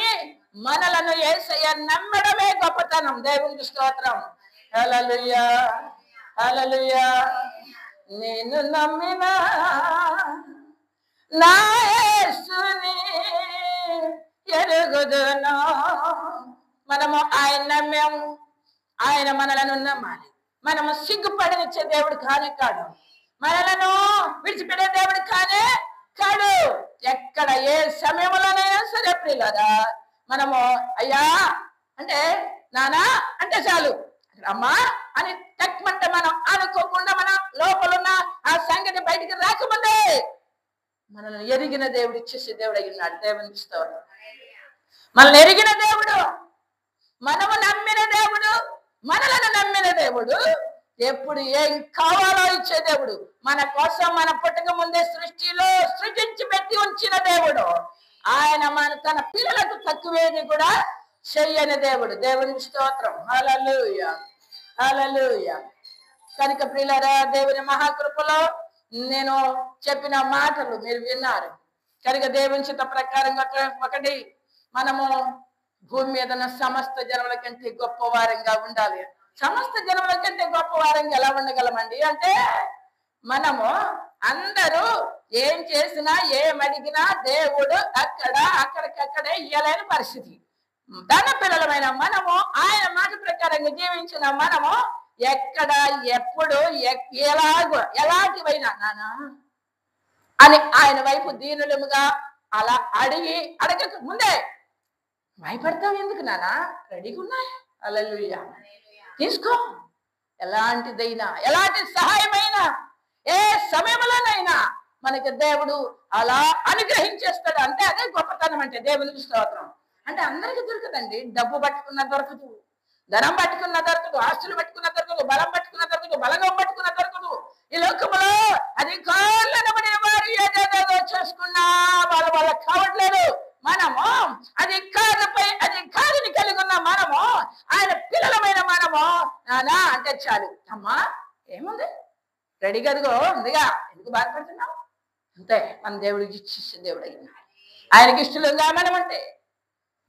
మనలను యేసయ్య నమ్మడమే గొప్పతనం. దేవునికి స్తోత్రం. హల్లెలూయా, హల్లెలూయా. నేను నమ్మిన నా యేసుని ఎరుగుదును. మనము ఆయన నమ్మాము, ఆయన మనలను నమ్మాలి. మనము సిగ్గుపడనిచ్చే దేవుడు కానే కాడు, మనలను విడిచిపెట్టే దేవుడు కానే కాడు. ఎక్కడ ఏ సమయంలోనైనా సరే ప్రియులారా, మనము అయ్యా అంటే నానా అంటే చాలు, అమ్మా అని తక్కువంటే మనం అనుకోకుండా మన లోపలున్న ఆ సంగతి బయటికి రాకముందే మనల్ని ఎరిగిన దేవుడు ఇచ్చేసే దేవుడు అయ్యున్నాడు. దేవునికి స్తోత్రం. మనల్ని ఎరిగిన దేవుడు, మనము నమ్మిన దేవుడు, మనలను నమ్మిన దేవుడు, ఎప్పుడు ఏం కావాలో ఇచ్చే దేవుడు, మన కోసం మన పుట్టక ముందే సృష్టిలో సృజించి పెట్టి ఉంచిన దేవుడు, ఆయన తన పిల్లలకు తక్కువేది కూడా చెయ్యని దేవుడు. దేవునికి స్తోత్రం. హల్లెలూయా, హల్లెలూయా. కనుక ప్రియులారా, దేవుని మహాకృపలో నేను చెప్పిన మాటలు మీరు విన్నారు కనుక దేవుని చిత్త ప్రకారంగా ఒకటి, మనము భూమి మీద ఉన్న సమస్త జనముల కంటే గొప్పవారంగా ఉండాలి. సమస్త జనముల కంటే గొప్పవారంగా ఎలా ఉండగలమండి అంటే, మనము అందరూ ఏం చేసినా ఏమడిగినా దేవుడు అక్కడికక్కడే ఇయ్యలేని పరిస్థితి. తన పిల్లలమైన మనము ఆయన మాట ప్రకారంగా జీవించిన మనము ఎక్కడ ఎప్పుడు ఎలాంటివైనా నానా అని ఆయన వైపు దీనులముగా అలా అడగక ముందే భయపడతావు ఎందుకు నానా, రెడీగా ఉన్నాయి, హల్లెలూయా, తీసుకో. ఎలాంటిదైనా ఎలాంటి సహాయమైనా ఏ సమయంలోనైనా మనకి దేవుడు అలా అనుగ్రహించేస్తాడు. అంటే అదే గొప్పతనం అంటే. దేవునికి స్తోత్రం. అంటే అందరికి దొరకదండి. డబ్బు పట్టుకున్న దొరకదు, ధనం పట్టుకున్న దొరకదు, ఆస్తులు పట్టుకున్న దొరకదు, బలం పట్టుకున్న దొరకదు, బలగం పట్టుకున్న దొరకదు. ఈ లోకములో అధికారులను వారు ఏదేదో చేసుకున్నా వాళ్ళకి కావట్లేదు. మనము అధికారిని కలిగి ఉన్న మనము, ఆయన పిల్లలమైన మనము నానా అంటే చాలు, అమ్మా ఏముంది రెడీగా అదిగో ఉందిగా, ఎందుకు బాధపడుతున్నావు, అంతే. మన దేవుడికి ఇచ్చేసే దేవుడు అయినా ఆయనకి ఇష్టలుగా మనం అంటే.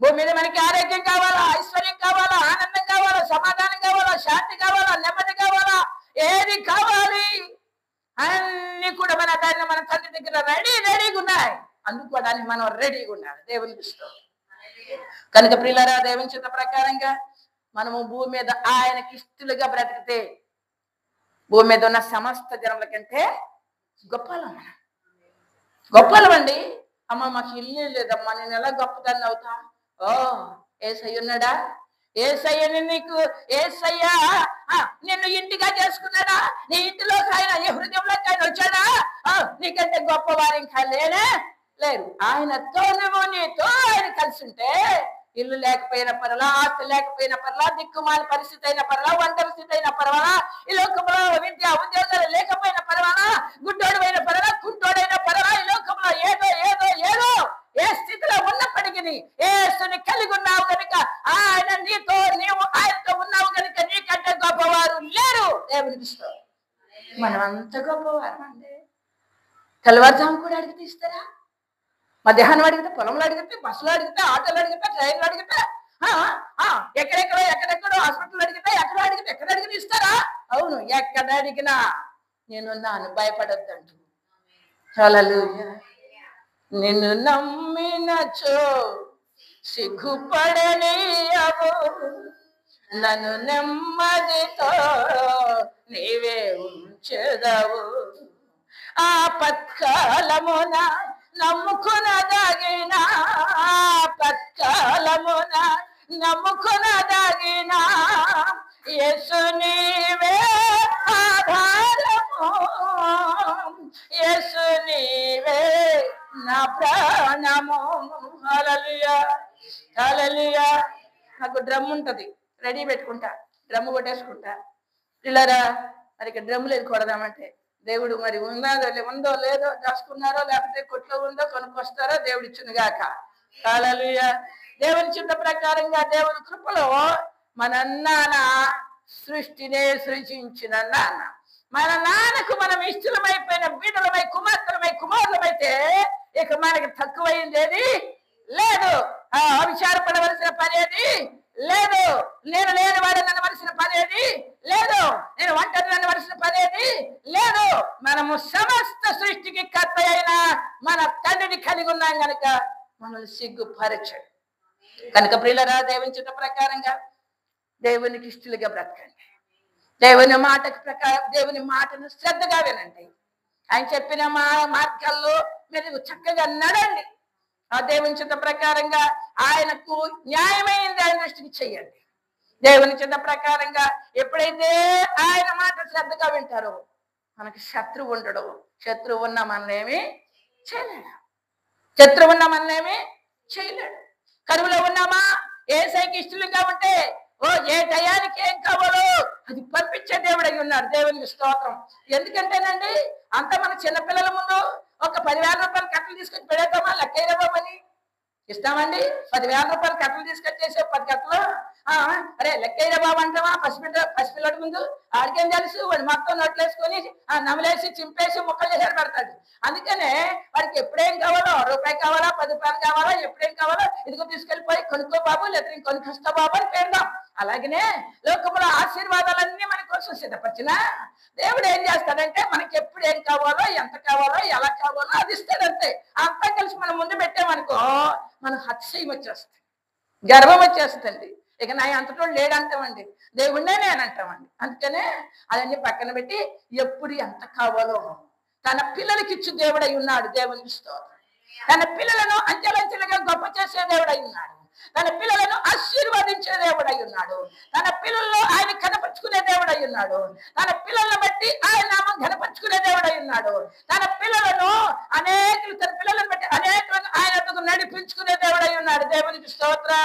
భూమి మీద మనకి ఆరోగ్యం కావాలా, ఐశ్వర్యం కావాలా, ఆనందం కావాలా, సమాధానం కావాలా, శాంతి కావాలా, నెమ్మది కావాలా, ఏది కావాలి అన్ని కూడా మన దాన్ని మన తండ్రి దగ్గర రెడీగా ఉన్నాయి. అందుకోవడానికి మనం రెడీగా ఉండాలి. దేవునికి ఇష్టం. కనుక ప్రియులారా, దేవుని చిత్త ప్రకారంగా మనము భూమి మీద ఆయనకి ఇష్టలుగా బ్రతికితే భూమి మీద ఉన్న సమస్త జనముల కంటే గొప్పలమండి. అమ్మ మాకు ఇల్లు లేదమ్మా, నేను ఎలా గొప్పదాన్ని అవుతా? ఓ యేసయ్య ఉన్నాడా? యేసయ్యని నిన్ను ఇంటిగా చేసుకున్నాడా? నీ ఇంటిలోకి ఆయన, నీ హృదయంలోకి ఆయన వచ్చాడా? నీకంటే గొప్పవారు ఇంకా లేరు. ఆయనతో నీతో ఆయన కలిసి ఉంటే ఇల్లు లేకపోయిన పర్లా, ఆస్తి లేకపోయిన పర్లా, దిక్కుమాల పరిస్థితి అయిన పర్లా, ఒంటరి స్థితి అయిన పర్వాలా, ఈ లోకంలో విద్య ఉద్యోగాలు లేకపోయిన పర్వాలా, గుడ్డోడు అయిన పర్వాలా, కుంటోడైన పర్వాలా, ఈ లోకంలో ఏదో ఏ స్థితిలో ఉన్నప్పటికీ యేసుని కలిగి ఉన్నావు కనుక, ఆయన నీవు ఆయనతో ఉన్నావు కనుక నీకంటే గొప్పవారు లేరు. దేవుని దృష్టిలో మనం అంత గొప్పవారు అండి. తెల్లవారుజాము కూడా అడిగితే ఇస్తారా? మధ్యాహ్నం అడిగితే, పొలంలో అడిగితే, బస్సులో అడిగితే, ఆటోలో అడిగితే, ట్రైన్లో అడిగితే, ఎక్కడెక్కడో హాస్పిటల్ అడిగితే, ఎక్కడ అడిగితే ఇస్తారా? అవును, ఎక్కడ అడిగినా నేనున్నాను, భయపడొద్దంటు. హల్లెలూయా. నిన్ను నమ్మినచో సిగ్గుపడనీయవు, నన్ను నెమ్మదితో నీవే ఉంచెదవు. ఆపత్కాలమున నమ్ముకునదగిన, ఆపత్కాలమున నమ్ముకునదగిన యేసు నీవే ఆధారము, యేసు నీవే నా ప్రాణము. హల్లెలూయా, హల్లెలూయా. నాకు డ్రమ్ ఉంటది, రెడీ పెట్టుకుంటా, డ్రమ్ము కొట్టేసుకుంటా. పిల్లరా మరి డ్రమ్ము లేదు కొడదామంటే, దేవుడు మరి ఉందో లేదో దాచుకున్నారో లేకపోతే కొట్లో ఉందో కొనుక్కొస్తారో దేవుడు ఇచ్చింది గాక. హల్లెలూయా. దేవుని చిన్న ప్రకారంగా దేవుని కృపలో మన నాన్న సృష్టినే సృజించిన నాన్న, మన నాన్నకు మనం ఇష్టమైపోయిన బిడ్డలమై కుమారులమైతే ఇక మనకి తక్కువైందేది లేదు. విచారపడవలసిన పనేది లేదు. నేను లేని వాడిని అనవలసిన పనేది లేదు. నేను ఒంటరి అనవలసిన పనేది లేదు. మనము సమస్త సృష్టికి కర్త అయిన మన తండ్రిని కలిగి ఉన్నాం కనుక మనల్ని సిగ్గుపరచడు. కనుక ప్రియులరా, దేవుని చిత్త ప్రకారంగా దేవునికి ఇష్టలుగా బ్రతకండి. దేవుని మాటకు ప్రకారం దేవుని మాటను శ్రద్ధగా వినండి. ఆయన చెప్పిన మార్గాల్లో మీరు చక్కగా నడండి. ఆ దేవుని చిత్త ప్రకారంగా ఆయనకు న్యాయమైంది ఆయన దృష్టికి చెయ్యండి. దేవుని చిత్త ప్రకారంగా ఎప్పుడైతే ఆయన మాట శ్రద్ధగా వింటారో మనకి శత్రువు ఉండడు. శత్రువు ఉన్న మనల్నేమి చేయలేడు. శత్రువు ఉన్న మనల్నేమి చేయలేడు. కరువులో ఉన్నామా, యేసయ్యకి ఇష్టలుగా ఉంటే ఏ టయానికి ఏం కావాలో అది పంపించే దేవుడై ఉన్నాడు. దేవునికి స్తోత్రం. ఎందుకంటేనండి అంత మన చిన్నపిల్లల ముందు ఒక 10,000 రూపాయలు కట్టలు తీసుకొచ్చి పెడతామా, లెక్కయ్యబాబని ఇస్తామండి? 10,000 రూపాయలు కట్టలు తీసుకొచ్చేసే 10 కట్టలు అరే లెక్కయ్య బాబు అంటావా? పసిపిల్లడి ముందు ఆడికేం తెలుసు? వాడు మొత్తం నోట్లేసుకొని నమలేసి చింపేసి ముక్కలు చేసి పెడతాడు. అందుకనే వాడికి ఎప్పుడేం కావాలో, రూపాయి కావాలా, 10 రూపాయలు కావాలా, ఎప్పుడేం కావాలో ఇదిగో తీసుకెళ్ళిపోయి కొనుక్కో బాబు, లేదా కొనుక్కొస్తా బాబు అని పెడదాం. అలాగనే లోకంలో ఆశీర్వాదాలన్నీ మన కోసం సిద్ధపరిచిన దేవుడు ఏం చేస్తాడంటే మనకి ఎప్పుడు ఏం కావాలో, ఎంత కావాలో, ఎలా కావాలో అది ఇస్తాడంతే. అంతా కలిసి మనం ముందు పెట్టామనుకో మనం అతిశయం వచ్చేస్తుంది, గర్వం వచ్చేస్తుంది. ఇక నా అంతటో లేడంటామండి, దేవుడినే నేను అంటామండి. అందుకనే అవన్నీ పక్కన పెట్టి ఎప్పుడు ఎంత కావాలో తన పిల్లలకి ఇచ్చు దేవుడై ఉన్నాడు. దేవునికి స్తోత్రం. తన పిల్లలను అంచెలంచెలుగా గొప్ప చేసే దేవుడై ఉన్నాడు. తన పిల్లలను ఆశీర్వదించే దేవుడై ఉన్నాడు. తన పిల్లల్లో ఆయన కనపరుచుకునే దేవుడై ఉన్నాడు. తన పిల్లలను బట్టి ఆయన నామం కనపరుచుకునే దేవుడై ఉన్నాడు. తన పిల్లలను బట్టి అనేకులను ఆయన నడిపించుకునే దేవుడై ఉన్నాడు. దేవునికి స్తోత్రం.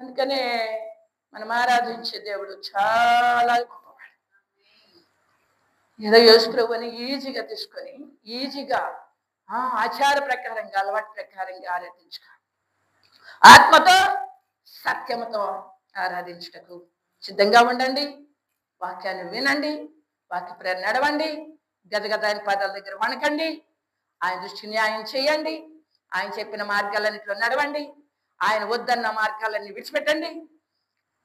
అందుకనే మనం ఆరాధించే దేవుడు చాలా గొప్పవాడు. ఏదో యేసు ప్రభువుని ఈజీగా తీసుకొని ఈజీగా ఆచార ప్రకారంగా అలవాటు ప్రకారంగా ఆరాధించుకో. ఆత్మతో సత్యముతో ఆరాధించుటకు సిద్ధంగా ఉండండి. వాక్యాన్ని వినండి, వాక్య ప్రేరణ నడవండి. గదగద ఆయన పాదాల దగ్గర వణకండి. ఆయన దృష్టి న్యాయం చేయండి. ఆయన చెప్పిన మార్గాలన్నింటిలో నడవండి. ఆయన వద్దన్న మార్గాలన్నీ విడిచిపెట్టండి.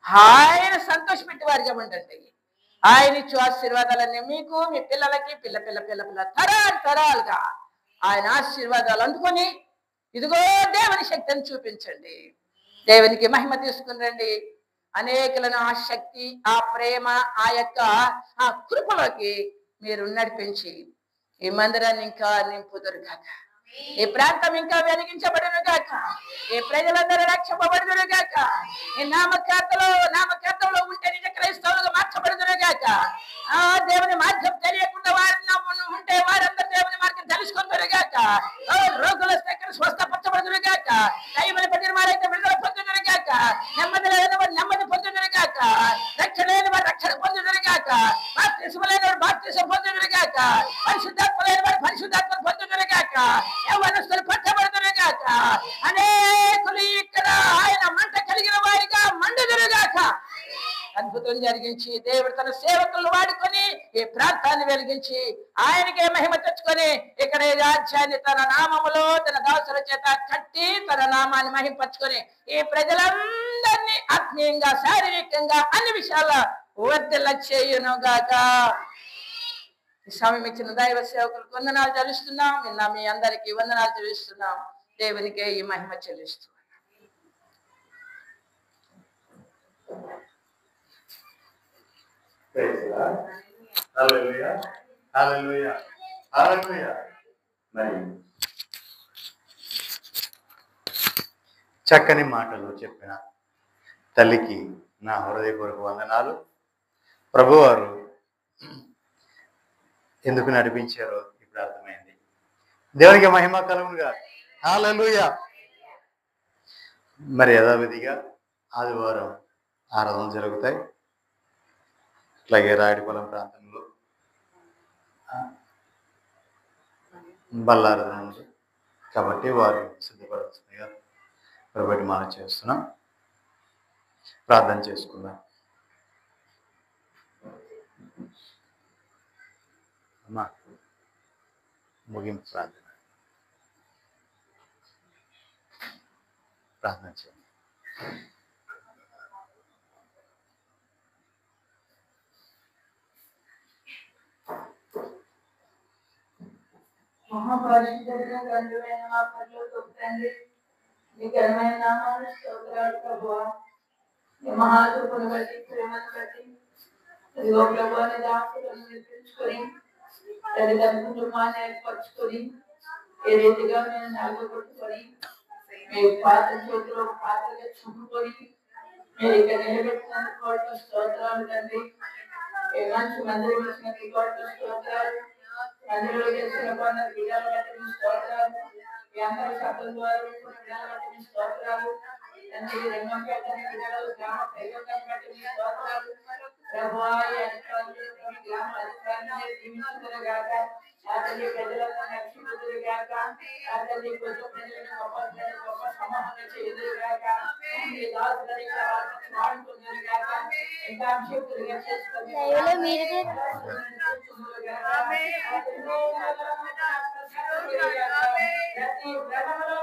ఆయన సంతోషపెట్టి వారిగా ఉండండి. ఆయన ఇచ్చు ఆశీర్వాదాలన్నీ మీకు, మీ పిల్లలకి, పిల్ల తరాలుగా ఆయన ఆశీర్వాదాలు అందుకొని ఇదిగో దేవుని శక్తిని చూపించండి. దేవునికి మహిమ తీసుకుని రండి. అనేకులను ఆ శక్తి, ఆ ప్రేమ, ఆ యొక్క ఆ కృపలోకి మీరు నడిపించి ఈ మందిరాన్ని ఇంకా నింపుదురు గాక. ఈ ప్రాంతం ఇంకా వెలిగించబడును గాక. ఈ ప్రజలందరూ రక్షింపబడుదురు గాక. ఈ నామకర్తలో ఉంటే నిజ క్రైస్తవులుగా మార్చబడుదురు గాక. దేవుని మార్గం తెలియకుండా వారిని ఉంటే వారందరూ దేవుని మార్గం తెలుసుకుంటారు గాక. రోగుల దగ్గర స్వస్థపరచబడుదురు గాక. దైవని పట్టిన వారైతే విడుదల పొందుదురు గాక. నెమ్మది లేని వారు నెమ్మది పొందుదురు గాక. రక్షణ లేని వారు రక్షణ పొందుదురు గాక. బాప్తిసం లేని వారు బాప్తిసం పొందుదురు గాక. పరిశుద్ధాత్మ లేని వారు పరిశుద్ధాత్మ పొందుదురు గాక. యవ్వనస్తులు పట్టబడుదురు గాక. అనేకులు ఇక్కడ ఆయన మంట కలిగిన వారిగా మండుదురు గాక. అద్భుతం జరిగించి దేవుడు తన సేవకులను వాడుకొని ఈ ప్రాంతాన్ని వెలిగించి ఆయనకే మహిమ తెచ్చుకొని ఇక్కడ ఈ రాజ్యాన్ని తన నామములో తన దాసుల చేత కట్టి తన నామాన్ని మహింపచ్చుకొని ఈ ప్రజలందరినీ ఆత్మీయంగా, శారీరకంగా అన్ని విషయాల్లో వర్ధిల్ల చేయును గాక. ఈ సమయం ఇచ్చిన దైవ సేవకులకు వందనాలు చెల్లిస్తున్నాం. నిన్న మీ అందరికీ వందనాలు చెల్లిస్తున్నాం. దేవునికే ఈ మహిమ చెల్లిస్తున్నాం. చక్కని మాటలు చెప్పిన తల్లికి నా హృదయపూర్వక వందనాలు. ప్రభువారు ఎందుకు నడిపించారో ఇప్పుడు అర్థమైంది. దేవునికి మహిమ కలుగునుగా. హల్లెలూయా. మరి యథావిధిగా ఆదివారం ఆరాధనలు జరుగుతాయి. అలాగే రాయడిపాలెం ప్రాంతంలో బల్లారాధన ఉంది కాబట్టి వారు సిద్ధపడుతుందిగా ప్రభుటి మనం చేస్తున్నాం. ప్రార్థన చేసుకుందాం. అమ్మా ముగింపు ప్రార్థన చేయండి. మహాపరిశుద్ధుడైన తండ్రివైన మా పరలోకపు తండ్రి, మీ ఘనమైన నామానికి స్తోత్రాలు ప్రభువా. మీ మహాకృపను బట్టి, ప్రేమను బట్టి ఇదిగో ప్రభువా, నీ దాసులను నిర్మించుకొని తల్లిదండ్రుల కుటుంబాన్ని ఏర్పరచుకొని ఏ రీతిగా నేను నలగొట్టుకొని మీ పాత్ర చేతిలో పాత్రగా చుట్టుకొని మీరు ఇక్కడ నిలబెట్టినందుకు కోట్ల స్తోత్రాలు తండ్రి. ఏ మంచి మందిరం ఇచ్చినందుకు కోట్ల స్తోత్రాలు. మందిరంలో చేసిన కొందరు బిడ్డలు బట్టి మీ స్తోత్రాలు. మీ అందరూ శబ్దం ద్వారా బిడ్డలు బట్టి మీ స్తోత్రాలు తండ్రి. రంగం పెట్టని బిడ్డలు గ్రామ దైవంగా బట్టి మీ స్తోత్రాలు ప్రభువా. ఈ అధికారులు గ్రామ అధికారులు దీవించుదురుగాక. ఆ తల్లి ప్రజలను రక్షించుదురుగాక. ఆ తల్లి కొంచెం ప్రజలను గొప్ప సమూహంగా చేయుదురుగాక. మీ దాసులని వాడుకుందురుగాక. ఇంకా అభిషేకులుగా చేసుకొని ప్రతి గ్రహంలో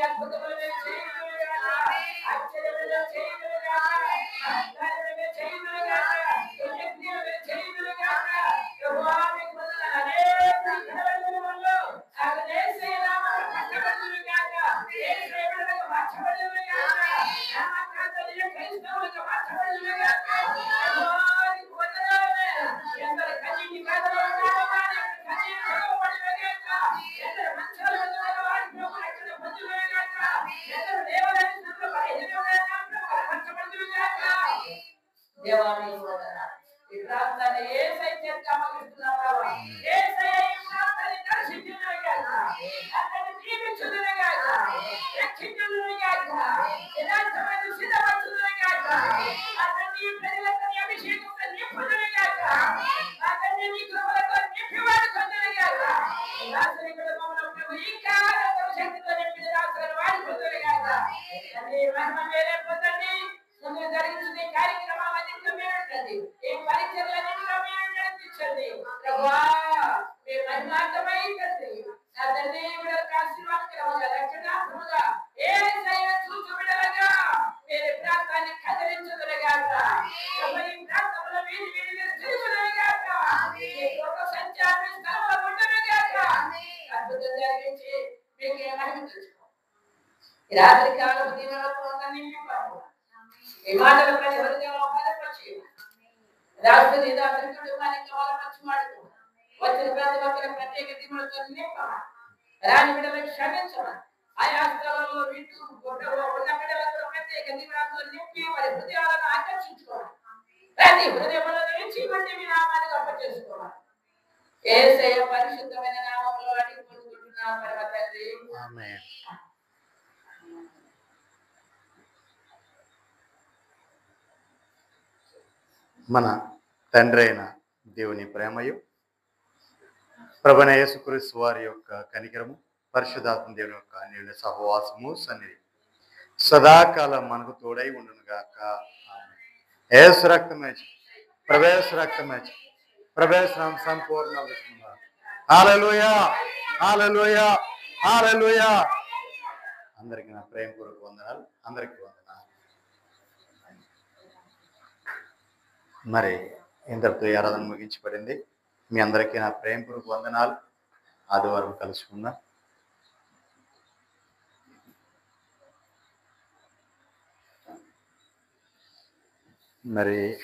అద్భుతములు రాత్రి కాలం దీవెనలతో నింపి ఈ మాటల ప్రతి హృదయంలో బలపరిచి రాత్రి దాని కుటుంబానికి బలపరిచి మాడుతూ వచ్చిన ప్రతి ఒక్కరి ప్రత్యేక దీవెనలతో నింపమని రాని బిడ్డలకు క్షమించమని ఆయా స్థలంలో వింటూ గొడ్డలో ఉన్న బిడ్డలతో ప్రత్యేక దీవెనలతో నింపి వారి హృదయాలను ఆకర్షించుకోవాలి. ప్రతి హృదయంలో నుంచి బట్టి మీ నామాన్ని గొప్ప చేసుకోవాలి. యేసయ్య పరిశుద్ధమైన నామములో అడిగి పొందుకుంటున్నాం పరమ తండ్రి. ఆమేన్. మన తండ్రి అయిన దేవుని ప్రేమయు ప్రభువైన యేసుక్రీస్తు వారి యొక్క కనికరము పరిశుద్ధాత్మ దేవుని యొక్క అన్యోన్య సహవాసము సన్నిధి సదాకాలం మనకు తోడై ఉండును గాక. యేసు రక్తమే ప్రవేశ రక్తమే ప్రవేశం సంపూర్ణ హల్లెలూయా హల్లెలూయా హల్లెలూయా. అందరికీ నా ప్రేమపూర్వక వందనాలు. అందరికీ వందనాలు. మరి ఇంతటితో ఈ ఆరాధన ముగించబడింది. మీ అందరికీ నా ప్రేమపూర్వక వందనాలు. ఆదివారం కలుసుకుందాం. మరి